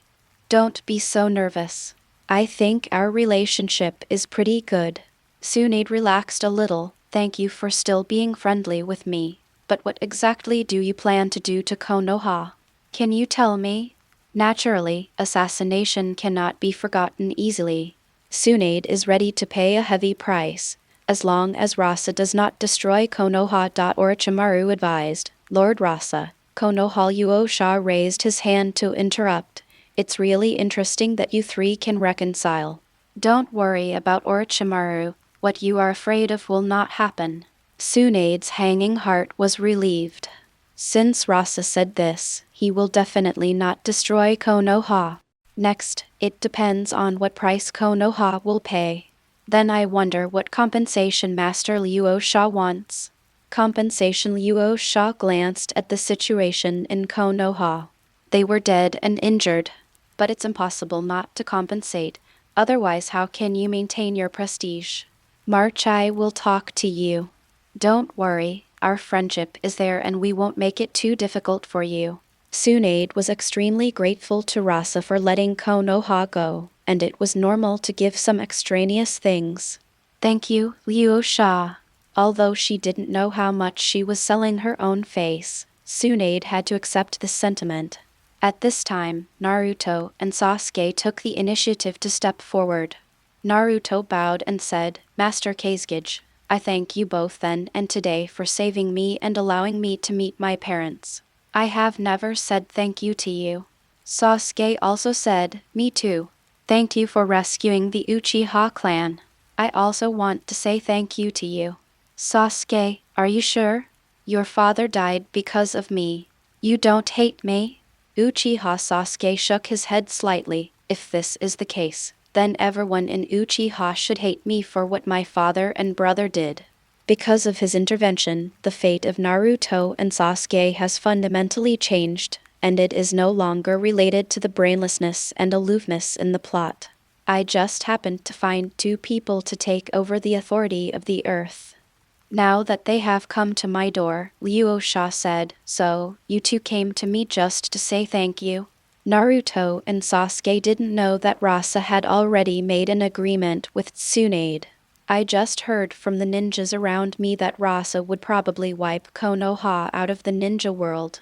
Don't be so nervous. I think our relationship is pretty good. Tsunade relaxed a little. Thank you for still being friendly with me. But what exactly do you plan to do to Konoha? Can you tell me? Naturally, assassination cannot be forgotten easily. Tsunade is ready to pay a heavy price, as long as Rasa does not destroy Konoha. Orochimaru advised. Lord Rasa. Konoha Luo Sha raised his hand to interrupt. It's really interesting that you three can reconcile. Don't worry about Orochimaru. What you are afraid of will not happen. Tsunade's hanging heart was relieved. Since Rasa said this, he will definitely not destroy Konoha. Next, it depends on what price Konoha will pay. Then I wonder what compensation Master Luo Sha wants. Compensation. Luo Sha glanced at the situation in Konoha. They were dead and injured. But it's impossible not to compensate. Otherwise, how can you maintain your prestige? Marchai will talk to you. Don't worry, our friendship is there and we won't make it too difficult for you. Tsunade was extremely grateful to Rasa for letting Konoha go, and it was normal to give some extraneous things. Thank you, Luo Sha. Although she didn't know how much she was selling her own face, Tsunade had to accept this sentiment. At this time, Naruto and Sasuke took the initiative to step forward. Naruto bowed and said, Master Kazekage, I thank you both then and today for saving me and allowing me to meet my parents. I have never said thank you to you. Sasuke also said, Me too. Thank you for rescuing the Uchiha clan. I also want to say thank you to you. Sasuke, are you sure? Your father died because of me. You don't hate me? Uchiha. Sasuke shook his head slightly. If this is the case, then everyone in Uchiha should hate me for what my father and brother did. Because of his intervention, the fate of Naruto and Sasuke has fundamentally changed, and it is no longer related to the brainlessness and aloofness in the plot. I just happened to find two people to take over the authority of the earth. Now that they have come to my door, Luo Sha said, so, you two came to me just to say thank you. Naruto and Sasuke didn't know that Rasa had already made an agreement with Tsunade. I just heard from the ninjas around me that Rasa would probably wipe Konoha out of the ninja world.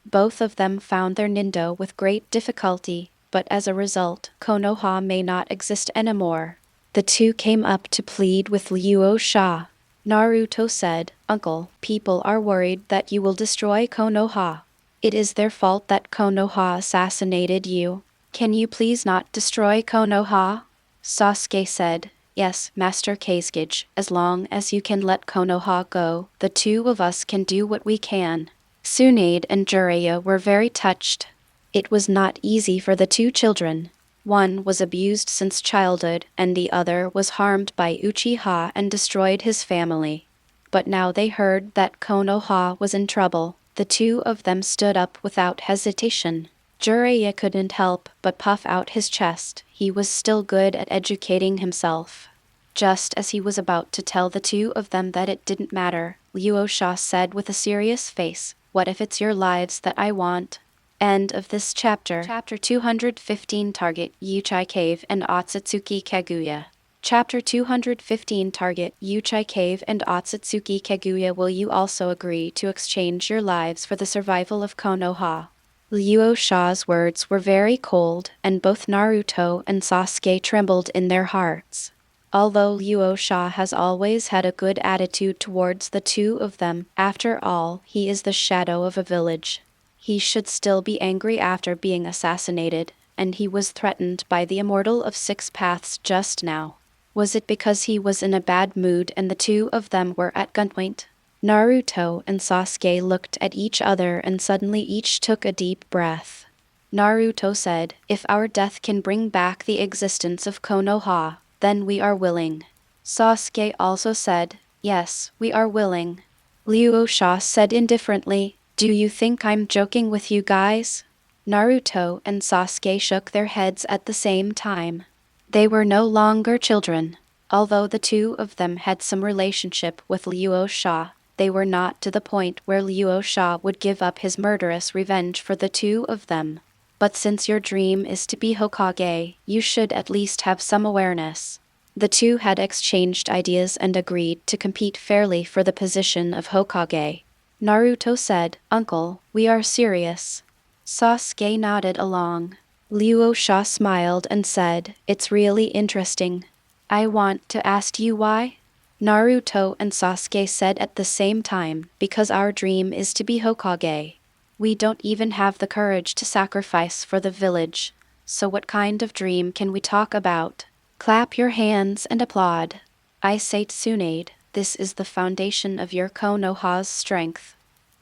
Both of them found their nindo with great difficulty, but as a result, Konoha may not exist anymore. The two came up to plead with Luo Sha. Naruto said, Uncle, people are worried that you will destroy Konoha. It is their fault that Konoha assassinated you. Can you please not destroy Konoha? Sasuke said, Yes, Master Kazekage, as long as you can let Konoha go, the two of us can do what we can. Tsunade and Jiraiya were very touched. It was not easy for the two children. One was abused since childhood, and the other was harmed by Uchiha and destroyed his family. But now they heard that Konoha was in trouble. The two of them stood up without hesitation. Jiraiya couldn't help but puff out his chest. He was still good at educating himself. Just as he was about to tell the two of them that it didn't matter, Luo Sha said with a serious face, What if it's your lives that I want? End of this chapter. Chapter 215. Target Uchiha Cave and Otsutsuki Kaguya. Chapter 215. Target Uchiha Cave and Otsutsuki Kaguya. Will you also agree to exchange your lives for the survival of Konoha? Luo Sha's words were very cold, and both Naruto and Sasuke trembled in their hearts. Although Luo Sha has always had a good attitude towards the two of them, after all, he is the shadow of a village. He should still be angry after being assassinated, and he was threatened by the Immortal of Six Paths just now. Was it because he was in a bad mood and the two of them were at gunpoint? Naruto and Sasuke looked at each other and suddenly each took a deep breath. Naruto said, If our death can bring back the existence of Konoha, then we are willing. Sasuke also said, Yes, we are willing. Luo Sha said indifferently, Do you think I'm joking with you guys? Naruto and Sasuke shook their heads at the same time. They were no longer children. Although the two of them had some relationship with Luo Sha, they were not to the point where Luo Sha would give up his murderous revenge for the two of them. But since your dream is to be Hokage, you should at least have some awareness. The two had exchanged ideas and agreed to compete fairly for the position of Hokage. Naruto said, "Uncle, we are serious." Sasuke nodded along. Luo Sha smiled and said, "It's really interesting. I want to ask you why?" Naruto and Sasuke said at the same time, "Because our dream is to be Hokage. We don't even have the courage to sacrifice for the village. So what kind of dream can we talk about? Clap your hands and applaud. I say Tsunade, this is the foundation of your Konoha's strength.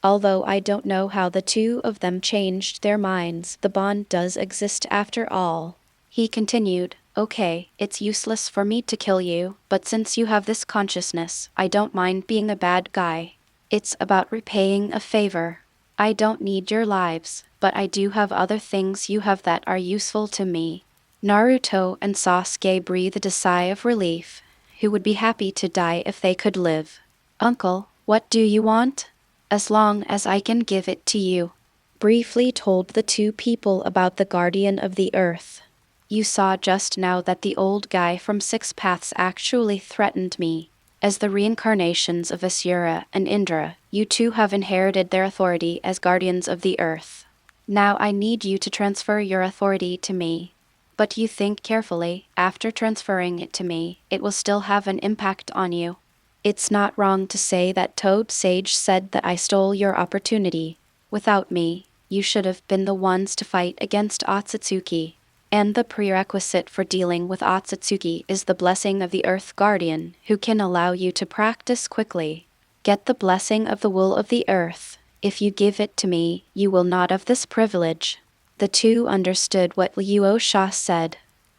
Although I don't know how the two of them changed their minds, the bond does exist after all." He continued, "Okay, it's useless for me to kill you, but since you have this consciousness, I don't mind being a bad guy. It's about repaying a favor. I don't need your lives, but I do have other things you have that are useful to me." Naruto and Sasuke breathed a sigh of relief. Who would be happy to die if they could live? "Uncle, what do you want?" "As long as I can give it to you." Briefly told the two people about the Guardian of the Earth. "You saw just now that the old guy from Six Paths actually threatened me. As the reincarnations of Asura and Indra, you two have inherited their authority as Guardians of the Earth. Now I need you to transfer your authority to me. But you think carefully, after transferring it to me, it will still have an impact on you. It's not wrong to say that Toad Sage said that I stole your opportunity. Without me, you should have been the ones to fight against Otsutsuki. And the prerequisite for dealing with Otsutsuki is the blessing of the Earth Guardian, who can allow you to practice quickly. Get the blessing of the will of the Earth. If you give it to me, you will not have this privilege." The two understood what Luo Sha said.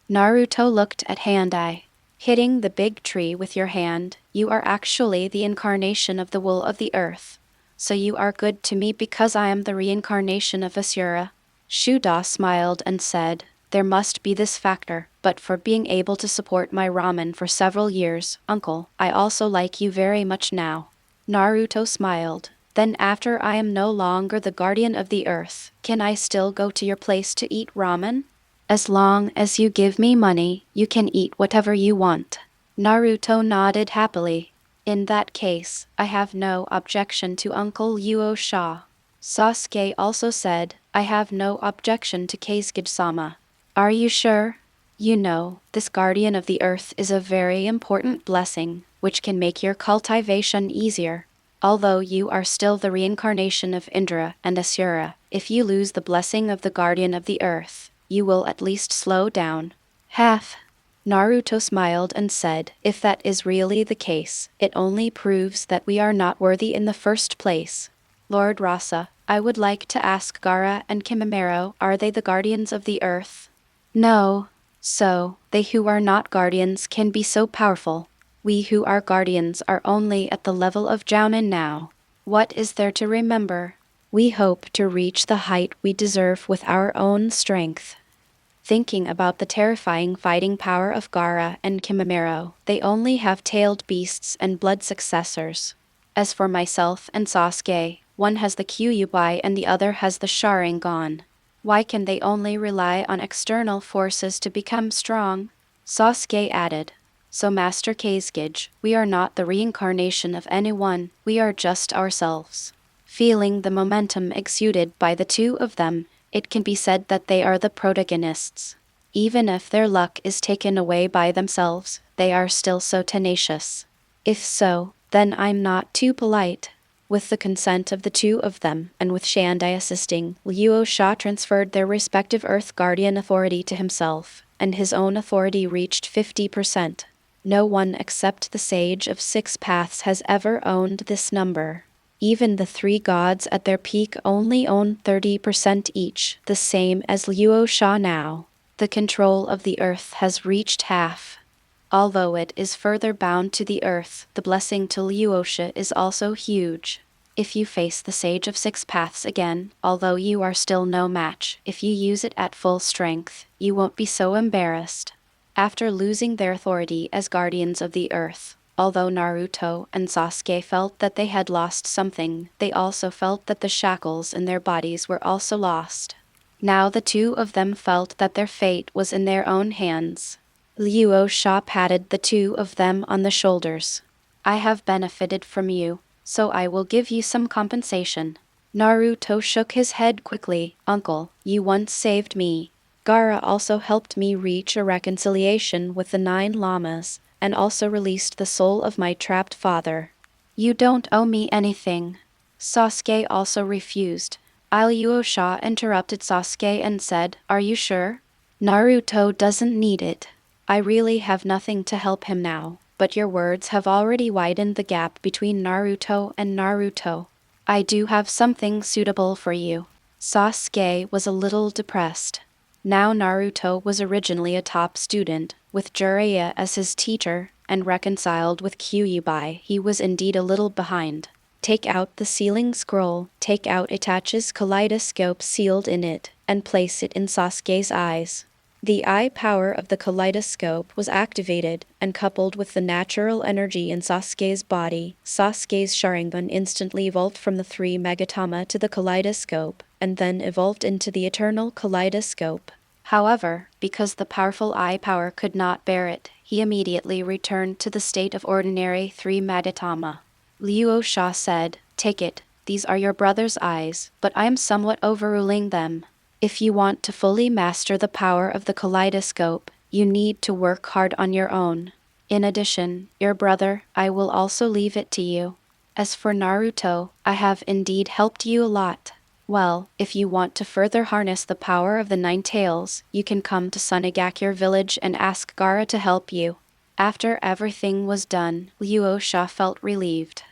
Naruto looked at Handai. "Hitting the big tree with your hand, you are actually the incarnation of the will of the Earth. So you are good to me because I am the reincarnation of Asura." Shuda smiled and said, "There must be this factor, but for being able to support my ramen for several years, Uncle, I also like you very much now." Naruto smiled. "Then after I am no longer the Guardian of the Earth, can I still go to your place to eat ramen?" "As long as you give me money, you can eat whatever you want." Naruto nodded happily. "In that case, I have no objection to Uncle Luo Sha." Sasuke also said, "I have no objection to Kasuga-sama." "Are you sure?" "You know, this Guardian of the Earth is a very important blessing, which can make your cultivation easier. Although you are still the reincarnation of Indra and Asura, if you lose the blessing of the Guardian of the Earth, you will at least slow down." "Half." Naruto smiled and said, "If that is really the case, it only proves that we are not worthy in the first place. Lord Rasa, I would like to ask Gaara and Kimimaro, are they the Guardians of the Earth?" "No." "So, they who are not Guardians can be so powerful. We who are Guardians are only at the level of Jounin now. What is there to remember? We hope to reach the height we deserve with our own strength." Thinking about the terrifying fighting power of Gaara and Kimimaro, they only have tailed beasts and blood successors. As for myself and Sasuke, one has the Kyuubi and the other has the Sharingan. Why can they only rely on external forces to become strong? Sasuke added. "So Master Kasuga, we are not the reincarnation of anyone, we are just ourselves." Feeling the momentum exuded by the two of them, it can be said that they are the protagonists. Even if their luck is taken away by themselves, they are still so tenacious. If so, then I'm not too polite. With the consent of the two of them, and with Shandai assisting, Luo Sha transferred their respective Earth Guardian authority to himself, and his own authority reached 50%. No one except the Sage of Six Paths has ever owned this number. Even the three gods at their peak only own 30% each, the same as Luo Sha now. The control of the Earth has reached half. Although it is further bound to the Earth, the blessing to Luo Sha is also huge. If you face the Sage of Six Paths again, although you are still no match, if you use it at full strength, you won't be so embarrassed. after losing their authority as guardians of the earth. Although Naruto and Sasuke felt that they had lost something, they also felt that the shackles in their bodies were also lost. Now the two of them felt that their fate was in their own hands. Luo Sha patted the two of them on the shoulders. I have benefited from you, so I will give you some compensation. Naruto shook his head quickly. Uncle, you once saved me. Gaara also helped me reach a reconciliation with the 9 Lamas, and also released the soul of my trapped father. You don't owe me anything. Sasuke also refused. Luo Sha interrupted Sasuke and said, Are you sure? Naruto doesn't need it. I really have nothing to help him now, but your words have already widened the gap between Naruto and Naruto. I do have something suitable for you. Sasuke was a little depressed. Now Naruto was originally a top student, with Jiraiya as his teacher, and reconciled with Kyuubi. He was indeed a little behind. Take out the sealing scroll, take out Itachi's kaleidoscope sealed in it, and place it in Sasuke's eyes. The eye power of the kaleidoscope was activated, and coupled with the natural energy in Sasuke's body, Sasuke's Sharingan instantly evolved from the 3 Megatama to the kaleidoscope, and then evolved into the eternal kaleidoscope. However, because the powerful eye power could not bear it, he immediately returned to the state of ordinary 3 Megatama. Luo Sha said, Take it, these are your brother's eyes, but I am somewhat overruling them. If you want to fully master the power of the kaleidoscope, you need to work hard on your own. In addition, your brother, I will also leave it to you. As for Naruto, I have indeed helped you a lot. Well, if you want to further harness the power of the 9 tails, you can come to Sunagakure village and ask Gaara to help you. After everything was done, Luo Sha felt relieved.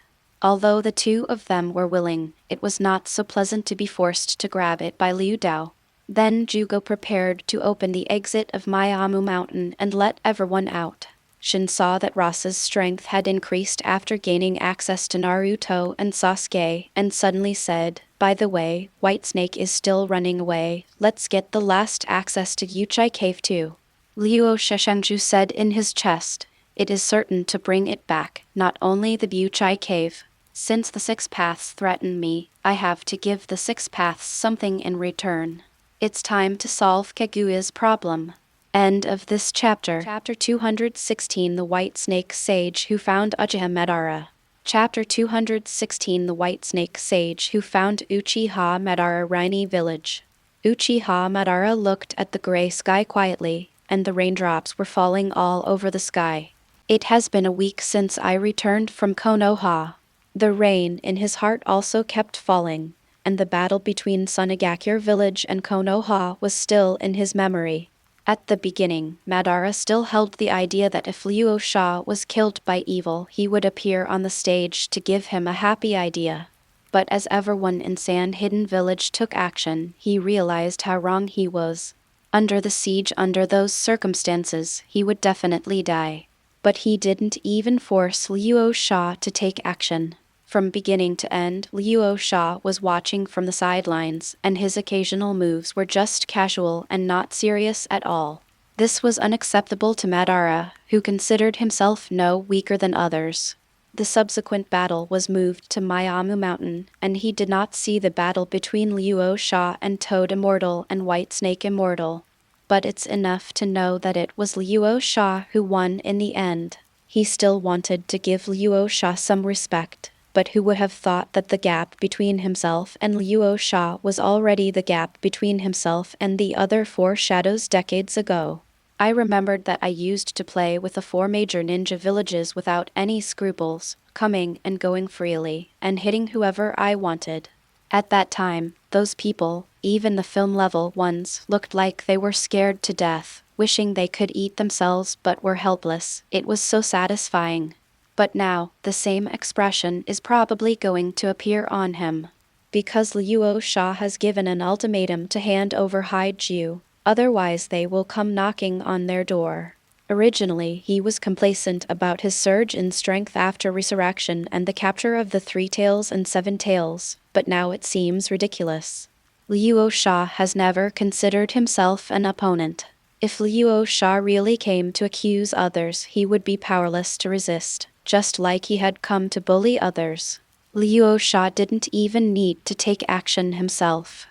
Although the two of them were willing, it was not so pleasant to be forced to grab it by Liu Dao. Then Jugo prepared to open the exit of Miyamu Mountain and let everyone out. Shin saw that Rasa's strength had increased after gaining access to Naruto and Sasuke, and suddenly said, By the way, White Snake is still running away, let's get the last access to Uchiha Cave too. Luo Sheshangju said in his chest, It is certain to bring it back, not only the Uchiha Cave. Since the 6 paths threaten me, I have to give the 6 paths something in return. It's time to solve Kaguya's problem. End of this chapter. Chapter 216 The White Snake Sage Who Found Uchiha Madara. Chapter 216 The White Snake Sage Who Found Uchiha Madara Rainy Village. Uchiha Madara looked at the gray sky quietly, and the raindrops were falling all over the sky. It has been a week since I returned from Konoha. The rain in his heart also kept falling, and the battle between Sunagakure village and Konoha was still in his memory. At the beginning, Madara still held the idea that if Luo Sha was killed by evil, he would appear on the stage to give him a happy idea. But as everyone in Sand Hidden Village took action, he realized how wrong he was. Under the siege, under those circumstances, he would definitely die. But he didn't even force Luo Sha to take action. From beginning to end, Luo Sha was watching from the sidelines, and his occasional moves were just casual and not serious at all. This was unacceptable to Madara, who considered himself no weaker than others. The subsequent battle was moved to Miyamu Mountain, and he did not see the battle between Luo Sha and Toad Immortal and White Snake Immortal. But it's enough to know that it was Luo Sha who won in the end. He still wanted to give Luo Sha some respect. But who would have thought that the gap between himself and Luo Sha was already the gap between himself and the other 4 shadows decades ago? I remembered that I used to play with the 4 major ninja villages without any scruples, coming and going freely, and hitting whoever I wanted. At that time, those people, even the film-level ones, looked like they were scared to death, wishing they could eat themselves but were helpless. It was so satisfying. But now, the same expression is probably going to appear on him. Because Luo Sha has given an ultimatum to hand over Haiju, otherwise they will come knocking on their door. Originally, he was complacent about his surge in strength after resurrection and the capture of the 3 tails and 7 tails, but now it seems ridiculous. Luo Sha has never considered himself an opponent. If Luo Sha really came to accuse others, he would be powerless to resist, just like he had come to bully others. Luo Sha didn't even need to take action himself.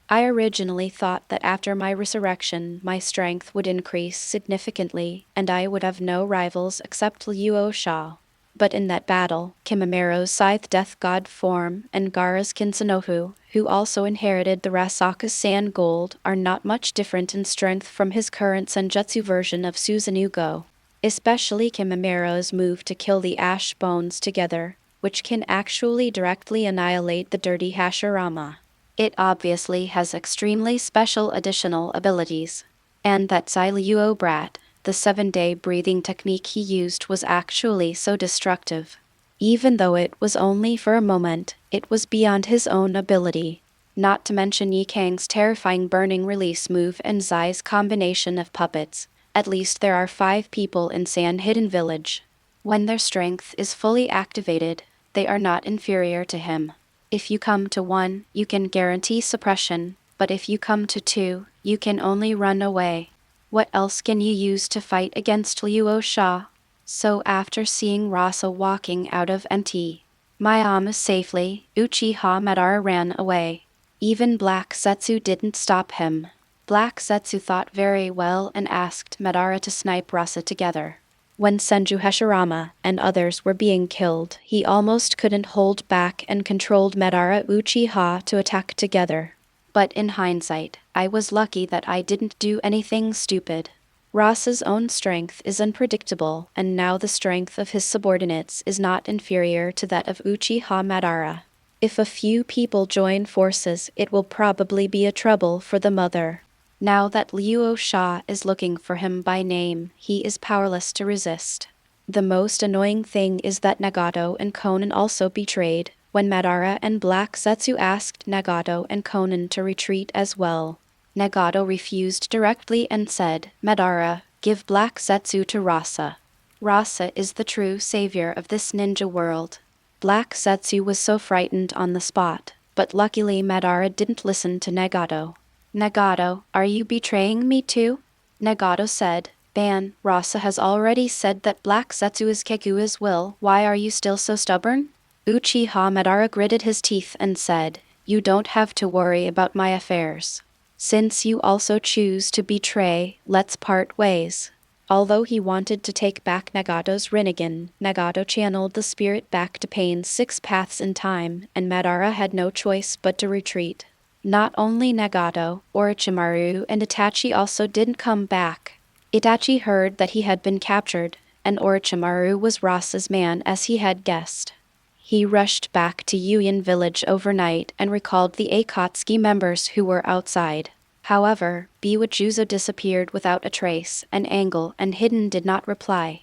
I originally thought that after my resurrection, my strength would increase significantly, and I would have no rivals except Luo Sha. But in that battle, Kimamero's scythe death god form and Gaara's Kinsunohu, who also inherited the Rasaka's sand gold, are not much different in strength from his current Senjutsu version of Susanoo, especially Kimamero's move to kill the ash bones together, which can actually directly annihilate the dirty Hashirama. It obviously has extremely special additional abilities. And that Luo brat, the 7-day breathing technique he used was actually so destructive. Even though it was only for a moment, it was beyond his own ability. Not to mention Yi Kang's terrifying burning release move and Zai's combination of puppets. At least there are 5 people in Sand Hidden Village. When their strength is fully activated, they are not inferior to him. If you come to 1, you can guarantee suppression, but if you come to 2, you can only run away. What else can you use to fight against Luo Sha? So after seeing Rasa walking out of MT Mayama safely, Uchiha Madara ran away. Even Black Setsu didn't stop him. Black Setsu thought very well and asked Madara to snipe Rasa together. When Senju Hashirama and others were being killed, he almost couldn't hold back and controlled Madara Uchiha to attack together. But in hindsight, I was lucky that I didn't do anything stupid. Rasa's own strength is unpredictable, and now the strength of his subordinates is not inferior to that of Uchiha Madara. If a few people join forces, it will probably be a trouble for the mother. Now that Luo Sha is looking for him by name, he is powerless to resist. The most annoying thing is that Nagato and Konan also betrayed, when Madara and Black Setsu asked Nagato and Konan to retreat as well. Nagato refused directly and said, "Madara, give Black Setsu to Rasa. Rasa is the true savior of this ninja world." Black Setsu was so frightened on the spot, but luckily Madara didn't listen to Nagato. "Nagato, are you betraying me too?" Nagato said, "Ban, Rasa has already said that Black Setsu is Kaguya's will, why are you still so stubborn?" Uchiha Madara gritted his teeth and said, "You don't have to worry about my affairs. Since you also choose to betray, let's part ways." Although he wanted to take back Nagato's Rinnegan, Nagato channeled the spirit back to Pain's 6 paths in time, and Madara had no choice but to retreat. Not only Nagato, Orochimaru and Itachi also didn't come back. Itachi heard that he had been captured, and Orochimaru was Rasa's man as he had guessed. He rushed back to Yuyan village overnight and recalled the Akatsuki members who were outside. However, Biwajuzo disappeared without a trace, and Angle and Hidden did not reply.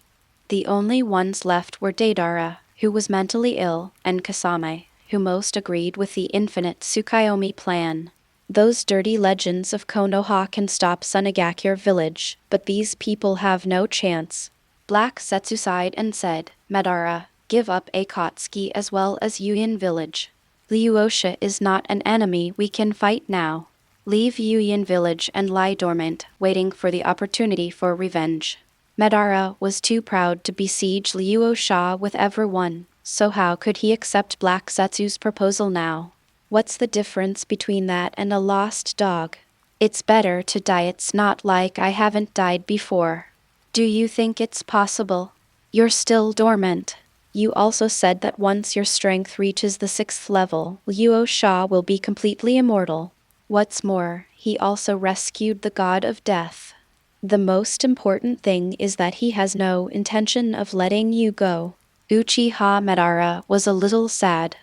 The only ones left were Deidara, who was mentally ill, and Kasame, who most agreed with the infinite Tsukuyomi plan. Those dirty legends of Konoha can stop Sunagakure village, but these people have no chance. Black Setsu sighed and said, "Madara, give up Akatsuki as well as Yuyan village. Luo Sha is not an enemy we can fight now. Leave Yuyan village and lie dormant, waiting for the opportunity for revenge." Madara was too proud to besiege Luo Sha with everyone, so how could he accept Black Setsu's proposal now? What's the difference between that and a lost dog? It's better to die. It's not like I haven't died before. Do you think it's possible? You're still dormant. You also said that once your strength reaches the 6th level, Luo Sha will be completely immortal. What's more, he also rescued the god of death. The most important thing is that he has no intention of letting you go. Uchiha Madara was a little sad.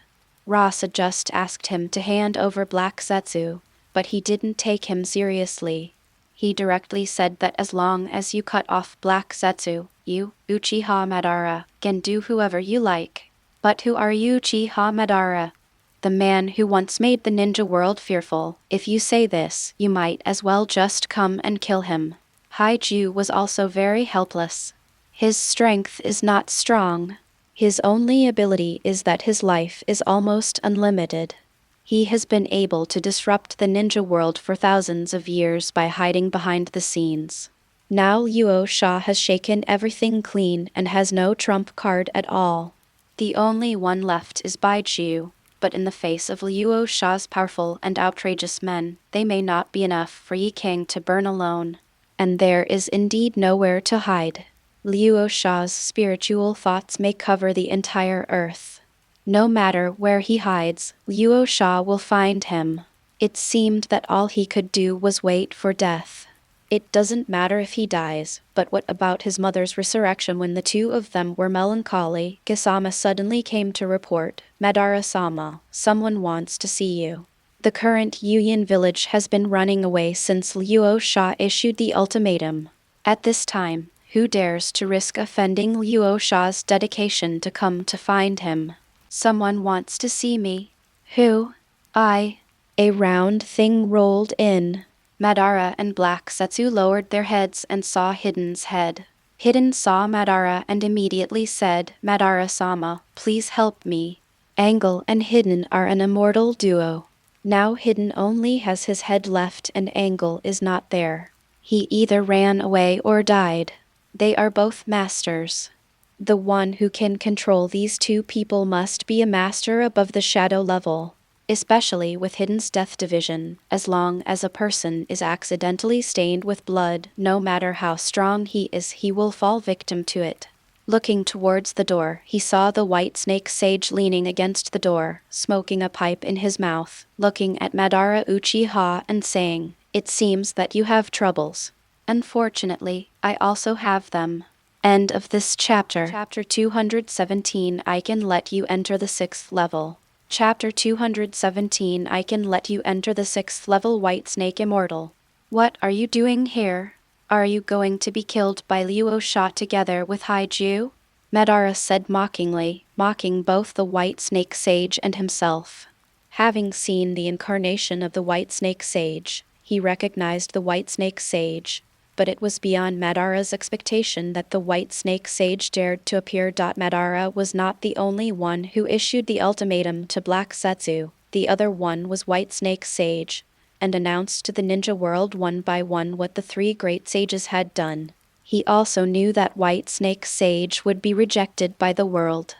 Rasa just asked him to hand over Black Setsu, but he didn't take him seriously. He directly said that as long as you cut off Black Setsu, you, Uchiha Madara, can do whoever you like. But who are you, Uchiha Madara? The man who once made the ninja world fearful. If you say this, you might as well just come and kill him. Haiju was also very helpless. His strength is not strong. His only ability is that his life is almost unlimited. He has been able to disrupt the ninja world for thousands of years by hiding behind the scenes. Now Luo Sha has shaken everything clean and has no trump card at all. The only one left is Baijiu, but in the face of Luo Sha's powerful and outrageous men, they may not be enough for Yi King to burn alone. And there is indeed nowhere to hide. Luo Sha's spiritual thoughts may cover the entire earth. No matter where he hides, Luo Sha will find him. It seemed that all he could do was wait for death. It doesn't matter if he dies, but what about his mother's resurrection? When the two of them were melancholy, Kisama suddenly came to report, "Madara-sama, someone wants to see you." The current Yuyan village has been running away since Luo Sha issued the ultimatum. At this time, who dares to risk offending Luo Sha's dedication to come to find him? "Someone wants to see me." "Who?" "I." A round thing rolled in. Madara and Black Setsu lowered their heads and saw Hidden's head. Hidden saw Madara and immediately said, "Madara-sama, please help me." Angle and Hidden are an immortal duo. Now Hidden only has his head left and Angle is not there. He either ran away or died. They are both masters. The one who can control these two people must be a master above the shadow level. Especially with Hidden's death division, as long as a person is accidentally stained with blood, no matter how strong he is, he will fall victim to it. Looking towards the door, he saw the white snake sage leaning against the door, smoking a pipe in his mouth, looking at Madara Uchiha and saying, "It seems that you have troubles. Unfortunately, I also have them." End of this chapter. Chapter 217. I can let you enter the 6th level. Chapter 217. I can let you enter the 6th level. White Snake Immortal. What are you doing here? Are you going to be killed by Luo Sha together with Haiju? Madara said mockingly, mocking both the White Snake Sage and himself. Having seen the incarnation of the White Snake Sage, he recognized the White Snake Sage, but it was beyond Madara's expectation that the White Snake Sage dared to appear. Madara was not the only one who issued the ultimatum to Black Setsu. The other one was White Snake Sage, and announced to the ninja world one by one what the three great sages had done. He also knew that White Snake Sage would be rejected by the world.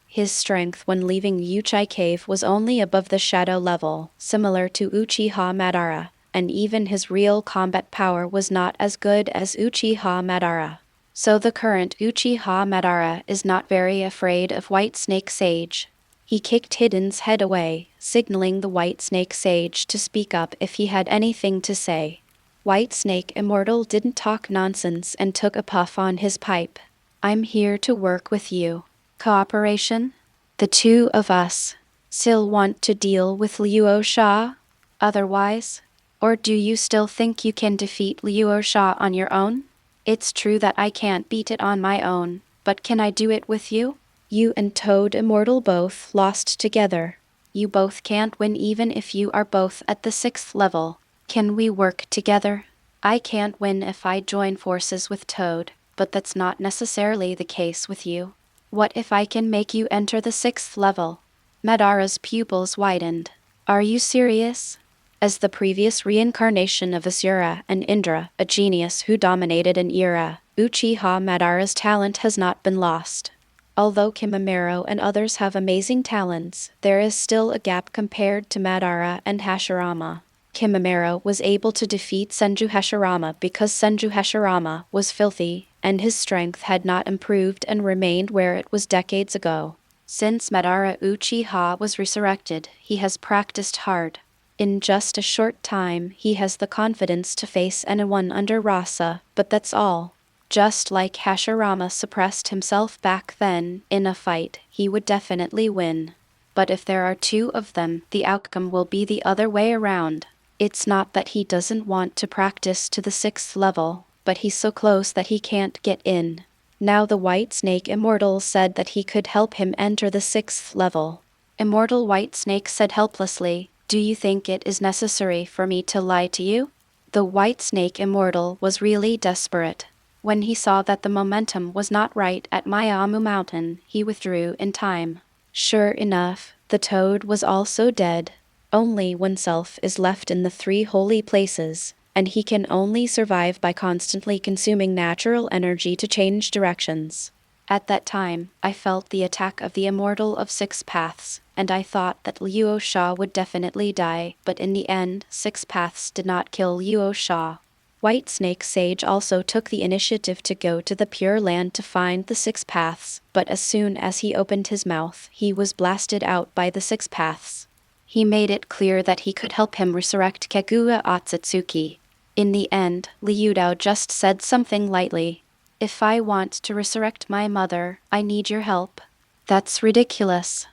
His strength when leaving Yuchi Cave was only above the shadow level, similar to Uchiha Madara, and even his real combat power was not as good as Uchiha Madara. So the current Uchiha Madara is not very afraid of White Snake Sage. He kicked Hidden's head away, signaling the White Snake Sage to speak up if he had anything to say. White Snake Immortal didn't talk nonsense and took a puff on his pipe. "I'm here to work with you. Cooperation? The two of us. Still want to deal with Luo Sha? Otherwise? Or do you still think you can defeat Luo Sha on your own? It's true that I can't beat it on my own, but can I do it with you? You and Toad Immortal both lost together. You both can't win even if you are both at the 6th level. Can we work together? I can't win if I join forces with Toad, but that's not necessarily the case with you. What if I can make you enter the 6th level?" Madara's pupils widened. "Are you serious?" As the previous reincarnation of Asura and Indra, a genius who dominated an era, Uchiha Madara's talent has not been lost. Although Kimimaro and others have amazing talents, there is still a gap compared to Madara and Hashirama. Kimimaro was able to defeat Senju Hashirama because Senju Hashirama was filthy, and his strength had not improved and remained where it was decades ago. Since Madara Uchiha was resurrected, he has practiced hard. In just a short time, he has the confidence to face anyone under Rasa, but that's all. Just like Hashirama suppressed himself back then, in a fight, he would definitely win. But if there are two of them, the outcome will be the other way around. It's not that he doesn't want to practice to the 6th level, but he's so close that he can't get in. Now the White Snake Immortal said that he could help him enter the 6th level. Immortal White Snake said helplessly, "Do you think it is necessary for me to lie to you?" The White Snake Immortal was really desperate. When he saw that the momentum was not right at Miyamu Mountain, he withdrew in time. Sure enough, the toad was also dead. Only oneself is left in the three holy places, and he can only survive by constantly consuming natural energy to change directions. At that time, I felt the attack of the Immortal of Six Paths, and I thought that Luo Sha would definitely die, but in the end, Six Paths did not kill Luo Sha. White Snake Sage also took the initiative to go to the Pure Land to find the Six Paths, but as soon as he opened his mouth, he was blasted out by the Six Paths. He made it clear that he could help him resurrect Kaguya Otsutsuki. In the end, Liu Dao just said something lightly. If I want to resurrect my mother, I need your help. That's ridiculous.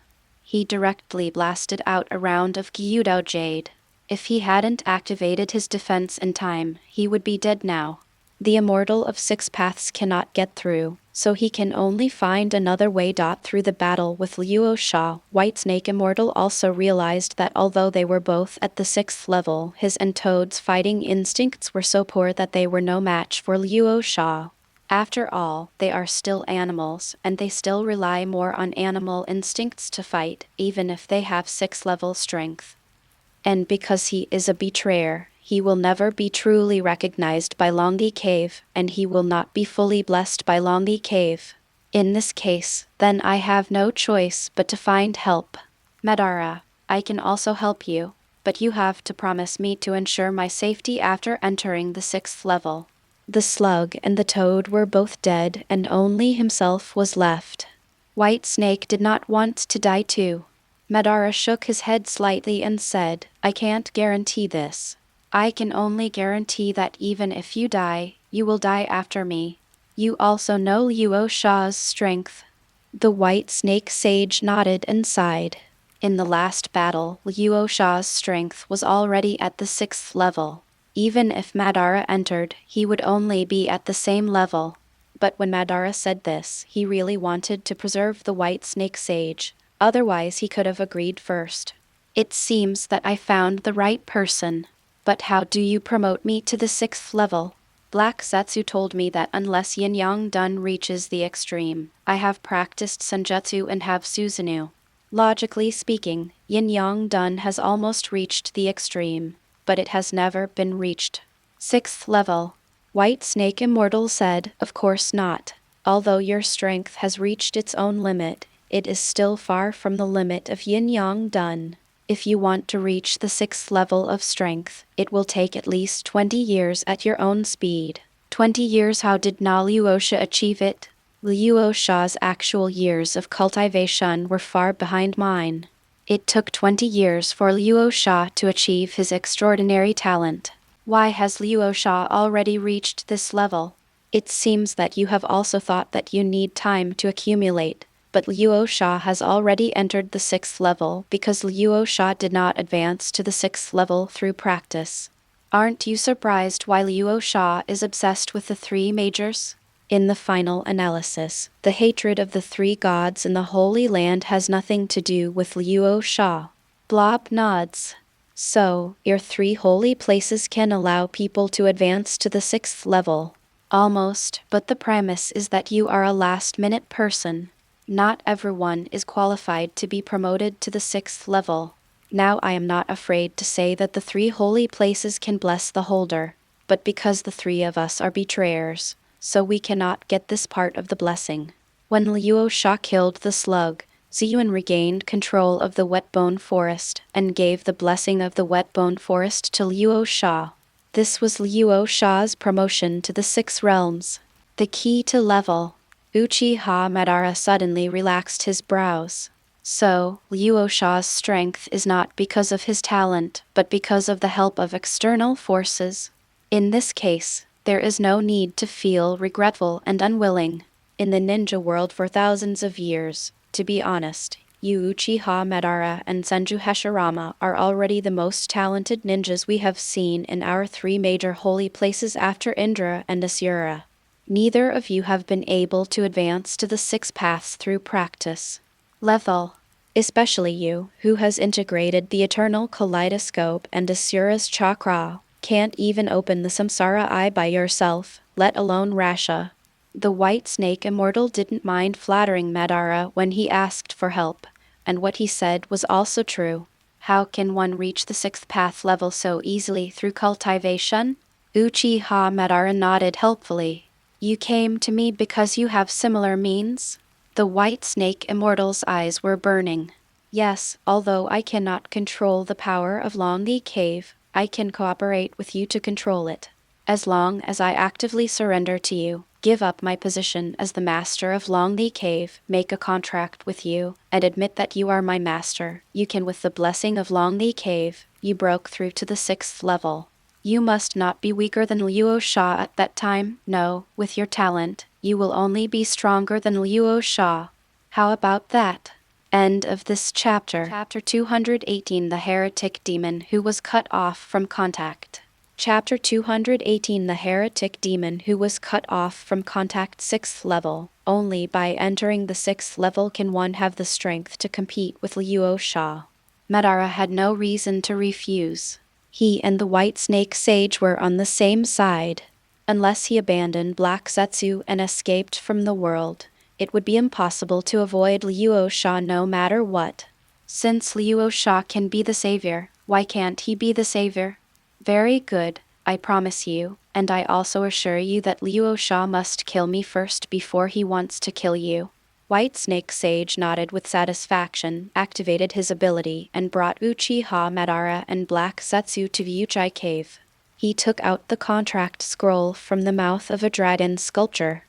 He directly blasted out a round of Gyudao Jade. If he hadn't activated his defense in time, he would be dead now. The Immortal of Six Paths cannot get through, so he can only find another way. Through the battle with Luo Sha, White Snake Immortal also realized that although they were both at the 6th level, his and Toad's fighting instincts were so poor that they were no match for Luo Sha. After all, they are still animals, and they still rely more on animal instincts to fight, even if they have 6th-level strength. And because he is a betrayer, he will never be truly recognized by Longi Cave, and he will not be fully blessed by Longi Cave. In this case, then I have no choice but to find help. Madara, I can also help you, but you have to promise me to ensure my safety after entering the 6th level. The slug and the toad were both dead, and only himself was left. White Snake did not want to die too. Madara shook his head slightly and said, I can't guarantee this. I can only guarantee that even if you die, you will die after me. You also know Luo Sha's strength. The White Snake Sage nodded and sighed. In the last battle, Luo Sha's strength was already at the 6th level. Even if Madara entered, he would only be at the same level. But when Madara said this, he really wanted to preserve the White Snake Sage. Otherwise he could have agreed first. It seems that I found the right person. But how do you promote me to the 6th level? Black Zetsu told me that unless Yin Yang Dun reaches the extreme, I have practiced Senjutsu and have Susanoo. Logically speaking, Yin Yang Dun has almost reached the extreme, but it has never been reached. 6th level. White Snake Immortal said, of course not. Although your strength has reached its own limit, it is still far from the limit of Yin Yang Dun. If you want to reach the 6th level of strength, it will take at least 20 years at your own speed. 20 years. How did Luo Sha achieve it? Luo Sha's actual years of cultivation were far behind mine. It took 20 years for Luo Sha to achieve his extraordinary talent. Why has Luo Sha already reached this level? It seems that you have also thought that you need time to accumulate. But Luo Sha has already entered the 6th level because Luo Sha did not advance to the 6th level through practice. Aren't you surprised why Luo Sha is obsessed with the 3 majors? In the final analysis, the hatred of the 3 gods in the Holy Land has nothing to do with Luo Sha. Blob nods. So, your 3 holy places can allow people to advance to the 6th level. Almost, but the premise is that you are a last-minute person. Not everyone is qualified to be promoted to the 6th level. Now I am not afraid to say that the 3 holy places can bless the holder, but because the 3 of us are betrayers, so we cannot get this part of the blessing. When Luo Sha killed the slug, Ziyuan regained control of the Wetbone Forest and gave the blessing of the Wetbone Forest to Luo Sha. This was Luo Sha's promotion to the 6 realms. The key to level. Uchiha Madara suddenly relaxed his brows. So, Luo Sha's strength is not because of his talent, but because of the help of external forces. In this case, there is no need to feel regretful and unwilling. In the ninja world for thousands of years, to be honest, you Uchiha Madara and Senju Hashirama are already the most talented ninjas we have seen in our 3 major holy places after Indra and Asura. Neither of you have been able to advance to the 6 paths through practice. Lethal. Especially you, who has integrated the eternal kaleidoscope and Asura's chakra, can't even open the samsara eye by yourself, let alone Rasha. The White Snake Immortal didn't mind flattering Madara when he asked for help, and what he said was also true. How can one reach the 6th path level so easily through cultivation? Uchiha Madara nodded helpfully. You came to me because you have similar means? The white snake immortal's eyes were burning. Yes, although I cannot control the power of The Cave, I can cooperate with you to control it. As long as I actively surrender to you, give up my position as the master of The Cave, make a contract with you, and admit that you are my master, you can with the blessing of The Cave, you broke through to the 6th level. You must not be weaker than Luo Sha at that time, no, with your talent, you will only be stronger than Luo Sha. How about that? End of this chapter. Chapter 218 The Heretic Demon Who Was Cut Off from Contact. Chapter 218 The Heretic Demon Who Was Cut Off from Contact 6th Level. Only by entering the 6th level can one have the strength to compete with Luo Sha. Madara had no reason to refuse. He and the White Snake Sage were on the same side. Unless he abandoned Black Zetsu and escaped from the world, it would be impossible to avoid Luo Sha no matter what. Since Luo Sha can be the savior, why can't he be the savior? Very good, I promise you, and I also assure you that Luo Sha must kill me first before he wants to kill you. White Snake Sage nodded with satisfaction, activated his ability, and brought Uchiha Madara and Black Zetsu to Ryūchi Cave. He took out the contract scroll from the mouth of a dragon sculpture.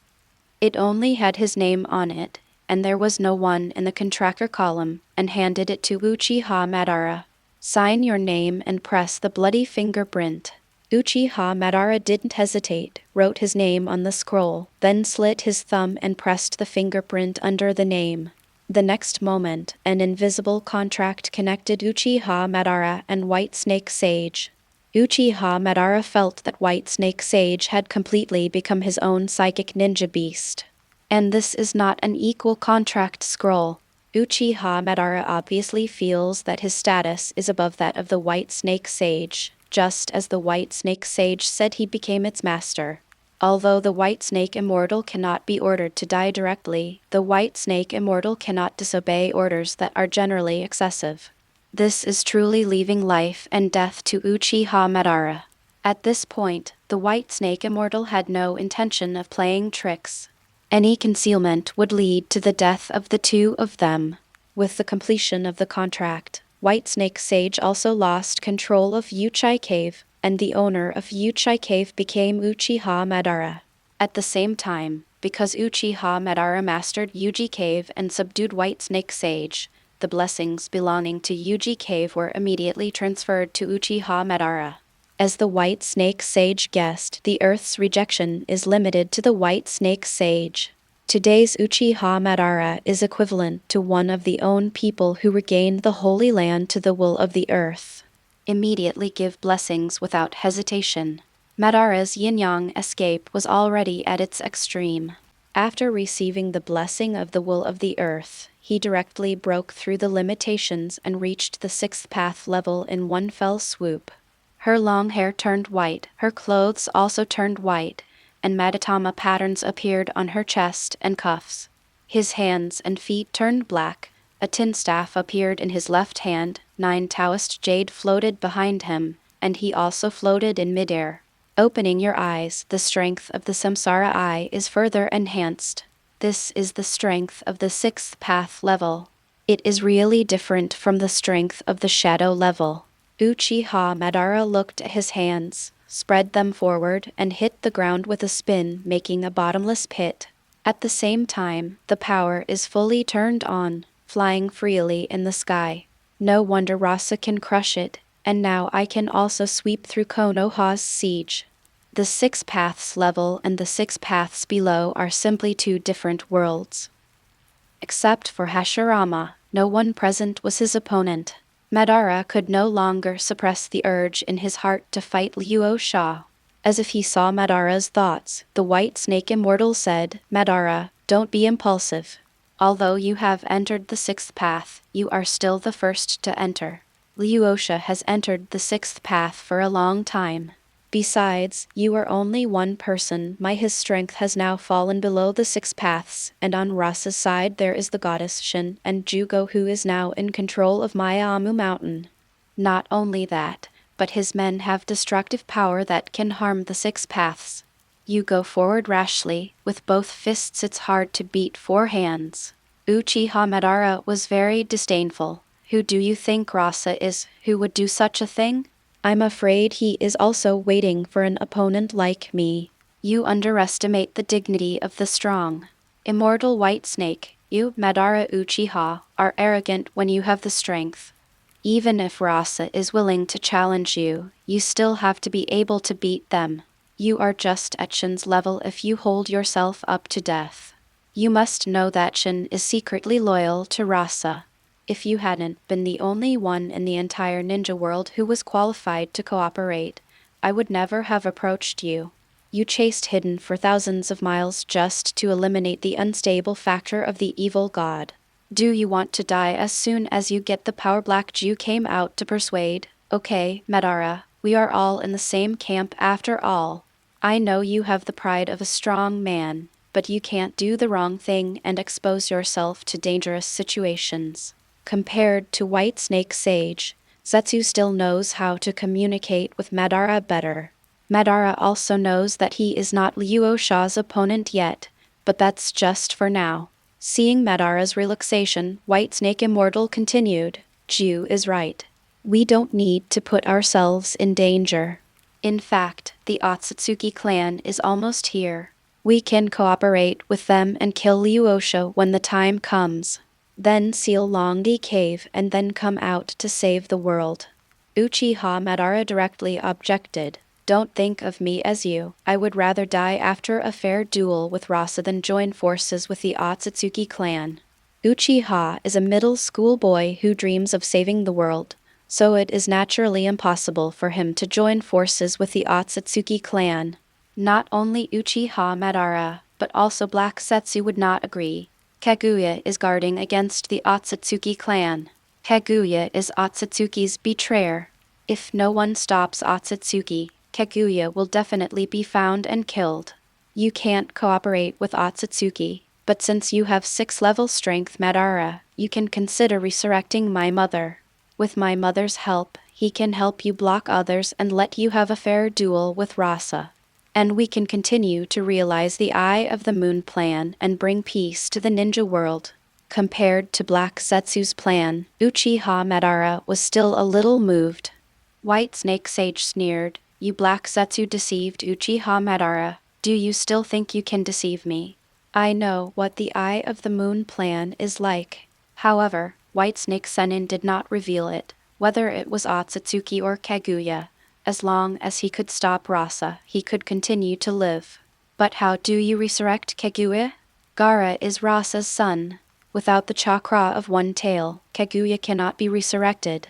It only had his name on it, and there was no one in the contractor column, and handed it to Uchiha Madara. Sign your name and press the bloody fingerprint. Uchiha Madara didn't hesitate, wrote his name on the scroll, then slit his thumb and pressed the fingerprint under the name. The next moment, an invisible contract connected Uchiha Madara and White Snake Sage. Uchiha Madara felt that White Snake Sage had completely become his own psychic ninja beast. And this is not an equal contract scroll. Uchiha Madara obviously feels that his status is above that of the White Snake Sage, just as the White Snake Sage said he became its master. Although the White Snake Immortal cannot be ordered to die directly, the White Snake Immortal cannot disobey orders that are generally excessive. This is truly leaving life and death to Uchiha Madara. At this point, the White Snake Immortal had no intention of playing tricks. Any concealment would lead to the death of the two of them. With the completion of the contract, White Snake Sage also lost control of Ryūchi Cave, and the owner of Ryūchi Cave became Uchiha Madara. At the same time, because Uchiha Madara mastered Ryūchi Cave and subdued White Snake Sage, the blessings belonging to Ryūchi Cave were immediately transferred to Uchiha Madara. As the White Snake Sage guessed, the Earth's rejection is limited to the White Snake Sage. Today's Uchiha Madara is equivalent to one of the own people who regained the Holy Land to the will of the Earth. Immediately give blessings without hesitation. Madara's yin-yang escape was already at its extreme. After receiving the blessing of the will of the Earth, he directly broke through the limitations and reached the 6th path level in one fell swoop. Her long hair turned white, her clothes also turned white, and Madatama patterns appeared on her chest and cuffs. His hands and feet turned black, a tin staff appeared in his left hand, 9 Taoist jade floated behind him, and he also floated in midair. Opening your eyes, the strength of the Samsara eye is further enhanced. This is the strength of the 6th path level. It is really different from the strength of the shadow level. Uchiha Madara looked at his hands, spread them forward, and hit the ground with a spin, making a bottomless pit. At the same time, the power is fully turned on, flying freely in the sky. No wonder Rasa can crush it, and now I can also sweep through Konoha's siege. The 6 paths level and the 6 paths below are simply 2 different worlds. Except for Hashirama, no one present was his opponent. Madara could no longer suppress the urge in his heart to fight Luo Sha. As if he saw Madara's thoughts, the White Snake Immortal said, Madara, don't be impulsive. Although you have entered the 6th path, you are still the first to enter. Luo Sha has entered the 6th path for a long time. Besides, you are only one person. His strength has now fallen below the 6 paths, and on Rasa's side there is the goddess Shin and Jugo who is now in control of Maya Amu Mountain. Not only that, but his men have destructive power that can harm the six paths. You go forward rashly, with both fists it's hard to beat four hands. Uchiha Madara was very disdainful. Who do you think Rasa is, who would do such a thing? I'm afraid he is also waiting for an opponent like me. You underestimate the dignity of the strong. Immortal White Snake, you, Madara Uchiha, are arrogant when you have the strength. Even if Rasa is willing to challenge you, you still have to be able to beat them. You are just at Shin's level if you hold yourself up to death. You must know that Shin is secretly loyal to Rasa. If you hadn't been the only one in the entire ninja world who was qualified to cooperate, I would never have approached you. You chased hidden for thousands of miles just to eliminate the unstable factor of the evil god. Do you want to die as soon as you get the power Black Jew came out to persuade? Okay, Madara, we are all in the same camp after all. I know you have the pride of a strong man, but you can't do the wrong thing and expose yourself to dangerous situations. Compared to White Snake Sage, Zetsu still knows how to communicate with Madara better. Madara also knows that he is not Luo Sha's opponent yet, but that's just for now. Seeing Madara's relaxation, White Snake Immortal continued, Ju is right. We don't need to put ourselves in danger. In fact, the Otsutsuki clan is almost here. We can cooperate with them and kill Luo Sha when the time comes. Then seal Longdi Cave and then come out to save the world. Uchiha Madara directly objected. Don't think of me as you. I would rather die after a fair duel with Rasa than join forces with the Otsutsuki clan. Uchiha is a middle school boy who dreams of saving the world, so it is naturally impossible for him to join forces with the Otsutsuki clan. Not only Uchiha Madara, but also Black Zetsu would not agree. Kaguya is guarding against the Otsutsuki clan. Kaguya is Otsutsuki's betrayer. If no one stops Otsutsuki, Kaguya will definitely be found and killed. You can't cooperate with Otsutsuki, but since you have 6-level strength Madara, you can consider resurrecting my mother. With my mother's help, he can help you block others and let you have a fair duel with Rasa. And we can continue to realize the Eye of the Moon plan and bring peace to the ninja world. Compared to Black Zetsu's plan, Uchiha Madara was still a little moved. White Snake Sage sneered, You Black Zetsu deceived Uchiha Madara. Do you still think you can deceive me? I know what the Eye of the Moon plan is like. However, White Snake Sennin did not reveal it, whether it was Otsutsuki or Kaguya. As long as he could stop Rasa, he could continue to live. But how do you resurrect Kaguya? Gaara is Rasa's son. Without the chakra of one tail, Kaguya cannot be resurrected.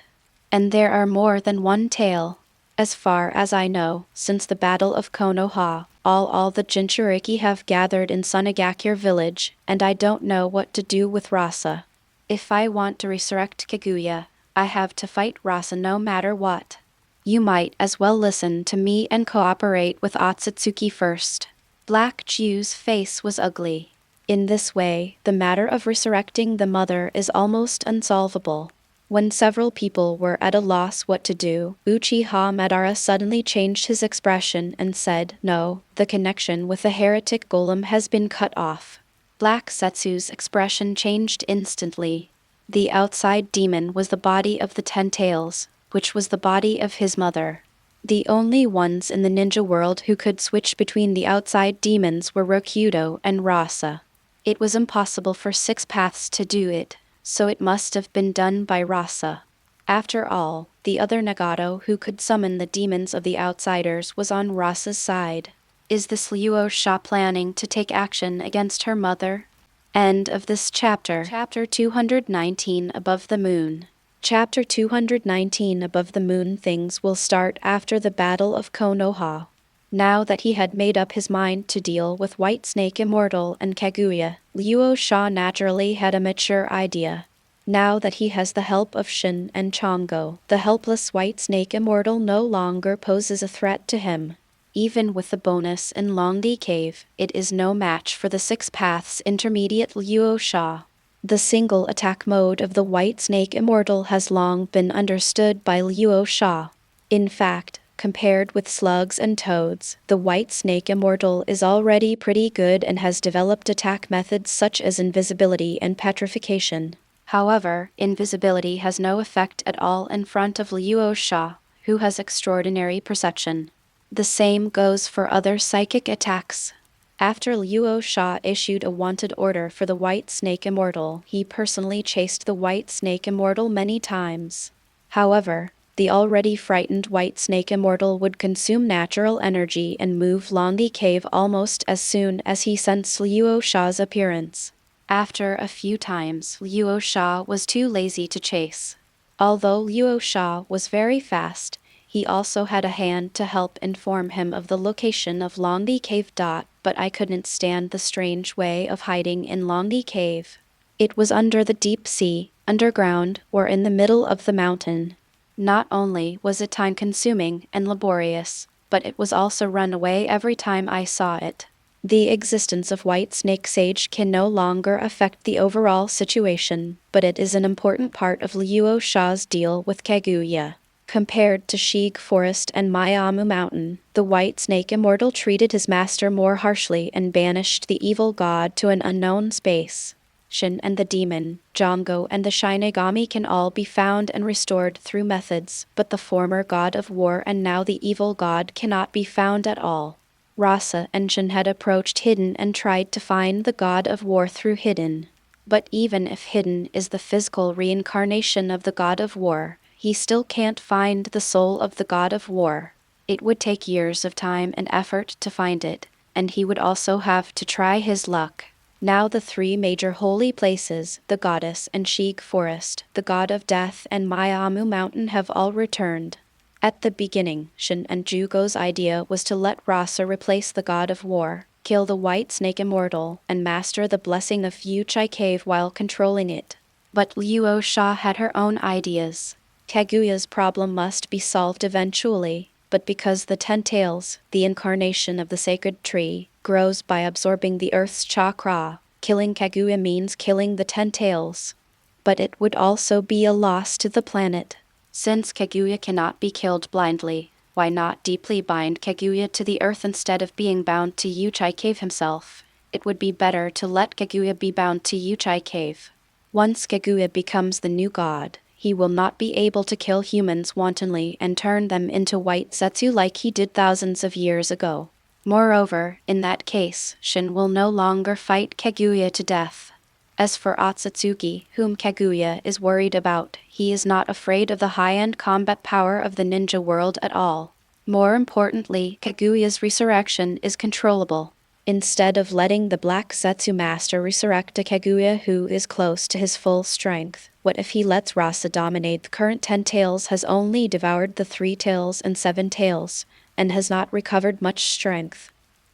And there are more than one tail. As far as I know, since the Battle of Konoha, all the Jinchuriki have gathered in Sunagakure village, and I don't know what to do with Rasa. If I want to resurrect Kaguya, I have to fight Rasa no matter what. You might as well listen to me and cooperate with Otsutsuki first. Black Jew's face was ugly. In this way, the matter of resurrecting the mother is almost unsolvable. When several people were at a loss what to do, Uchiha Madara suddenly changed his expression and said, No, the connection with the heretic golem has been cut off. Black Zetsu's expression changed instantly. The outside demon was the body of the 10 tails, which was the body of his mother. The only ones in the ninja world who could switch between the outside demons were Rokudo and Rasa. It was impossible for 6 paths to do it, so it must have been done by Rasa. After all, the other Nagato who could summon the demons of the outsiders was on Rasa's side. Is this Luo Sha planning to take action against her mother? End of this chapter. Chapter 219 Above the Moon. Chapter 219 Above the Moon. Things will start after the Battle of Konoha. Now that he had made up his mind to deal with White Snake Immortal and Kaguya, Luo Sha naturally had a mature idea. Now that he has the help of Shin and Chongo, the helpless White Snake Immortal no longer poses a threat to him. Even with the bonus in Longdi Cave, it is no match for the 6 paths intermediate Luo Sha. The single attack mode of the White Snake Immortal has long been understood by Luo Sha. In fact, compared with slugs and toads, the White Snake Immortal is already pretty good and has developed attack methods such as invisibility and petrification. However, invisibility has no effect at all in front of Luo Sha, who has extraordinary perception. The same goes for other psychic attacks. After Luo Sha issued a wanted order for the White Snake Immortal, he personally chased the White Snake Immortal many times. However, the already frightened White Snake Immortal would consume natural energy and move Lonely Cave almost as soon as he sensed Luo Sha's appearance. After a few times, Luo Sha was too lazy to chase. Although Luo Sha was very fast, he also had a hand to help inform him of the location of Lonely Cave. But I couldn't stand the strange way of hiding in Lonely Cave. It was under the deep sea, underground, or in the middle of the mountain. Not only was it time-consuming and laborious, but it was also run away every time I saw it. The existence of White Snake Sage can no longer affect the overall situation, but it is an important part of Luo Sha's deal with Kaguya. Compared to Sheik Forest and Mayamu Mountain, the White Snake Immortal treated his master more harshly and banished the evil god to an unknown space. Shin and the demon, Jongo and the Shinigami can all be found and restored through methods, but the former god of war and now the evil god cannot be found at all. Rasa and Shin had approached Hidden and tried to find the god of war through Hidden. But even if Hidden is the physical reincarnation of the god of war, he still can't find the soul of the god of war. It would take years of time and effort to find it, and he would also have to try his luck. Now the three major holy places, the goddess and Sheik Forest, the god of death and Mayamu Mountain have all returned. At the beginning, Shin and Jugo's idea was to let Rasa replace the god of war, kill the White Snake Immortal, and master the blessing of Ryūchi Cave while controlling it. But Luo Sha had her own ideas. Kaguya's problem must be solved eventually, but because the 10 tails, the incarnation of the sacred tree, grows by absorbing the earth's chakra, killing Kaguya means killing the 10 tails. But it would also be a loss to the planet. Since Kaguya cannot be killed blindly, why not deeply bind Kaguya to the earth instead of being bound to Ryūchi Cave himself? It would be better to let Kaguya be bound to Ryūchi Cave. Once Kaguya becomes the new god, he will not be able to kill humans wantonly and turn them into white Zetsu like he did thousands of years ago. Moreover, in that case, Shin will no longer fight Kaguya to death. As for Otsutsuki, whom Kaguya is worried about, he is not afraid of the high-end combat power of the ninja world at all. More importantly, Kaguya's resurrection is controllable. Instead of letting the Black Zetsu Master resurrect a Kaguya who is close to his full strength, what if he lets Rasa dominate? The current 10 tails has only devoured the 3 tails and 7 tails, and has not recovered much strength.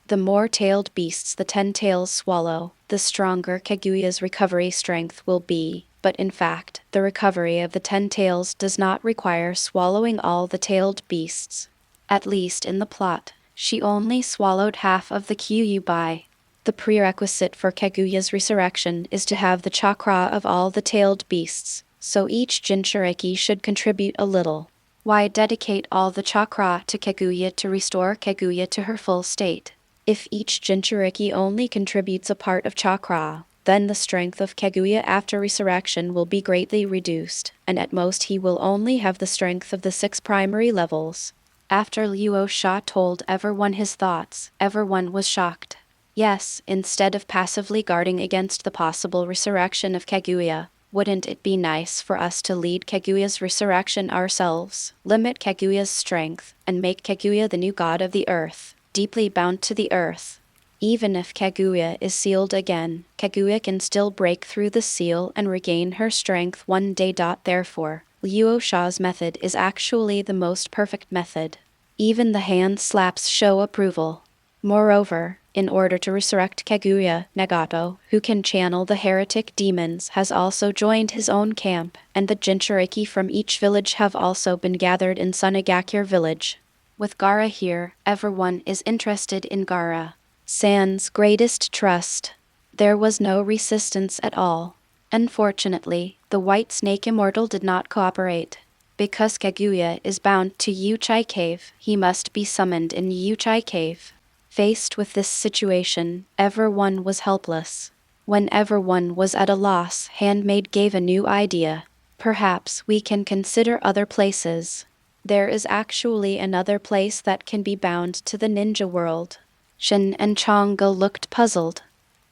The more tailed beasts the 10 tails swallow, the stronger Kaguya's recovery strength will be. But in fact, the recovery of the 10 tails does not require swallowing all the tailed beasts. At least in the plot, she only swallowed half of the Kyuubi. The prerequisite for Kaguya's resurrection is to have the chakra of all the tailed beasts, so each Jinchuriki should contribute a little. Why dedicate all the chakra to Kaguya to restore Kaguya to her full state? If each Jinchuriki only contributes a part of chakra, then the strength of Kaguya after resurrection will be greatly reduced, and at most he will only have the strength of the 6 primary levels. After Luo Sha told everyone his thoughts, everyone was shocked. Yes, instead of passively guarding against the possible resurrection of Kaguya, wouldn't it be nice for us to lead Kaguya's resurrection ourselves, limit Kaguya's strength, and make Kaguya the new god of the earth, deeply bound to the earth? Even if Kaguya is sealed again, Kaguya can still break through the seal and regain her strength one day. Therefore, Luo Sha's method is actually the most perfect method. Even the hand slaps show approval. Moreover, in order to resurrect Kaguya, Nagato, who can channel the heretic demons, has also joined his own camp, and the Jinchuriki from each village have also been gathered in Sunagakure village. With Gaara here, everyone is interested in Gaara. San's greatest trust. There was no resistance at all. Unfortunately, the White Snake Immortal did not cooperate. Because Kaguya is bound to Uchiha Cave, he must be summoned in Uchiha Cave. Faced with this situation, everyone was helpless. When everyone was at a loss, Handmaid gave a new idea. Perhaps we can consider other places. There is actually another place that can be bound to the ninja world. Shin and Chang'e looked puzzled.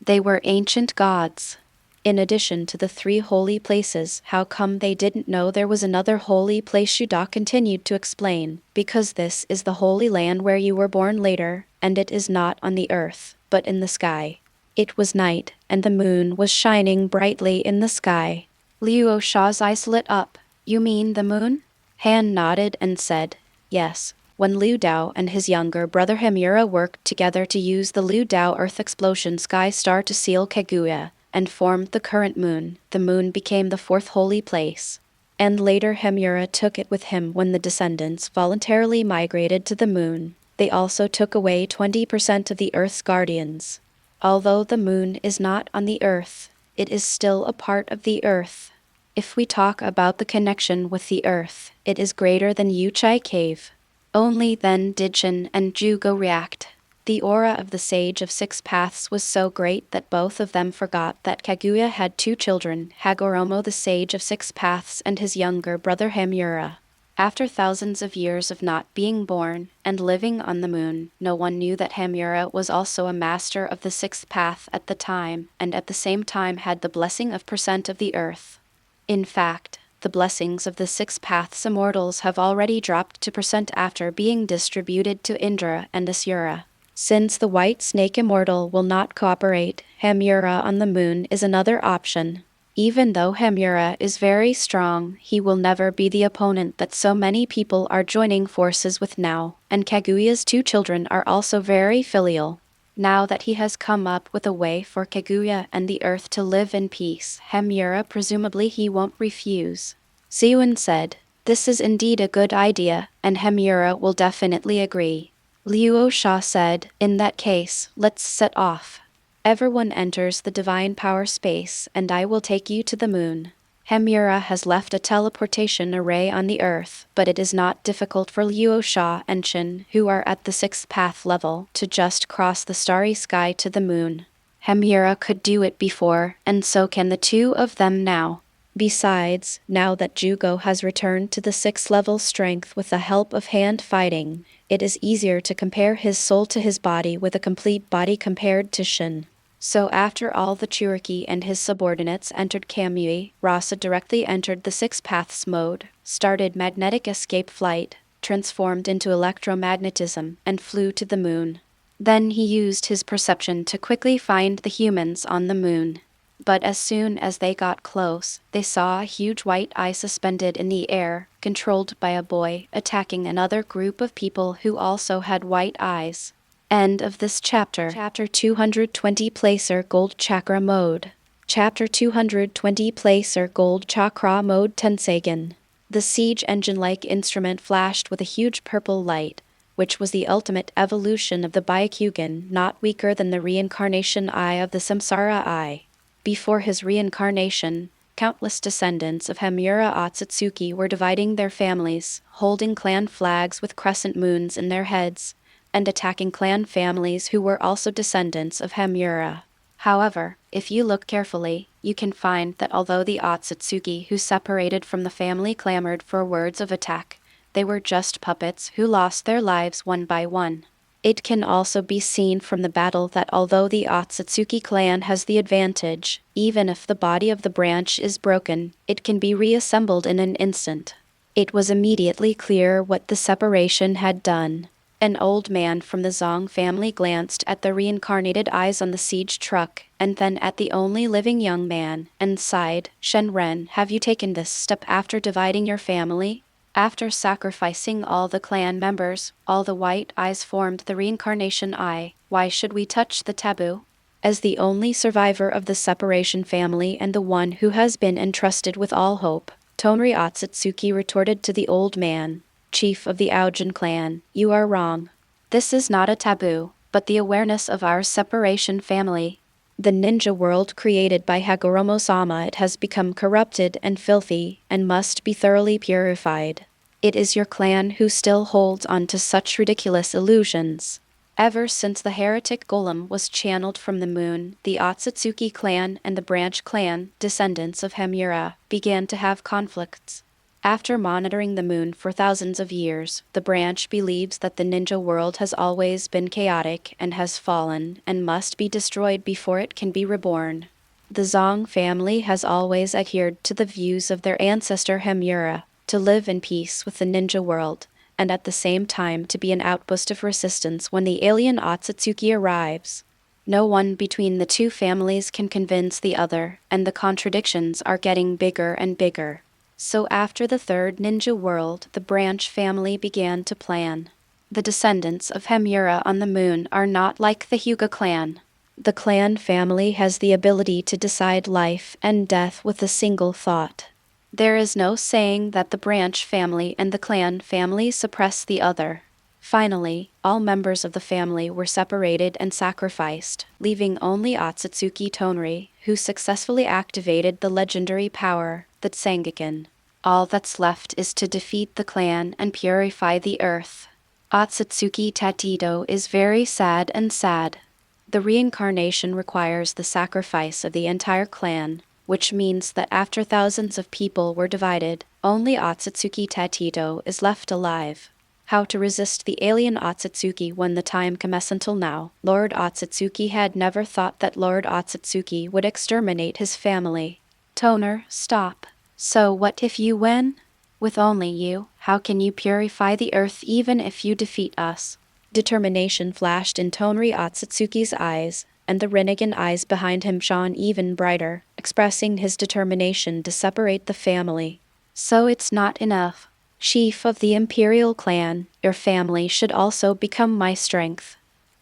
They were ancient gods. In addition to the 3 holy places, how come they didn't know there was another holy place? Shuda continued to explain, because this is the holy land where you were born later, and it is not on the earth, but in the sky. It was night, and the moon was shining brightly in the sky. Luo Sha's eyes lit up. You mean the moon? Han nodded and said, yes. When Liu Dao and his younger brother Hamura worked together to use the Liu Dao Earth Explosion Sky Star to seal Kaguya, and formed the current moon, the moon became the 4th holy place. And later Hamura took it with him when the descendants voluntarily migrated to the moon. They also took away 20% of the Earth's guardians. Although the moon is not on the Earth, it is still a part of the Earth. If we talk about the connection with the Earth, it is greater than Uchiha Cave. Only then did Shin and Jugo react. The aura of the Sage of 6 Paths was so great that both of them forgot that Kaguya had 2 children, Hagoromo the Sage of 6 Paths and his younger brother Hamura. After thousands of years of not being born and living on the moon, no one knew that Hamura was also a master of the 6th path at the time, and at the same time had the blessing of percent of the earth. In fact, the blessings of the 6 paths immortals have already dropped to percent after being distributed to Indra and Asura. Since the White Snake Immortal will not cooperate, Hamura on the moon is another option. Even though Hamura is very strong, he will never be the opponent that so many people are joining forces with now, and Kaguya's 2 children are also very filial. Now that he has come up with a way for Kaguya and the earth to live in peace, Hamura presumably he won't refuse. Sewon said, this is indeed a good idea, and Hamura will definitely agree. Luo Sha said, in that case, let's set off. Everyone enters the divine power space, and I will take you to the moon. Hamura has left a teleportation array on the earth, but it is not difficult for Luo Sha and Shin, who are at the 6th path level, to just cross the starry sky to the moon. Hamura could do it before, and so can the 2 of them now. Besides, now that Jugo has returned to the 6th level strength with the help of hand fighting, it is easier to compare his soul to his body with a complete body compared to Shin. So after all the Cherokee and his subordinates entered Kamui, Rasa directly entered the 6 paths mode, started magnetic escape flight, transformed into electromagnetism, and flew to the moon. Then he used his perception to quickly find the humans on the moon. But as soon as they got close, they saw a huge white eye suspended in the air, controlled by a boy, attacking another group of people who also had white eyes. End of this chapter. Chapter 220 Placer Gold Chakra Mode. Chapter 220 Placer Gold Chakra Mode Tenseigen. The siege engine-like instrument flashed with a huge purple light, which was the ultimate evolution of the Byakugan, not weaker than the reincarnation eye of the Samsara eye. Before his reincarnation, countless descendants of Kaguya Otsutsuki were dividing their families, holding clan flags with crescent moons in their heads, and attacking clan families who were also descendants of Hamura. However, if you look carefully, you can find that although the Otsutsuki who separated from the family clamored for words of attack, they were just puppets who lost their lives one by one. It can also be seen from the battle that although the Otsutsuki clan has the advantage, even if the body of the branch is broken, it can be reassembled in an instant. It was immediately clear what the separation had done. An old man from the Zong family glanced at the reincarnated eyes on the siege truck, and then at the only living young man, and sighed, Shenren, have you taken this step after dividing your family? After sacrificing all the clan members, all the white eyes formed the reincarnation eye. Why should we touch the taboo? As the only survivor of the separation family and the one who has been entrusted with all hope, Tonri Otsutsuki retorted to the old man, chief of the Aujin clan, you are wrong. This is not a taboo, but the awareness of our separation family. The ninja world created by Hagoromo-sama, it has become corrupted and filthy, and must be thoroughly purified. It is your clan who still holds on to such ridiculous illusions. Ever since the heretic golem was channeled from the moon, the Otsutsuki clan and the branch clan, descendants of Hamura, began to have conflicts. After monitoring the moon for thousands of years, the branch believes that the ninja world has always been chaotic and has fallen and must be destroyed before it can be reborn. The Zong family has always adhered to the views of their ancestor Hamura, to live in peace with the ninja world, and at the same time to be an outpost of resistance when the alien Otsutsuki arrives. No one between the two families can convince the other, and the contradictions are getting bigger and bigger. So after the third ninja world, the branch family began to plan. The descendants of Hamura on the moon are not like the Hyuga clan. The clan family has the ability to decide life and death with a single thought. There is no saying that the branch family and the clan family suppress the other. Finally, all members of the family were separated and sacrificed, leaving only Otsutsuki Tonri, who successfully activated the legendary power, the Tsangaken. All that's left is to defeat the clan and purify the earth. Otsutsuki Tatito is very sad and sad. The reincarnation requires the sacrifice of the entire clan, which means that after thousands of people were divided, only Otsutsuki Tatito is left alive. How to resist the alien Otsutsuki when the time comes? Until now, Lord Otsutsuki had never thought that Lord Otsutsuki would exterminate his family. Toner, stop. So what if you win? With only you, how can you purify the earth even if you defeat us? Determination flashed in Tonri Otsutsuki's eyes, and the Rinnegan eyes behind him shone even brighter, expressing his determination to separate the family. So it's not enough. Chief of the Imperial clan, your family should also become my strength.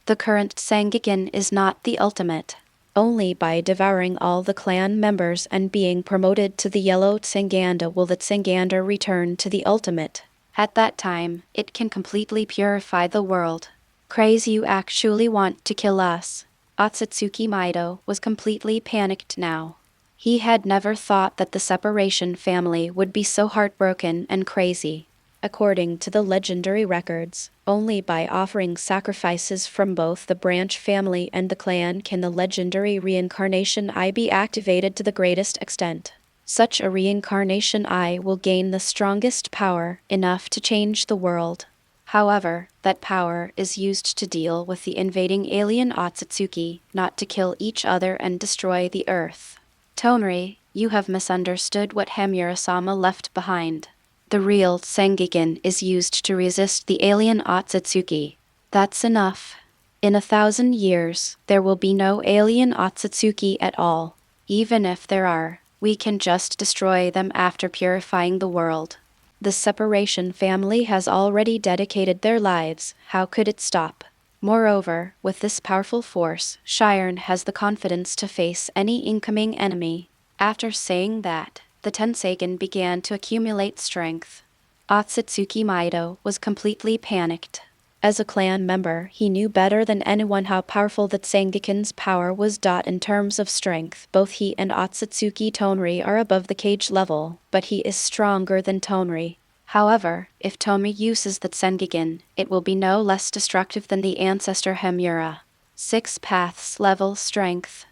The current Sangaken is not the ultimate. Only by devouring all the clan members and being promoted to the Yellow Tsanganda will the Tsanganda return to the ultimate. At that time, it can completely purify the world. Crazy, you actually want to kill us. Otsutsuki Maido was completely panicked now. He had never thought that the separation family would be so heartbroken and crazy. According to the legendary records, only by offering sacrifices from both the branch family and the clan can the legendary reincarnation eye be activated to the greatest extent. Such a reincarnation eye will gain the strongest power, enough to change the world. However, that power is used to deal with the invading alien Otsutsuki, not to kill each other and destroy the earth. Tonri, you have misunderstood what Hamura-sama left behind. The real Sangaken is used to resist the alien Otsutsuki. That's enough. In 1,000 years, there will be no alien Otsutsuki at all. Even if there are, we can just destroy them after purifying the world. The separation family has already dedicated their lives, how could it stop? Moreover, with this powerful force, Shiren has the confidence to face any incoming enemy. After saying that, the Tenseigen began to accumulate strength. Otsutsuki Maido was completely panicked. As a clan member, he knew better than anyone how powerful the Tsangaken's power was. In terms of strength, both he and Otsutsuki Tonri are above the cage level, but he is stronger than Tonri. However, if Tonri uses the Tsangaken, it will be no less destructive than the ancestor Hamura. 6 paths level strength.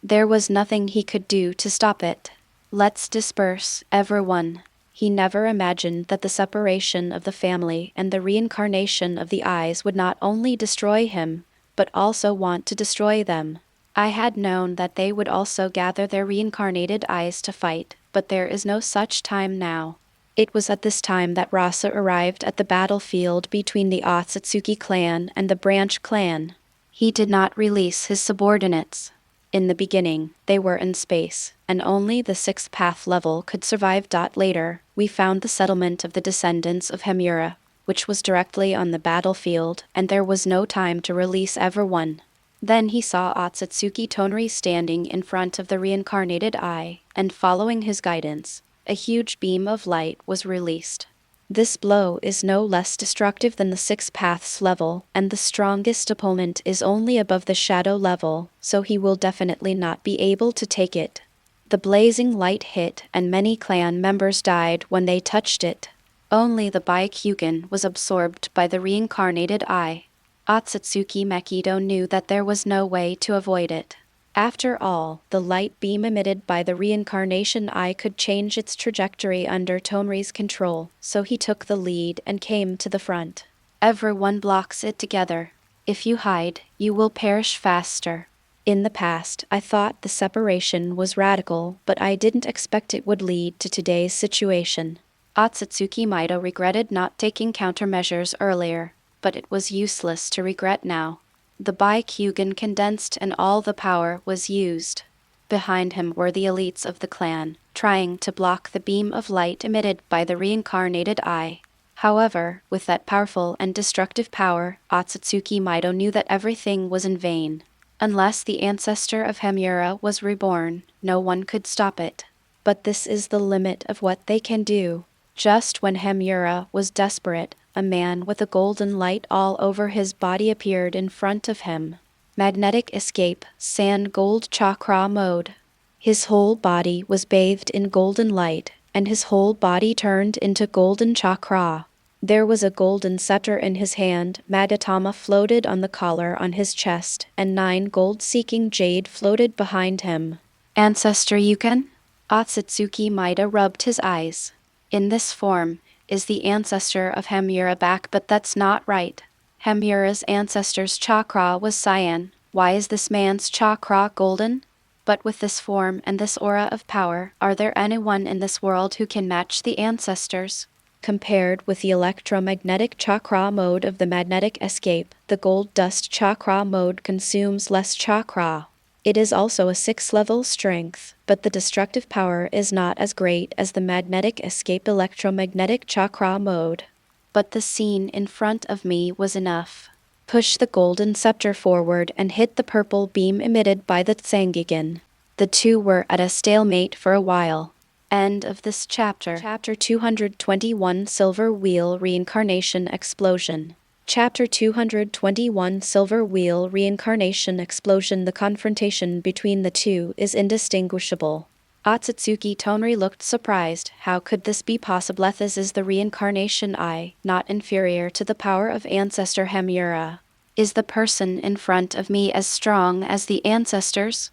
There was nothing he could do to stop it. Let's disperse, everyone. He never imagined that the separation of the family and the reincarnation of the eyes would not only destroy him, but also want to destroy them. I had known that they would also gather their reincarnated eyes to fight, but there is no such time now. It was at this time that Rasa arrived at the battlefield between the Otsutsuki clan and the branch clan. He did not release his subordinates. In the beginning, they were in space, and only the 6th path level could survive. Later, we found the settlement of the descendants of Hamura, which was directly on the battlefield, and there was no time to release everyone. Then he saw Otsutsuki Tonri standing in front of the reincarnated eye, and following his guidance, a huge beam of light was released. This blow is no less destructive than the 6 paths level, and the strongest opponent is only above the shadow level, so he will definitely not be able to take it. The blazing light hit, and many clan members died when they touched it. Only the Byakugan was absorbed by the reincarnated eye. Otsutsuki Mekido knew that there was no way to avoid it. After all, the light beam emitted by the reincarnation eye could change its trajectory under Tonri's control, so he took the lead and came to the front. Everyone blocks it together. If you hide, you will perish faster. In the past, I thought the separation was radical, but I didn't expect it would lead to today's situation. Otsutsuki Mido regretted not taking countermeasures earlier, but it was useless to regret now. The Byakugan condensed and all the power was used. Behind him were the elites of the clan, trying to block the beam of light emitted by the reincarnated eye. However, with that powerful and destructive power, Otsutsuki Mido knew that everything was in vain. Unless the ancestor of Hamura was reborn, no one could stop it. But this is the limit of what they can do. Just when Hamura was desperate, a man with a golden light all over his body appeared in front of him. Magnetic escape, sand gold chakra mode. His whole body was bathed in golden light, and his whole body turned into golden chakra. There was a golden scepter in his hand, Magatama floated on the collar on his chest, and 9 gold-seeking jade floated behind him. Ancestor Yuken? Otsutsuki Mido rubbed his eyes. In this form, is the ancestor of Hamura back, but that's not right. Hamura's ancestor's chakra was cyan. Why is this man's chakra golden? But with this form and this aura of power, are there anyone in this world who can match the ancestors? Compared with the electromagnetic chakra mode of the magnetic escape, the gold dust chakra mode consumes less chakra. It is also a 6-level strength, but the destructive power is not as great as the magnetic escape electromagnetic chakra mode. But the scene in front of me was enough. Push the golden scepter forward and hit the purple beam emitted by the Tsangigan. The two were at a stalemate for a while. End of this chapter. Chapter 221 Silver Wheel Reincarnation Explosion. Chapter 221 Silver Wheel Reincarnation Explosion. The confrontation between the two is indistinguishable. Otsutsuki Tonri looked surprised. How could this be possible? This is the reincarnation eye, not inferior to the power of ancestor Hamura. Is the person in front of me as strong as the ancestors?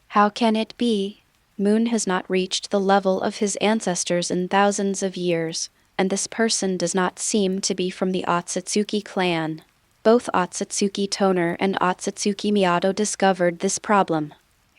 How can it be? Moon has not reached the level of his ancestors in thousands of years, and this person does not seem to be from the Otsutsuki clan. Both Otsutsuki Toner and Otsutsuki Miyato discovered this problem.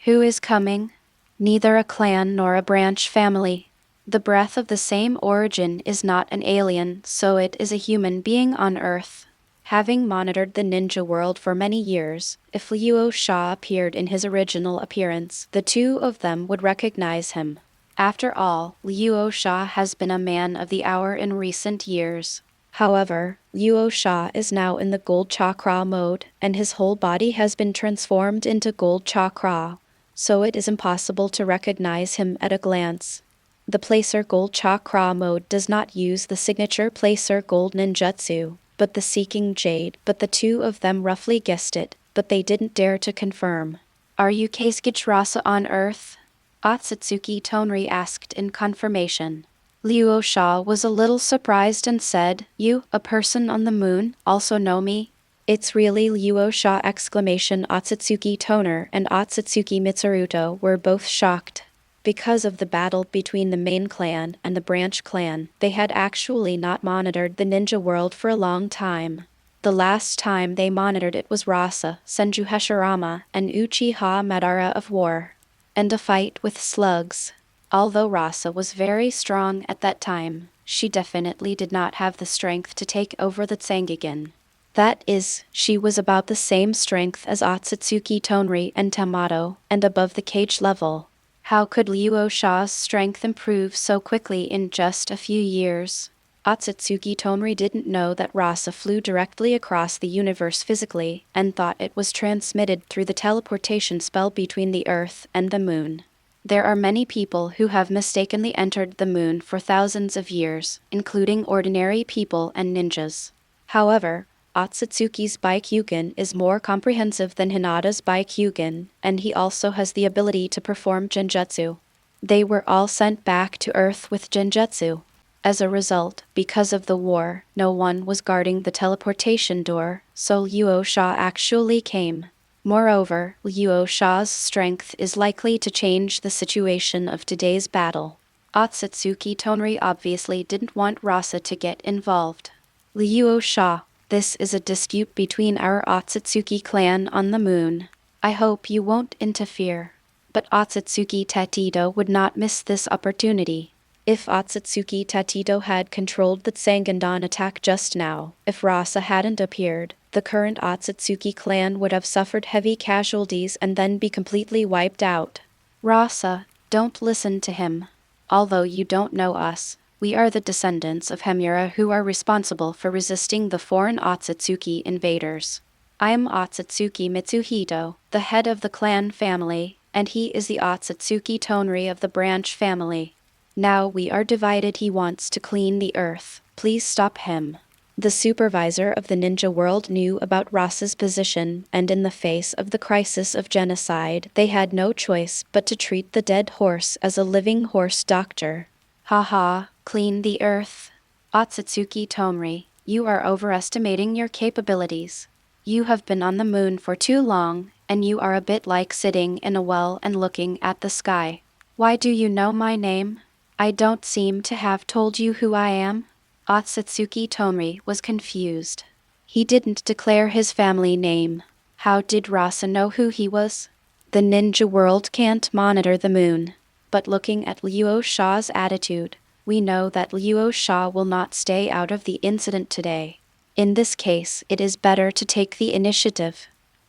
Who is coming? Neither a clan nor a branch family. The breath of the same origin is not an alien, so it is a human being on Earth. Having monitored the ninja world for many years, if Luo Sha appeared in his original appearance, the two of them would recognize him. After all, Luo Sha has been a man of the hour in recent years. However, Luo Sha is now in the gold chakra mode, and his whole body has been transformed into gold chakra, so it is impossible to recognize him at a glance. The Placer Gold Chakra mode does not use the signature Placer Gold ninjutsu, but the Seeking Jade, but the two of them roughly guessed it, but they didn't dare to confirm. Are you Keisuke Rasa on Earth? Otsutsuki Tonri asked in confirmation. Luo Sha was a little surprised and said, You, a person on the moon, also know me? It's really Luo Sha! Otsutsuki Toner and Otsutsuki Mitsuruto were both shocked. Because of the battle between the main clan and the branch clan, they had actually not monitored the ninja world for a long time. The last time they monitored it was Rasa, Senju Hashirama, and Uchiha Madara of War. And a fight with slugs. Although Rasa was very strong at that time, she definitely did not have the strength to take over the Tsangigan. That is, she was about the same strength as Otsutsuki Tonri and Tamato, and above the cage level. How could Luo Sha's strength improve so quickly in just a few years? Otsutsuki Tonri didn't know that Rasa flew directly across the universe physically, and thought it was transmitted through the teleportation spell between the Earth and the Moon. There are many people who have mistakenly entered the moon for thousands of years, including ordinary people and ninjas. However, Otsutsuki's Byakugan is more comprehensive than Hinata's Byakugan, and he also has the ability to perform genjutsu. They were all sent back to Earth with genjutsu. As a result, because of the war, no one was guarding the teleportation door, so Luo Sha actually came. Moreover, Luo Sha's strength is likely to change the situation of today's battle. Otsutsuki Tonri obviously didn't want Rasa to get involved. Luo Sha, this is a dispute between our Otsutsuki clan on the moon. I hope you won't interfere. But Otsutsuki Tatito would not miss this opportunity. If Otsutsuki Tatito had controlled the Sangandan attack just now, if Rasa hadn't appeared, the current Otsutsuki clan would have suffered heavy casualties and then be completely wiped out. Rasa, don't listen to him. Although you don't know us, we are the descendants of Hamura who are responsible for resisting the foreign Otsutsuki invaders. I am Otsutsuki Mitsuhito, the head of the clan family, and he is the Otsutsuki Tonri of the branch family. Now we are divided. He wants to clean the earth. Please stop him. The supervisor of the ninja world knew about Rasa's position, and in the face of the crisis of genocide, they had no choice but to treat the dead horse as a living horse doctor. Haha, clean the earth. Otsutsuki Tonri, you are overestimating your capabilities. You have been on the moon for too long, and you are a bit like sitting in a well and looking at the sky. Why do you know my name? I don't seem to have told you who I am. Otsutsuki Tonri was confused. He didn't declare his family name. How did Rasa know who he was? The ninja world can't monitor the moon. But looking at Luo Sha's attitude, we know that Luo Sha will not stay out of the incident today. In this case, it is better to take the initiative.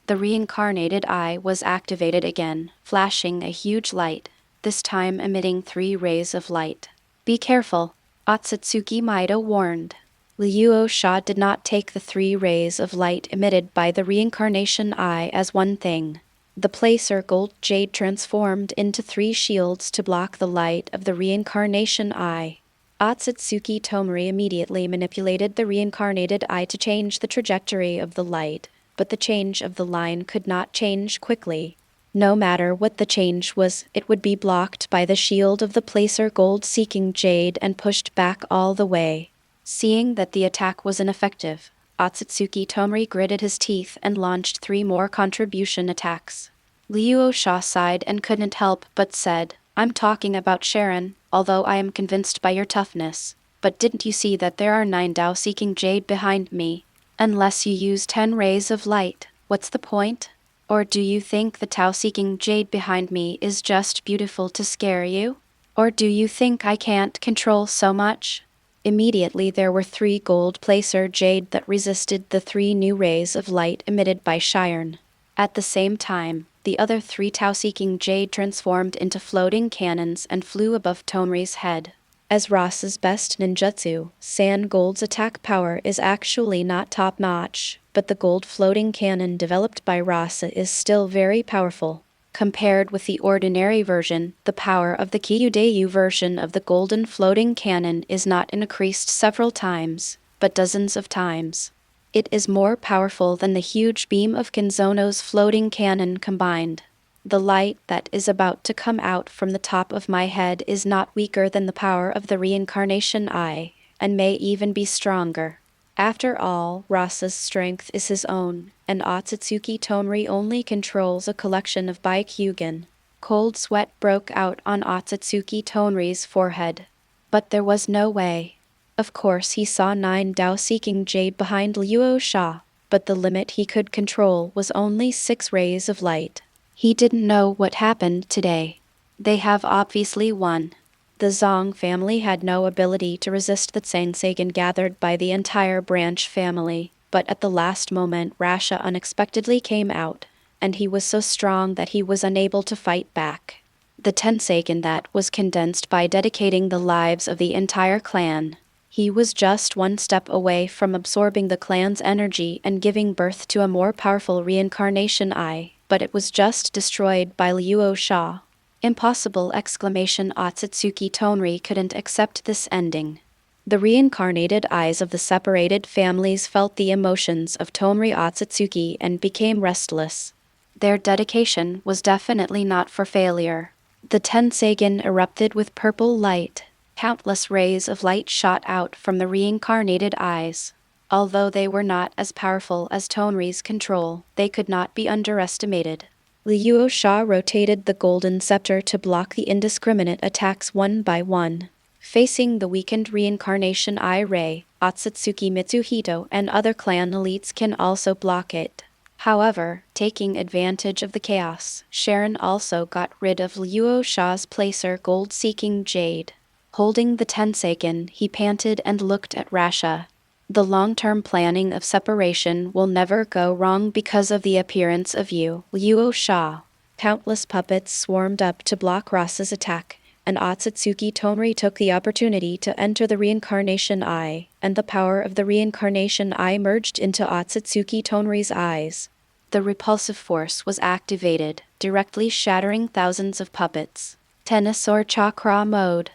The reincarnated eye was activated again, flashing a huge light, this time emitting 3 rays of light. Be careful, Otsutsuki Maida warned. Luo Sha did not take the 3 rays of light emitted by the reincarnation eye as one thing. The placer gold jade transformed into 3 shields to block the light of the reincarnation eye. Otsutsuki Tonri immediately manipulated the reincarnated eye to change the trajectory of the light, but the change of the line could not change quickly. No matter what the change was, it would be blocked by the shield of the placer gold-seeking jade and pushed back all the way. Seeing that the attack was ineffective, Otsutsuki Tonri gritted his teeth and launched 3 more contribution attacks. Luo Sha sighed and couldn't help but said, I'm talking about Sharon, although I am convinced by your toughness. But didn't you see that there are 9 Dao-seeking jade behind me? Unless you use 10 rays of light, what's the point? Or do you think the Tao-seeking jade behind me is just beautiful to scare you? Or do you think I can't control so much? Immediately there were 3 gold placer jade that resisted the 3 new rays of light emitted by Sharon. At the same time, the other 3 Tao-seeking jade transformed into floating cannons and flew above Tonri's head. As Rasa's best ninjutsu, Sand Gold's attack power is actually not top-notch, but the gold floating cannon developed by Rasa is still very powerful. Compared with the ordinary version, the power of the Kyudayu version of the golden floating cannon is not increased several times, but dozens of times. It is more powerful than the huge beam of Kinzono's floating cannon combined. The light that is about to come out from the top of my head is not weaker than the power of the reincarnation eye, and may even be stronger. After all, Rasa's strength is his own, and Otsutsuki Tonri only controls a collection of Byakugan. Cold sweat broke out on Otsutsuki Tonri's forehead. But there was no way. Of course he saw 9 Dao-seeking jade behind Luo Sha, but the limit he could control was only 6 rays of light. He didn't know what happened today. They have obviously won. The Zong family had no ability to resist the Tsangseigan gathered by the entire branch family, but at the last moment Rasha unexpectedly came out, and he was so strong that he was unable to fight back. The Tenseigan that was condensed by dedicating the lives of the entire clan. He was just 1 step away from absorbing the clan's energy and giving birth to a more powerful reincarnation eye, but it was just destroyed by Luo Sha. Impossible! Otsutsuki Tonri couldn't accept this ending. The reincarnated eyes of the separated families felt the emotions of Tonri Otsutsuki and became restless. Their dedication was definitely not for failure. The Tenseigen erupted with purple light. Countless rays of light shot out from the reincarnated eyes. Although they were not as powerful as Tonri's control, they could not be underestimated. Luo Sha rotated the golden scepter to block the indiscriminate attacks one by one. Facing the weakened reincarnation eye ray, Otsutsuki Mitsuhito and other clan elites can also block it. However, taking advantage of the chaos, Sharon also got rid of Luo Sha's placer gold-seeking jade. Holding the Tenseigen, he panted and looked at Rasha. The long-term planning of separation will never go wrong because of the appearance of you, Luo Sha. Countless puppets swarmed up to block Rasa's attack, and Otsutsuki Tonri took the opportunity to enter the Reincarnation Eye, and the power of the Reincarnation Eye merged into Otsutsuki Tonri's eyes. The repulsive force was activated, directly shattering thousands of puppets. Tennis or Chakra mode.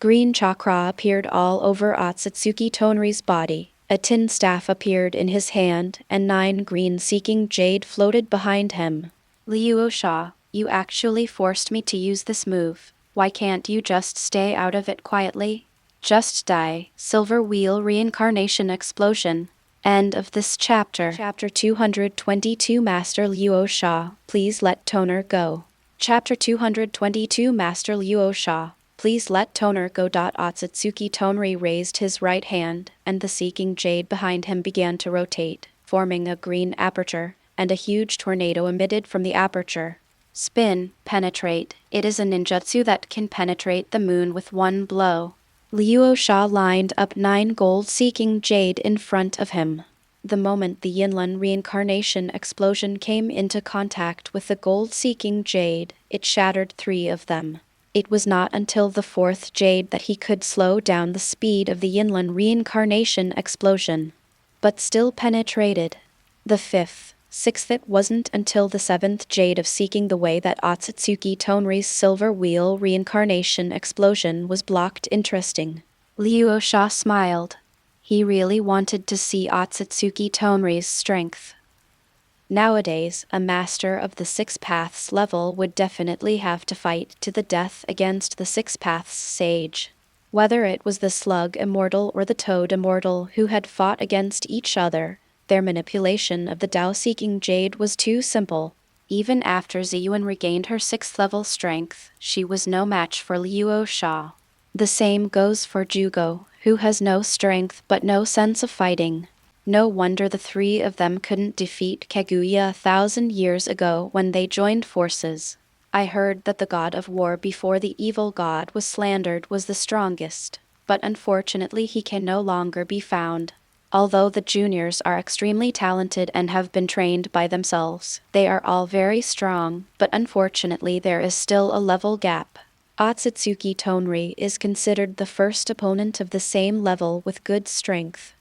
Green chakra appeared all over Otsutsuki Tonri's body. A tin staff appeared in his hand, and 9 green-seeking jade floated behind him. Luo Sha, you actually forced me to use this move. Why can't you just stay out of it quietly? Just die. Silver Wheel Reincarnation Explosion. End of this chapter. Chapter 222 Master Luo Sha, please let Toner go. Chapter 222 Master Luo Sha, please let Toner go. Otsutsuki Tonri raised his right hand, and the seeking jade behind him began to rotate, forming a green aperture, and a huge tornado emitted from the aperture. Spin, penetrate. It is a ninjutsu that can penetrate the moon with one blow. Luo Sha lined up 9 gold-seeking jade in front of him. The moment the Yinlun reincarnation explosion came into contact with the gold-seeking jade, it shattered 3 of them. It was not until the 4th jade that he could slow down the speed of the Yinlun reincarnation explosion. But still penetrated. The 5th, 6th. It wasn't until the 7th jade of seeking the way that Otsutsuki Tonri's silver wheel reincarnation explosion was blocked. Interesting. Luo Sha smiled. He really wanted to see Otsutsuki Tonri's strength. Nowadays, a master of the 6 Paths level would definitely have to fight to the death against the 6 Paths sage. Whether it was the Slug Immortal or the Toad Immortal who had fought against each other, their manipulation of the Tao-seeking jade was too simple. Even after Ziyuan regained her 6th level strength, she was no match for Luo Sha. The same goes for Jugo, who has no strength but no sense of fighting. No wonder the 3 of them couldn't defeat Kaguya 1,000 years ago when they joined forces. I heard that the god of war before the evil god was slandered was the strongest, but unfortunately he can no longer be found. Although the juniors are extremely talented and have been trained by themselves, they are all very strong, but unfortunately there is still a level gap. Otsutsuki Tonri is considered the first opponent of the same level with good strength.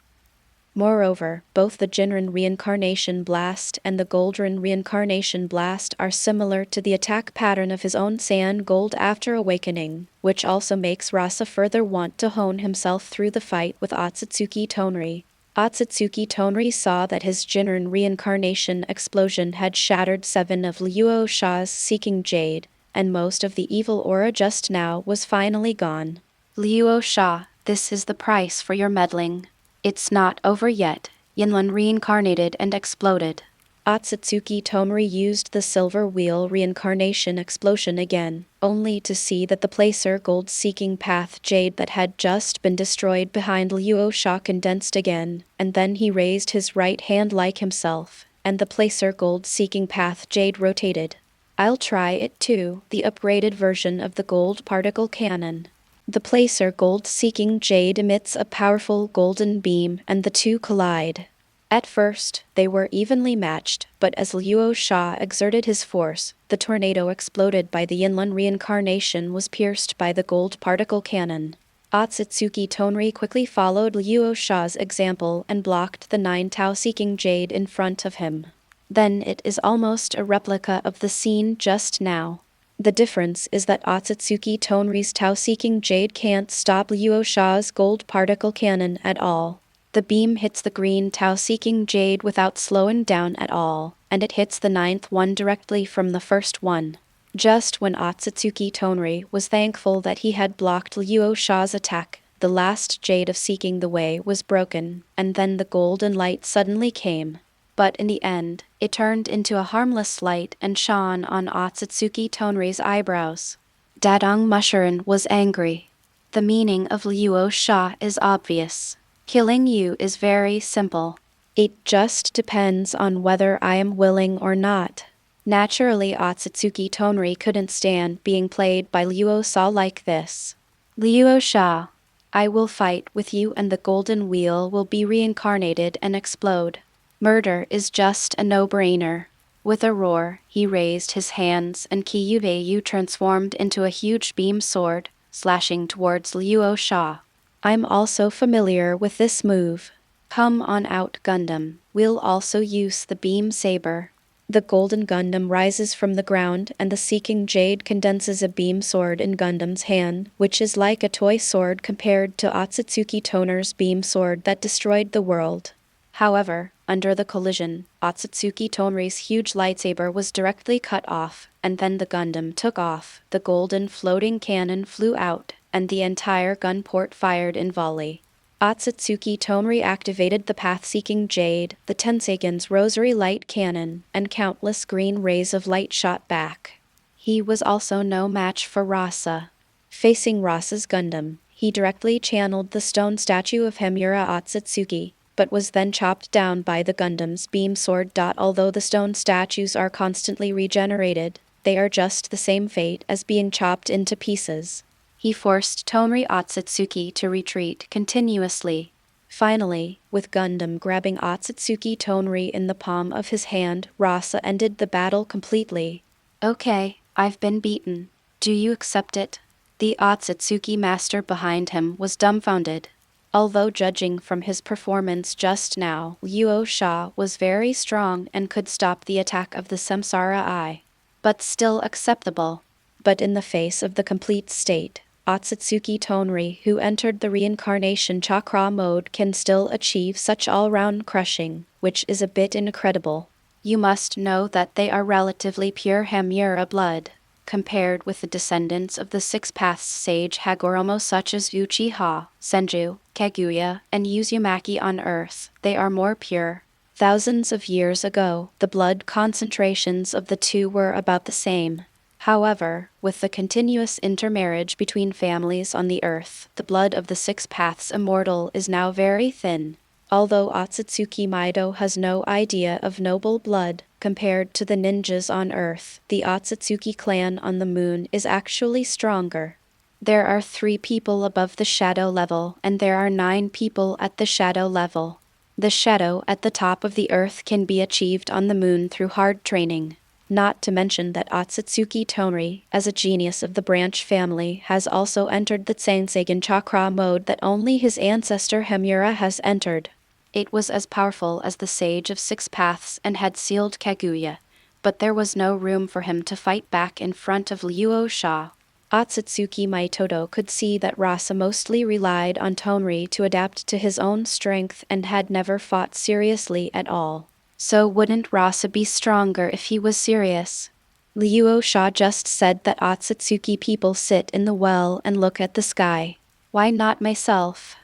Moreover, both the Jinrin Reincarnation Blast and the Goldrin Reincarnation Blast are similar to the attack pattern of his own Saiyan Gold after awakening, which also makes Rasa further want to hone himself through the fight with Otsutsuki Tonri. Otsutsuki Tonri saw that his Jinrin Reincarnation explosion had shattered 7 of Luo Sha's seeking jade, and most of the evil aura just now was finally gone. Luo Sha, this is the price for your meddling. It's not over yet. Yinlun reincarnated and exploded. Otsutsuki Tonri used the silver wheel reincarnation explosion again, only to see that the placer gold-seeking path jade that had just been destroyed behind Luo Sha condensed again, and then he raised his right hand like himself, and the placer gold-seeking path jade rotated. I'll try it too, the upgraded version of the gold particle cannon. The placer gold-seeking jade emits a powerful golden beam and the two collide. At first, they were evenly matched, but as Luo Sha exerted his force, the tornado exploded by the Yinlun reincarnation was pierced by the gold particle cannon. Otsutsuki Tonri quickly followed Luo Sha's example and blocked the 9 Tao-seeking jade in front of him. Then it is almost a replica of the scene just now. The difference is that Otsutsuki Tonri's Tao-seeking jade can't stop Luo Sha's gold particle cannon at all. The beam hits the green Tao-seeking jade without slowing down at all, and it hits the ninth one directly from the first one. Just when Otsutsuki Tonri was thankful that he had blocked Luo Sha's attack, the last jade of seeking the way was broken, and then the golden light suddenly came. But in the end, it turned into a harmless light and shone on Otsutsuki Tonri's eyebrows. Dadong Mushurin was angry. The meaning of Luo Sha is obvious. Killing you is very simple. It just depends on whether I am willing or not. Naturally, Otsutsuki Tonri couldn't stand being played by Luo Sha like this. Luo Sha, I will fight with you and the golden wheel will be reincarnated and explode. Murder is just a no-brainer. With a roar, he raised his hands and Kyubeyu transformed into a huge beam sword, slashing towards Luo Sha. I'm also familiar with this move. Come on out, Gundam. We'll also use the beam saber. The golden Gundam rises from the ground and the seeking jade condenses a beam sword in Gundam's hand, which is like a toy sword compared to Otsutsuki Toner's beam sword that destroyed the world. However, under the collision, Otsutsuki Tonri's huge lightsaber was directly cut off, and then the Gundam took off, the golden floating cannon flew out, and the entire gun port fired in volley. Otsutsuki Tonri activated the path-seeking jade, the Tenseigion's rosary light cannon, and countless green rays of light shot back. He was also no match for Rasa. Facing Rasa's Gundam, he directly channeled the stone statue of Hamura Otsutsuki, but was then chopped down by the Gundam's beam sword. Although the stone statues are constantly regenerated, they are just the same fate as being chopped into pieces. He forced Tonri Otsutsuki to retreat continuously. Finally, with Gundam grabbing Otsutsuki Tonri in the palm of his hand, Rasa ended the battle completely. Okay, I've been beaten. Do you accept it? The Otsutsuki master behind him was dumbfounded. Although judging from his performance just now, Luo Sha was very strong and could stop the attack of the Samsara Eye. But still acceptable. But in the face of the complete state, Otsutsuki Tonri, who entered the Reincarnation Chakra mode, can still achieve such all-round crushing, which is a bit incredible. You must know that they are relatively pure Hamura blood. Compared with the descendants of the Six Paths sage Hagoromo such as Uchiha, Senju, Kaguya, and Uzumaki on Earth, they are more pure. Thousands of years ago, the blood concentrations of the two were about the same. However, with the continuous intermarriage between families on the Earth, the blood of the Six Paths Immortal is now very thin. Although Otsutsuki Maido has no idea of noble blood, compared to the ninjas on Earth, the Otsutsuki clan on the moon is actually stronger. There are 3 people above the shadow level, and there are 9 people at the shadow level. The shadow at the top of the Earth can be achieved on the moon through hard training. Not to mention that Otsutsuki Tonri, as a genius of the branch family, has also entered the Tsangseigen Chakra mode that only his ancestor Hamura has entered. It was as powerful as the Sage of Six Paths and had sealed Kaguya, but there was no room for him to fight back in front of Luo Sha. Otsutsuki Maitodo could see that Rasa mostly relied on Tonri to adapt to his own strength and had never fought seriously at all. So wouldn't Rasa be stronger if he was serious? Luo Sha just said that Otsutsuki people sit in the well and look at the sky. Why not myself?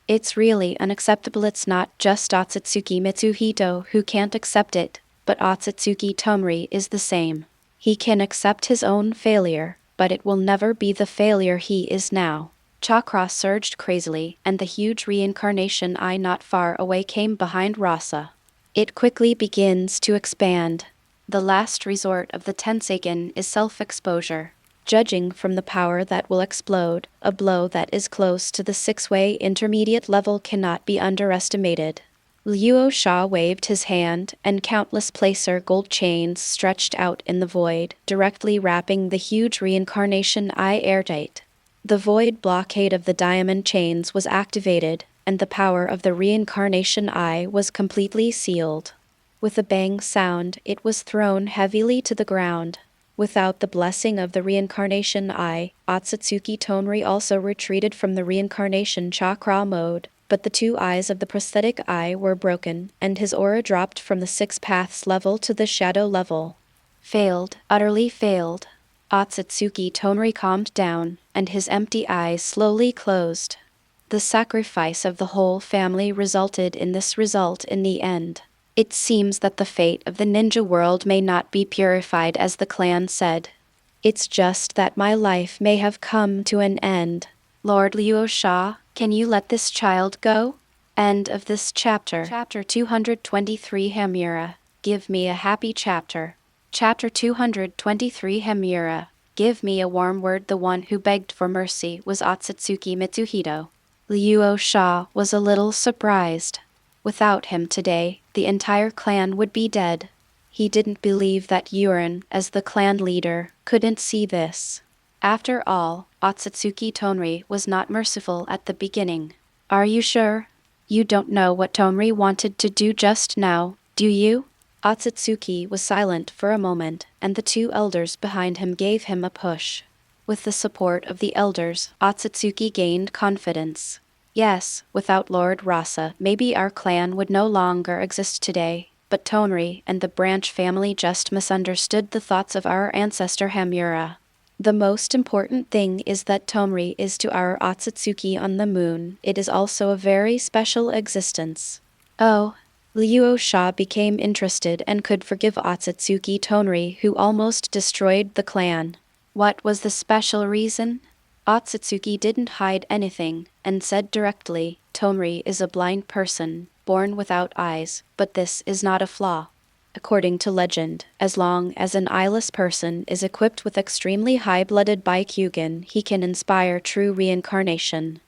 It's really unacceptable. It's not just Otsutsuki Mitsuhito who can't accept it, but Otsutsuki Tonri is the same. He can accept his own failure, but it will never be the failure he is now. Chakra surged crazily, and the huge reincarnation eye not far away came behind Rasa. It quickly begins to expand. The last resort of the Tenseigen is self-exposure. Judging from the power that will explode, a blow that is close to the 6-way intermediate level cannot be underestimated. Luo Sha waved his hand, and countless placer gold chains stretched out in the void, directly wrapping the huge reincarnation eye airtight. The void blockade of the diamond chains was activated, and the power of the reincarnation eye was completely sealed. With a bang sound, it was thrown heavily to the ground. Without the blessing of the Reincarnation Eye, Otsutsuki Tonri also retreated from the Reincarnation Chakra mode, but the two eyes of the prosthetic eye were broken, and his aura dropped from the 6 paths level to the shadow level. Failed, utterly failed. Otsutsuki Tonri calmed down, and his empty eyes slowly closed. The sacrifice of the whole family resulted in this result in the end. It seems that the fate of the ninja world may not be purified as the clan said. It's just that my life may have come to an end. Lord Luo Sha, can you let this child go? End of this chapter. Chapter 223 Hamura. Give me a happy chapter. Chapter 223 Hamura. Give me a warm word. The one who begged for mercy was Otsutsuki Mitsuhito. Luo Sha was a little surprised. Without him today, the entire clan would be dead. He didn't believe that Yurin, as the clan leader, couldn't see this. After all, Otsutsuki Tonri was not merciful at the beginning. Are you sure? You don't know what Tonri wanted to do just now, do you? Otsutsuki was silent for a moment, and the two elders behind him gave him a push. With the support of the elders, Otsutsuki gained confidence. Yes, without Lord Rasa, maybe our clan would no longer exist today, but Tonri and the branch family just misunderstood the thoughts of our ancestor Hamura. The most important thing is that Tonri is to our Otsutsuki on the moon. It is also a very special existence. Oh, Luo Sha became interested and could forgive Otsutsuki Tonri, who almost destroyed the clan. What was the special reason? Otsutsuki didn't hide anything, and said directly, Tonri is a blind person, born without eyes, but this is not a flaw. According to legend, as long as an eyeless person is equipped with extremely high-blooded Byakugan, he can inspire true reincarnation.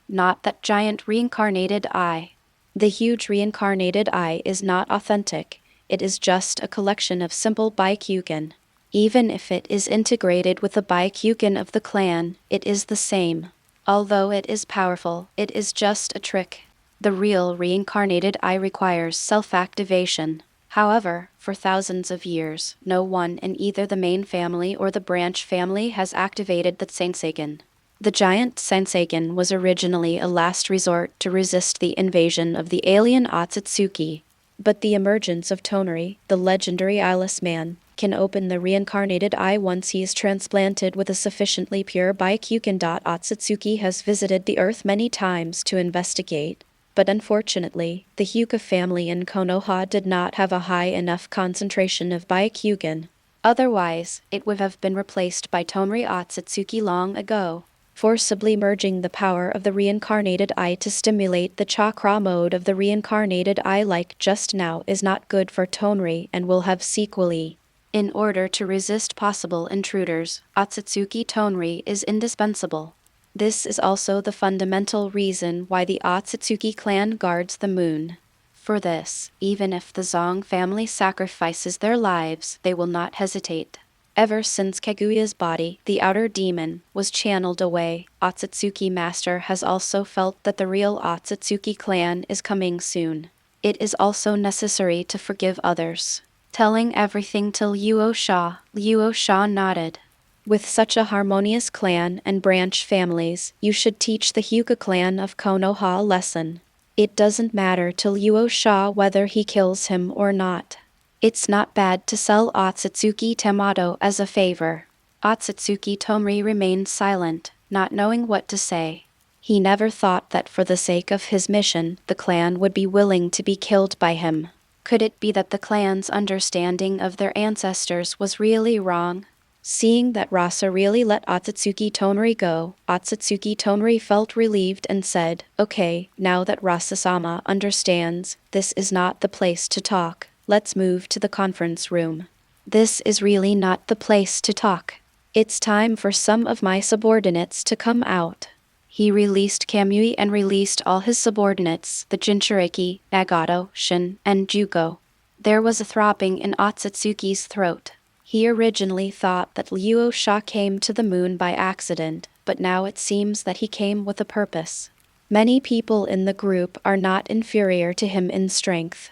Not that giant reincarnated eye. The huge reincarnated eye is not authentic, it is just a collection of simple Byakugan. Even if it is integrated with the Byakugan of the clan, it is the same. Although it is powerful, it is just a trick. The real reincarnated eye requires self-activation. However, for thousands of years, no one in either the main family or the branch family has activated the Sensagen. The giant Sensagen was originally a last resort to resist the invasion of the alien Otsutsuki, but the emergence of Tonri, the legendary eyeless man, can open the reincarnated eye once he is transplanted with a sufficiently pure Byakugan. Otsutsuki has visited the Earth many times to investigate, but unfortunately, the Hyuga family in Konoha did not have a high enough concentration of Byakugan. Otherwise, it would have been replaced by Tonri Otsutsuki long ago. Forcibly merging the power of the reincarnated eye to stimulate the chakra mode of the reincarnated eye like just now is not good for Tonri and will have sequelae. In order to resist possible intruders, Otsutsuki Tonri is indispensable. This is also the fundamental reason why the Otsutsuki clan guards the moon. For this, even if the Zong family sacrifices their lives, they will not hesitate. Ever since Kaguya's body, the outer demon, was channeled away, Otsutsuki Master has also felt that the real Otsutsuki clan is coming soon. It is also necessary to forgive others. Telling everything to Luo Sha nodded. With such a harmonious clan and branch families, you should teach the Hyuga clan of Konoha a lesson. It doesn't matter to Luo Sha whether he kills him or not. It's not bad to sell Otsutsuki Tamato as a favor. Otsutsuki Tonri remained silent, not knowing what to say. He never thought that for the sake of his mission, the clan would be willing to be killed by him. Could it be that the clan's understanding of their ancestors was really wrong? Seeing that Rasa really let Otsutsuki Tonri go, Otsutsuki Tonri felt relieved and said, "Okay, now that Rasa-sama understands, this is not the place to talk. Let's move to the conference room." This is really not the place to talk. It's time for some of my subordinates to come out. He released Kamui and released all his subordinates, the Jinchuriki, Nagato, Shin, and Jugo. There was a throbbing in Otsutsuki's throat. He originally thought that Luo Sha came to the moon by accident, but now it seems that he came with a purpose. Many people in the group are not inferior to him in strength.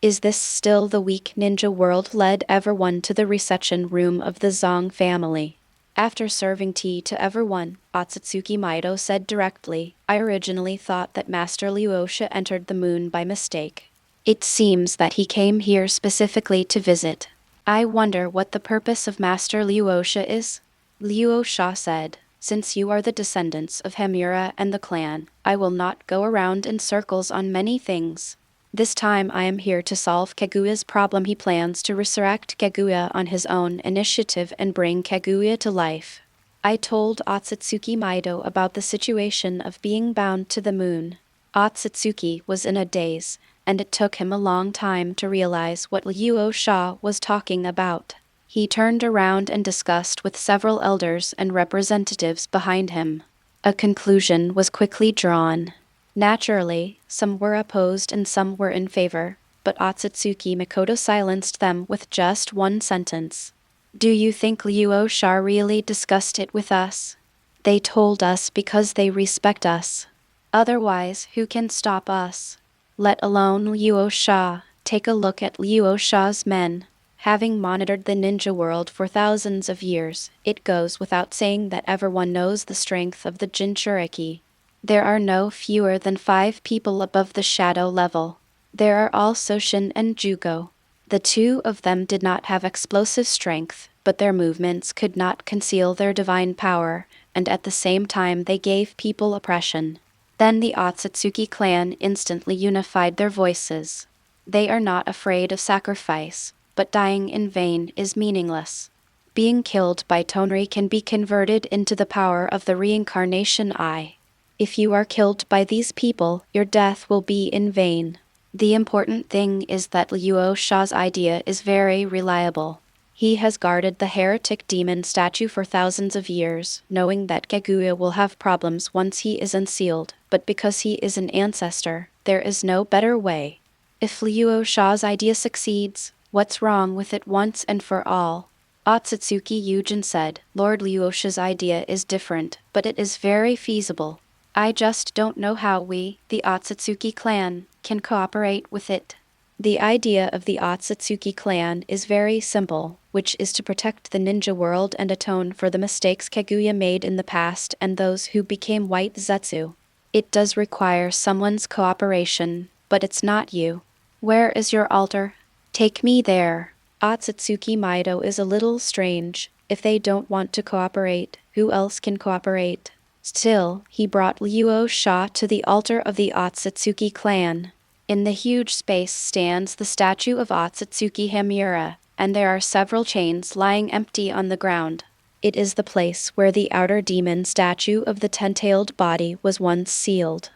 Is this still the weak ninja world? Led everyone to the reception room of the Zong family. After serving tea to everyone, Otsutsuki Maido said directly, I originally thought that Master Luo Sha entered the moon by mistake. It seems that he came here specifically to visit. I wonder what the purpose of Master Luo Sha is? Luo Sha said, since you are the descendants of Hamura and the clan, I will not go around in circles on many things. This time I am here to solve Kaguya's problem. He plans to resurrect Kaguya on his own initiative and bring Kaguya to life. I told Otsutsuki Maido about the situation of being bound to the moon. Otsutsuki was in a daze, and it took him a long time to realize what Luo Sha was talking about. He turned around and discussed with several elders and representatives behind him. A conclusion was quickly drawn. Naturally, some were opposed and some were in favor, but Otsutsuki Mikoto silenced them with just one sentence. Do you think Luo Sha really discussed it with us? They told us because they respect us. Otherwise, who can stop us? Let alone Luo Sha. Take a look at Luo Sha's men. Having monitored the ninja world for thousands of years, it goes without saying that everyone knows the strength of the Jinchuriki. There are no fewer than 5 people above the shadow level. There are also Shin and Jugo. The two of them did not have explosive strength, but their movements could not conceal their divine power, and at the same time they gave people oppression. Then the Otsutsuki clan instantly unified their voices. They are not afraid of sacrifice, but dying in vain is meaningless. Being killed by Tonri can be converted into the power of the Reincarnation eye. If you are killed by these people, your death will be in vain. The important thing is that Luo Sha's idea is very reliable. He has guarded the heretic demon statue for thousands of years, knowing that Kaguya will have problems once he is unsealed, but because he is an ancestor, there is no better way. If Luo Sha's idea succeeds, what's wrong with it once and for all? Otsutsuki Yujin said, Lord Luo Sha's idea is different, but it is very feasible. I just don't know how we, the Otsutsuki clan, can cooperate with it. The idea of the Otsutsuki clan is very simple, which is to protect the ninja world and atone for the mistakes Kaguya made in the past and those who became white Zetsu. It does require someone's cooperation, but it's not you. Where is your altar? Take me there. Otsutsuki Maido is a little strange. If they don't want to cooperate, who else can cooperate? Still, he brought Luo Sha to the altar of the Otsutsuki clan. In the huge space stands the statue of Otsutsuki Hamura, and there are several chains lying empty on the ground. It is the place where the outer demon statue of the 10-tailed body was once sealed.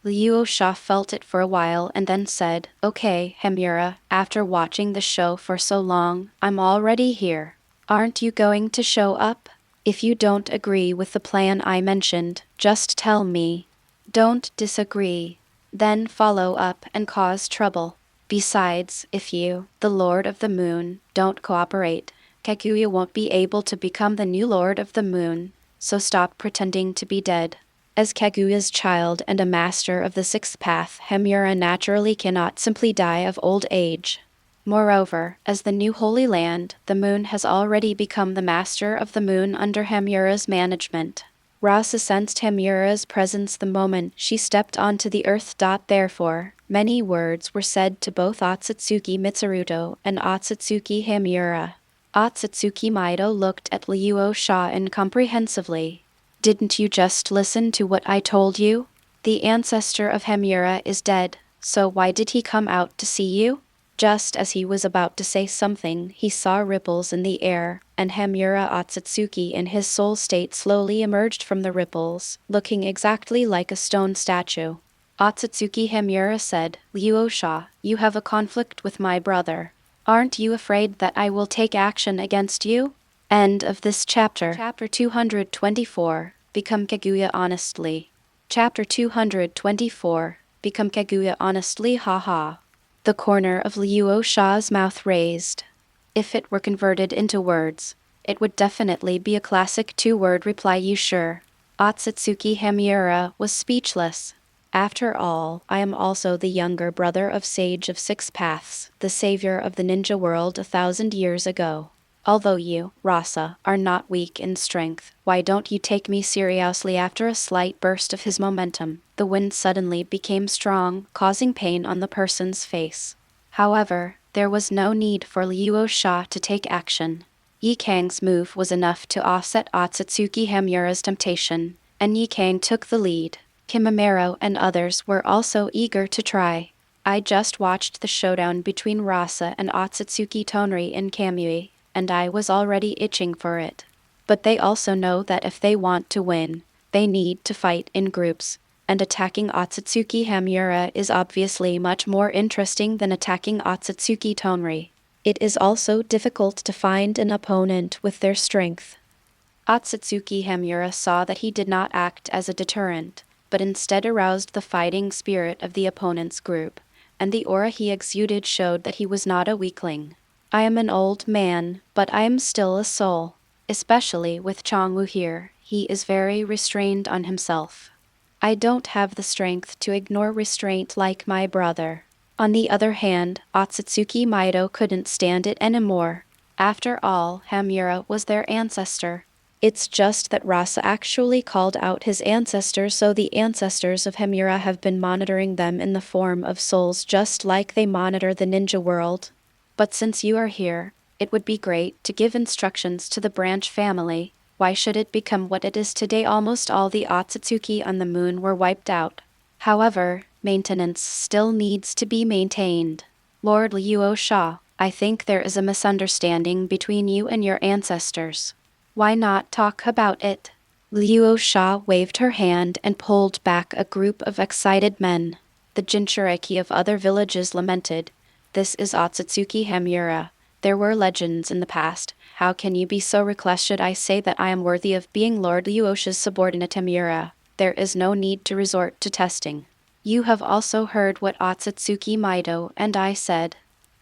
Luo Sha felt it for a while and then said, Okay, Hamura, after watching the show for so long, I'm already here. Aren't you going to show up? If you don't agree with the plan I mentioned, just tell me. Don't disagree. Then follow up and cause trouble. Besides, if you, the Lord of the Moon, don't cooperate, Kaguya won't be able to become the new Lord of the Moon, so stop pretending to be dead. As Kaguya's child and a master of the Sixth Path, Hamura naturally cannot simply die of old age. Moreover, as the new Holy Land, the moon has already become the master of the moon under Hamura's management. Rasa sensed Hamura's presence the moment she stepped onto the earth. Therefore, many words were said to both Otsutsuki Mitsuruto and Otsutsuki Hamura. Otsutsuki Maido looked at Luo Sha incomprehensively. Didn't you just listen to what I told you? The ancestor of Hamura is dead, so why did he come out to see you? Just as he was about to say something, he saw ripples in the air, and Hamura Otsutsuki in his soul state slowly emerged from the ripples, looking exactly like a stone statue. Otsutsuki Hamura said, Luo Sha, you have a conflict with my brother. Aren't you afraid that I will take action against you? End of this chapter. Chapter 224, Become Kaguya Honestly. Chapter 224, Become Kaguya Honestly. Haha. The corner of Luo Sha's mouth raised. If it were converted into words, it would definitely be a classic 2-word reply. You sure? Otsutsuki Hamura was speechless. After all, I am also the younger brother of Sage of Six Paths, the savior of the ninja world 1,000 years ago. Although you, Rasa, are not weak in strength, why don't you take me seriously? After a slight burst of his momentum, the wind suddenly became strong, causing pain on the person's face. However, there was no need for Luo Sha to take action. Yi Kang's move was enough to offset Otsutsuki Hamura's temptation, and Yi Kang took the lead. Kimimaro and others were also eager to try. I just watched the showdown between Rasa and Otsutsuki Tonri in Kamui, and I was already itching for it. But they also know that if they want to win, they need to fight in groups, and attacking Otsutsuki Hamura is obviously much more interesting than attacking Otsutsuki Tonri. It is also difficult to find an opponent with their strength. Otsutsuki Hamura saw that he did not act as a deterrent, but instead aroused the fighting spirit of the opponent's group, and the aura he exuded showed that he was not a weakling. I am an old man, but I am still a soul. Especially with Changwu here, he is very restrained on himself. I don't have the strength to ignore restraint like my brother. On the other hand, Otsutsuki Maido couldn't stand it anymore. After all, Hamura was their ancestor. It's just that Rasa actually called out his ancestors, so the ancestors of Hamura have been monitoring them in the form of souls just like they monitor the ninja world. But since you are here, it would be great to give instructions to the branch family. Why should it become what it is today? Almost all the Otsutsuki on the moon were wiped out. However, maintenance still needs to be maintained. Lord Luo Sha, I think there is a misunderstanding between you and your ancestors. Why not talk about it? Luo Sha waved her hand and pulled back a group of excited men. The Jinchuriki of other villages lamented. This is Otsutsuki Hamura. There were legends in the past. How can you be so reckless? Should I say that I am worthy of being Lord Luo Sha's subordinate Hamura? There is no need to resort to testing. You have also heard what Otsutsuki Maido and I said.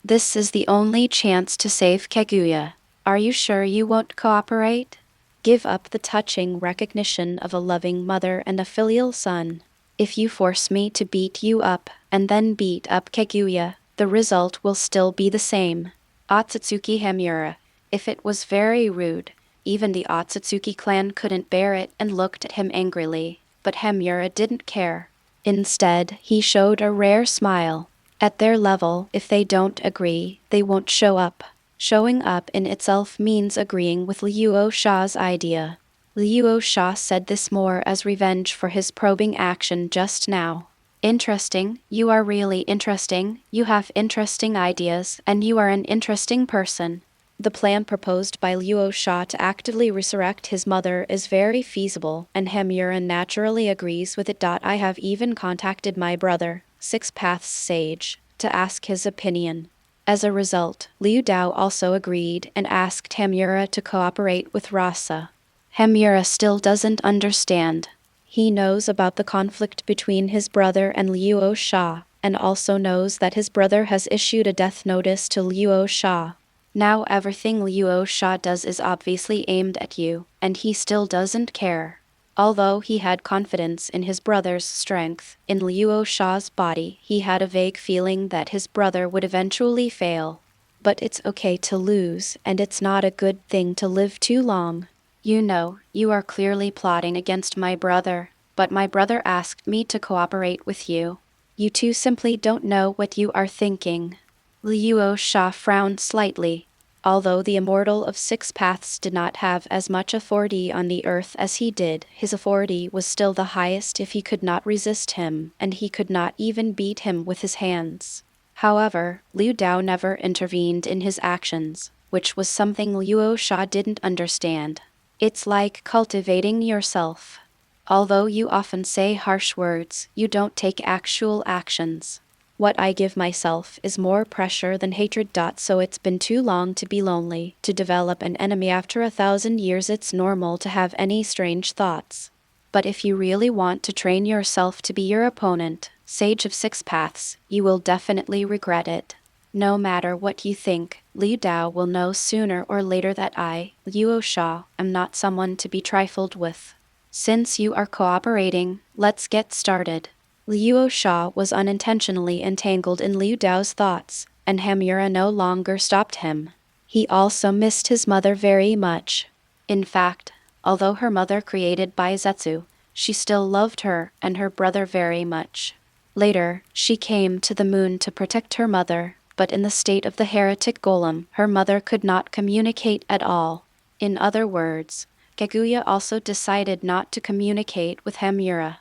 This is the only chance to save Kaguya. Are you sure you won't cooperate? Give up the touching recognition of a loving mother and a filial son. If you force me to beat you up, and then beat up Kaguya, the result will still be the same. Otsutsuki Hamura. If it was very rude, even the Otsutsuki clan couldn't bear it and looked at him angrily, but Hamura didn't care. Instead, he showed a rare smile. At their level, if they don't agree, they won't show up. Showing up in itself means agreeing with Luo Sha's idea. Luo Sha said this more as revenge for his probing action just now. Interesting, you are really interesting, you have interesting ideas, and you are an interesting person. The plan proposed by Luo Sha to actively resurrect his mother is very feasible, and Hamura naturally agrees with it. I have even contacted my brother, Six Paths Sage, to ask his opinion. As a result, Liu Dao also agreed and asked Hamura to cooperate with Rasa. Hamura still doesn't understand. He knows about the conflict between his brother and Luo Sha, and also knows that his brother has issued a death notice to Luo Sha. Now everything Luo Sha does is obviously aimed at you, and he still doesn't care. Although he had confidence in his brother's strength, in Luo Sha's body, he had a vague feeling that his brother would eventually fail. But it's okay to lose, and it's not a good thing to live too long. You know, you are clearly plotting against my brother, but my brother asked me to cooperate with you. You two simply don't know what you are thinking. Luo Sha frowned slightly. Although the Immortal of Six Paths did not have as much authority on the earth as he did, his authority was still the highest if he could not resist him, and he could not even beat him with his hands. However, Liu Dao never intervened in his actions, which was something Luo Sha didn't understand. It's like cultivating yourself. Although you often say harsh words, you don't take actual actions. What I give myself is more pressure than hatred. So it's been too long to be lonely, to develop an enemy after 1,000 years. It's normal to have any strange thoughts. But if you really want to train yourself to be your opponent, Sage of Six Paths, you will definitely regret it. No matter what you think, Liu Dao will know sooner or later that I, Luo Sha, am not someone to be trifled with. Since you are cooperating, let's get started. Luo Sha was unintentionally entangled in Liu Dao's thoughts, and Hamura no longer stopped him. He also missed his mother very much. In fact, although her mother created by Zetsu, she still loved her and her brother very much. Later, she came to the moon to protect her mother, but in the state of the heretic golem, her mother could not communicate at all. In other words, Kaguya also decided not to communicate with Hamura.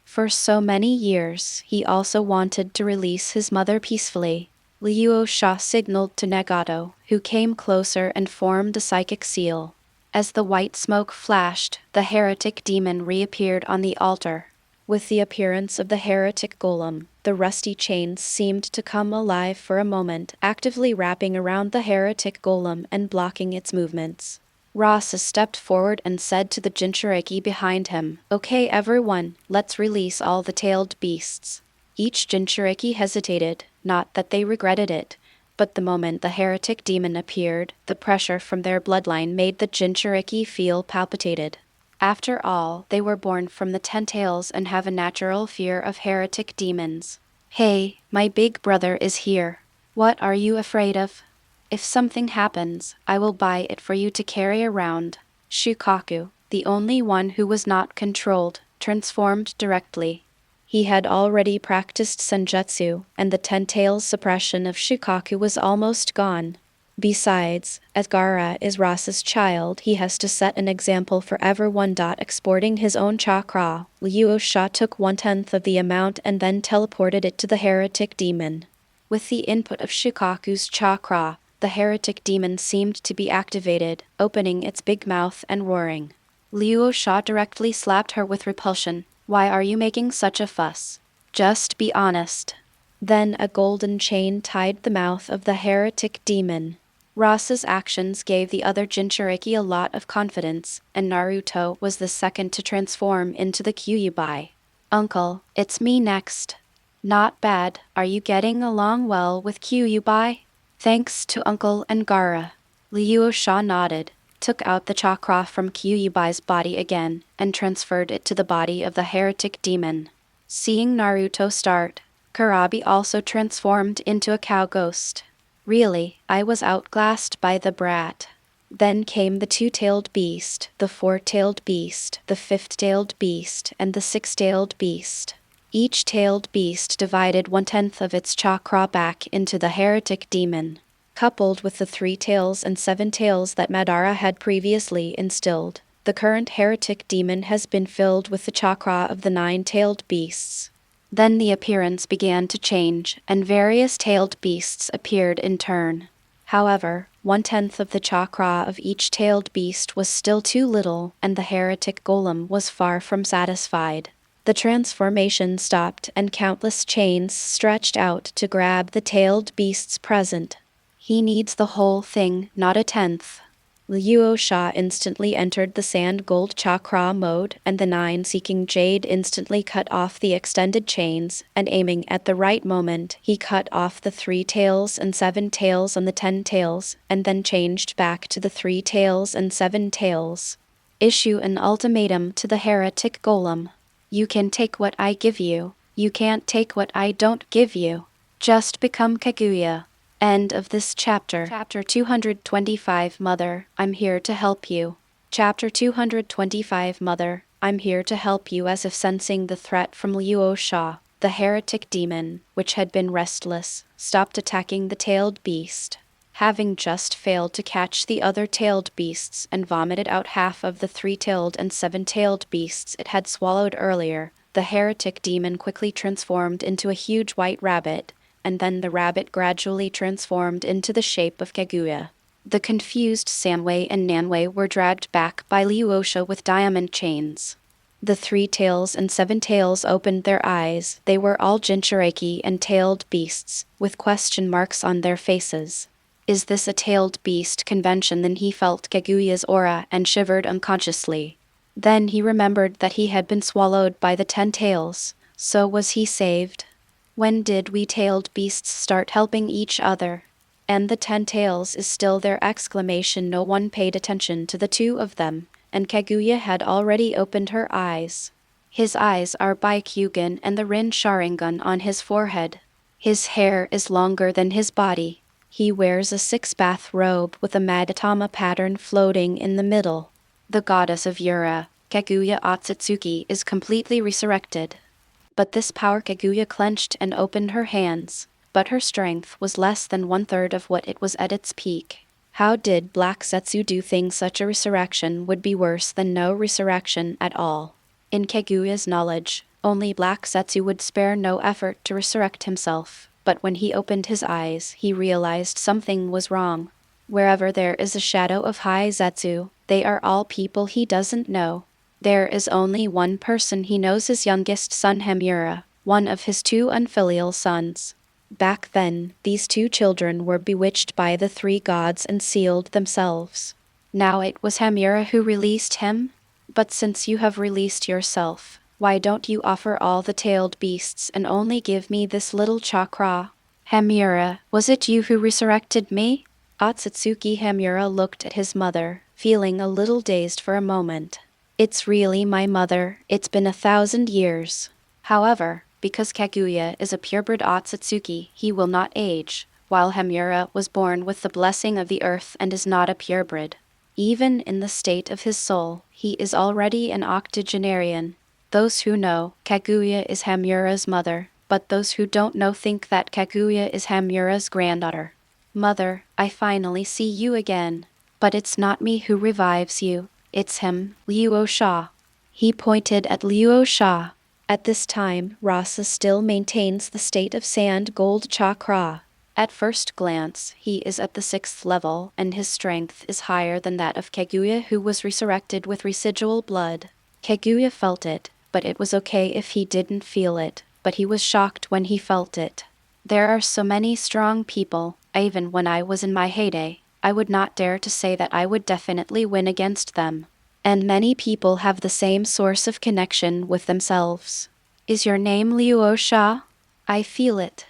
For so many years, he also wanted to release his mother peacefully. Luo Sha signaled to Nagato, who came closer and formed a psychic seal. As the white smoke flashed, the heretic demon reappeared on the altar. With the appearance of the heretic golem, the rusty chains seemed to come alive for a moment, actively wrapping around the heretic golem and blocking its movements. Rasa stepped forward and said to the Jinchuriki behind him, "Okay everyone, let's release all the tailed beasts." Each Jinchuriki hesitated, not that they regretted it, but the moment the heretic demon appeared, the pressure from their bloodline made the Jinchuriki feel palpitated. After all, they were born from the 10 tails and have a natural fear of heretic demons. "Hey, my big brother is here. What are you afraid of? If something happens, I will buy it for you to carry around." Shukaku, the only one who was not controlled, transformed directly. He had already practiced senjutsu, and the 10 tails suppression of Shukaku was almost gone. Besides, as Gaara is Rasa's child, he has to set an example for everyone. Exporting his own chakra, Luo Sha took 1/10 of the amount and then teleported it to the heretic demon. With the input of Shukaku's chakra, the heretic demon seemed to be activated, opening its big mouth and roaring. Luo Sha directly slapped her with repulsion. "Why are you making such a fuss? Just be honest." Then a golden chain tied the mouth of the heretic demon. Rasa's actions gave the other Jinchuriki a lot of confidence, and Naruto was the second to transform into the Kyuubi. "Uncle, it's me next." "Not bad. Are you getting along well with Kyuubi?" "Thanks to Uncle and Gaara." Luo Sha nodded, took out the chakra from Kyuubi's body again, and transferred it to the body of the heretic demon. Seeing Naruto start, Kurabi also transformed into a cow ghost. "Really, I was outclassed by the brat." Then came the 2-tailed beast, the 4-tailed beast, the 5th-tailed beast, and the 6-tailed beast. Each tailed beast divided 1/10 of its chakra back into the heretic demon. Coupled with the 3 tails and 7 tails that Madara had previously instilled, the current heretic demon has been filled with the chakra of the 9-tailed beasts. Then the appearance began to change, and various tailed beasts appeared in turn. However, 1/10 of the chakra of each tailed beast was still too little, and the heretic golem was far from satisfied. The transformation stopped, and countless chains stretched out to grab the tailed beasts present. "He needs the whole thing, not a 10th. Luo Sha instantly entered the sand gold chakra mode, and the 9-seeking jade instantly cut off the extended chains, and aiming at the right moment, he cut off the 3 tails and 7 tails on the 10 tails, and then changed back to the 3 tails and 7 tails. "Issue an ultimatum to the heretic golem. You can take what I give you. You can't take what I don't give you. Just become Kaguya." End of this chapter. Chapter 225. Mother, I'm here to help you. Chapter 225. Mother, I'm here to help you. As if sensing the threat from Luo Sha, the heretic demon, which had been restless, stopped attacking the tailed beast. Having just failed to catch the other tailed beasts and vomited out half of the 3-tailed and 7-tailed beasts it had swallowed earlier, the heretic demon quickly transformed into a huge white rabbit, and then the rabbit gradually transformed into the shape of Kaguya. The confused Sanwei and Nanwei were dragged back by Luo Sha with diamond chains. The 3 tails and 7 tails opened their eyes. They were all Jinchuriki and tailed beasts, with question marks on their faces. Is this a tailed beast convention? Then he felt Kaguya's aura and shivered unconsciously. Then he remembered that he had been swallowed by the 10 tails. So was he saved? When did we tailed beasts start helping each other? And the 10 tails is still there? Exclamation. No one paid attention to the 2 of them, and Kaguya had already opened her eyes. His eyes are Byakugan and the Rin Sharingan on his forehead. His hair is longer than his body. He wears a six-bath robe with a Madatama pattern floating in the middle. The goddess of Yura, Kaguya Otsutsuki, is completely resurrected. But this power Kaguya clenched and opened her hands, but her strength was less than one-third of what it was at its peak. How did Black Zetsu do things? Such a resurrection would be worse than no resurrection at all. In Kaguya's knowledge, only Black Zetsu would spare no effort to resurrect himself, but when he opened his eyes, he realized something was wrong. Wherever there is a shadow of High Zetsu, they are all people he doesn't know. There is only one person he knows, his youngest son Hamura, one of his two unfilial sons. Back then, these two children were bewitched by the three gods and sealed themselves. Now it was Hamura who released him? But since you have released yourself, why don't you offer all the tailed beasts and only give me this little chakra? Hamura, was it you who resurrected me? Otsutsuki Hamura looked at his mother, feeling a little dazed for a moment. It's really my mother, it's been 1,000 years. However, because Kaguya is a purebred Otsutsuki, he will not age, while Hamura was born with the blessing of the earth and is not a purebred. Even in the state of his soul, he is already an octogenarian. Those who know, Kaguya is Hamura's mother, but those who don't know think that Kaguya is Hamura's granddaughter. Mother, I finally see you again. But it's not me who revives you, it's him, Luo Sha. He pointed at Luo Sha. At this time, Rasa still maintains the state of sand gold chakra. At first glance, he is at the 6th level, and his strength is higher than that of Kaguya, who was resurrected with residual blood. Kaguya felt it, but it was okay if he didn't feel it, but he was shocked when he felt it. There are so many strong people. Even when I was in my heyday, I would not dare to say that I would definitely win against them. And many people have the same source of connection with themselves. Is your name Luo Sha? I feel it.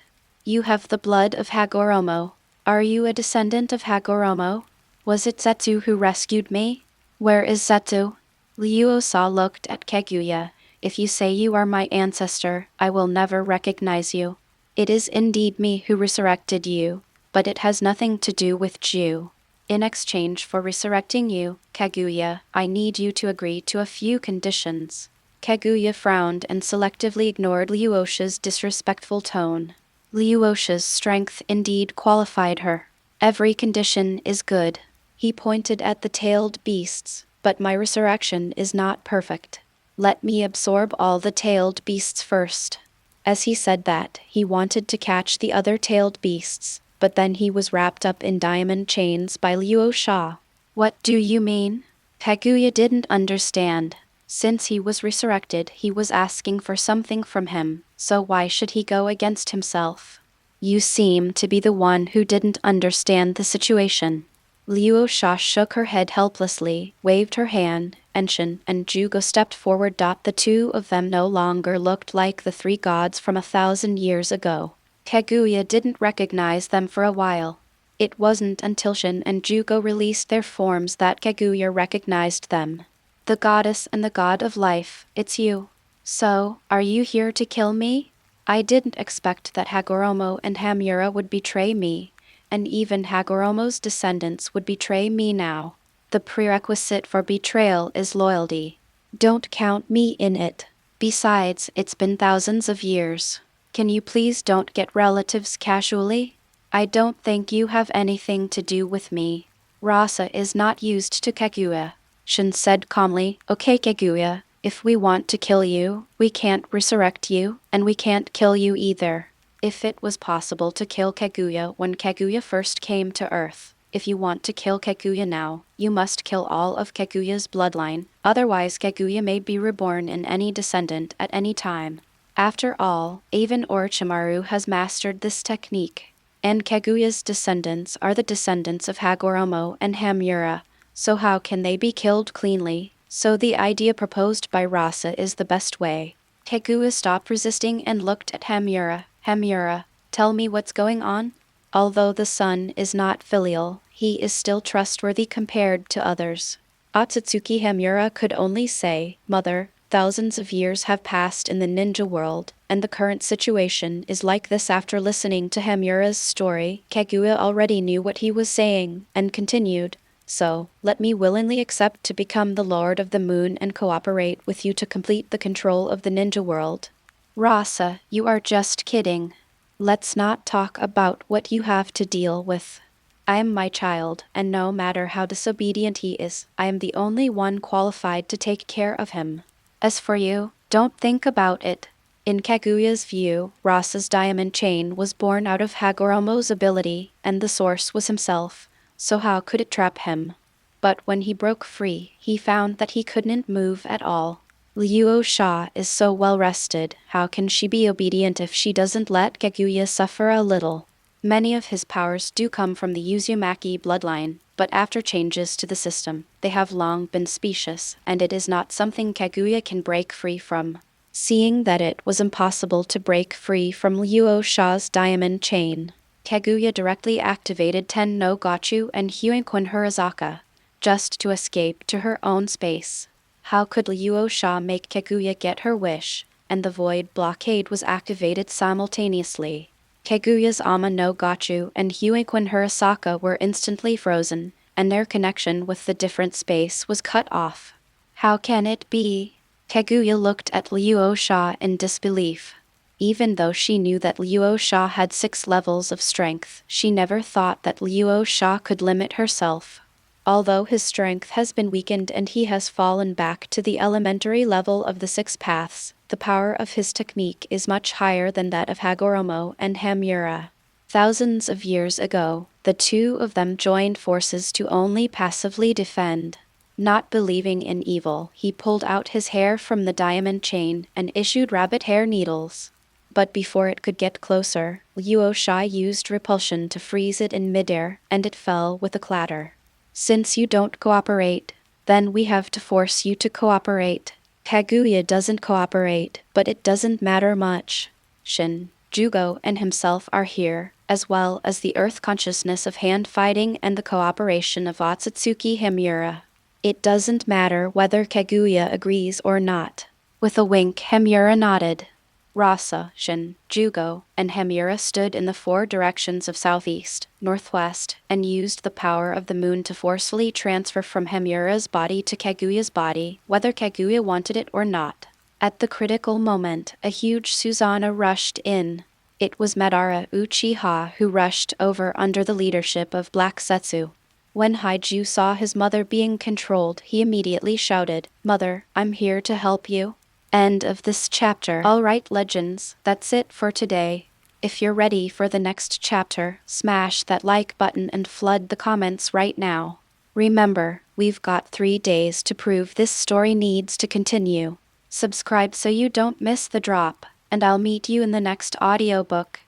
You have the blood of Hagoromo. Are you a descendant of Hagoromo? Was it Zetsu who rescued me? Where is Zetsu? Luo Sha looked at Kaguya. If you say you are my ancestor, I will never recognize you. It is indeed me who resurrected you, but it has nothing to do with Ju. In exchange for resurrecting you, Kaguya, I need you to agree to a few conditions. Kaguya frowned and selectively ignored Luo Sha's disrespectful tone. Luo Sha's strength indeed qualified her. Every condition is good. He pointed at the tailed beasts, but my resurrection is not perfect. Let me absorb all the tailed beasts first. As he said that, he wanted to catch the other tailed beasts, but then he was wrapped up in diamond chains by Luo Sha. What do you mean? Kaguya didn't understand. Since he was resurrected, he was asking for something from him, so why should he go against himself? You seem to be the one who didn't understand the situation. Luo Sha shook her head helplessly, waved her hand, and Shin and Jugo stepped forward. The two of them no longer looked like the three gods from 1,000 years ago. Kaguya didn't recognize them for a while. It wasn't until Shin and Jugo released their forms that Kaguya recognized them. The goddess and the god of life, it's you. So, are you here to kill me? I didn't expect that Hagoromo and Hamura would betray me, and even Hagoromo's descendants would betray me now. The prerequisite for betrayal is loyalty. Don't count me in it. Besides, it's been thousands of years. Can you please don't get relatives casually? I don't think you have anything to do with me. Rasa is not used to Kaguya. Shin said calmly, Okay Kaguya, if we want to kill you, we can't resurrect you, and we can't kill you either. If it was possible to kill Kaguya when Kaguya first came to Earth, if you want to kill Kaguya now, you must kill all of Kaguya's bloodline, otherwise Kaguya may be reborn in any descendant at any time. After all, even Orochimaru has mastered this technique, and Kaguya's descendants are the descendants of Hagoromo and Hamura, so how can they be killed cleanly? So the idea proposed by Rasa is the best way. Kaguya stopped resisting and looked at Hamura. Hamura, tell me what's going on? Although the son is not filial, he is still trustworthy compared to others. Otsutsuki Hamura could only say, Mother, Thousands of years have passed in the ninja world, and the current situation is like this. After listening to Hamura's story, Kaguya already knew what he was saying, and continued, "So, let me willingly accept to become the Lord of the Moon and cooperate with you to complete the control of the ninja world." Rasa, you are just kidding. Let's not talk about what you have to deal with. I am my child, and no matter how disobedient he is, I am the only one qualified to take care of him. As for you, don't think about it. In Kaguya's view, Rasa's diamond chain was born out of Hagoromo's ability, and the source was himself, so how could it trap him? But when he broke free, he found that he couldn't move at all. Luo Sha is so well rested, how can she be obedient if she doesn't let Kaguya suffer a little? Many of his powers do come from the Uzumaki bloodline, but after changes to the system, they have long been specious, and it is not something Kaguya can break free from. Seeing that it was impossible to break free from Luo Sha's diamond chain, Kaguya directly activated Ten no Gachu and Huenkun Hurazaka, just to escape to her own space. How could Luo Sha make Kaguya get her wish? And the void blockade was activated simultaneously. Kaguya's Ama no Gachu and Huenkun Hurazaka were instantly frozen, and their connection with the different space was cut off. How can it be? Kaguya looked at Luo Sha in disbelief. Even though she knew that Luo Sha had 6 levels of strength, she never thought that Luo Sha could limit herself. Although his strength has been weakened and he has fallen back to the elementary level of the 6 paths, the power of his technique is much higher than that of Hagoromo and Hamura. Thousands of years ago, the two of them joined forces to only passively defend. Not believing in evil, he pulled out his hair from the diamond chain and issued rabbit hair needles. But before it could get closer, Luo Sha used repulsion to freeze it in midair, and it fell with a clatter. Since you don't cooperate, then we have to force you to cooperate. Kaguya doesn't cooperate, but it doesn't matter much. Shin, Jugo, and himself are here, as well as the earth consciousness of hand fighting and the cooperation of Otsutsuki Hamura. It doesn't matter whether Kaguya agrees or not. With a wink, Hamura nodded. Rasa, Shin, Jugo, and Hamura stood in the 4 directions of southeast, northwest, and used the power of the moon to forcefully transfer from Hamura's body to Kaguya's body, whether Kaguya wanted it or not. At the critical moment, a huge Susanoo rushed in. It was Madara Uchiha who rushed over under the leadership of Black Setsu. When Haiju saw his mother being controlled, he immediately shouted, "Mother, I'm here to help you." End of this chapter. Alright legends, that's it for today. If you're ready for the next chapter, smash that like button and flood the comments right now. Remember, we've got 3 days to prove this story needs to continue. Subscribe so you don't miss the drop, and I'll meet you in the next audiobook.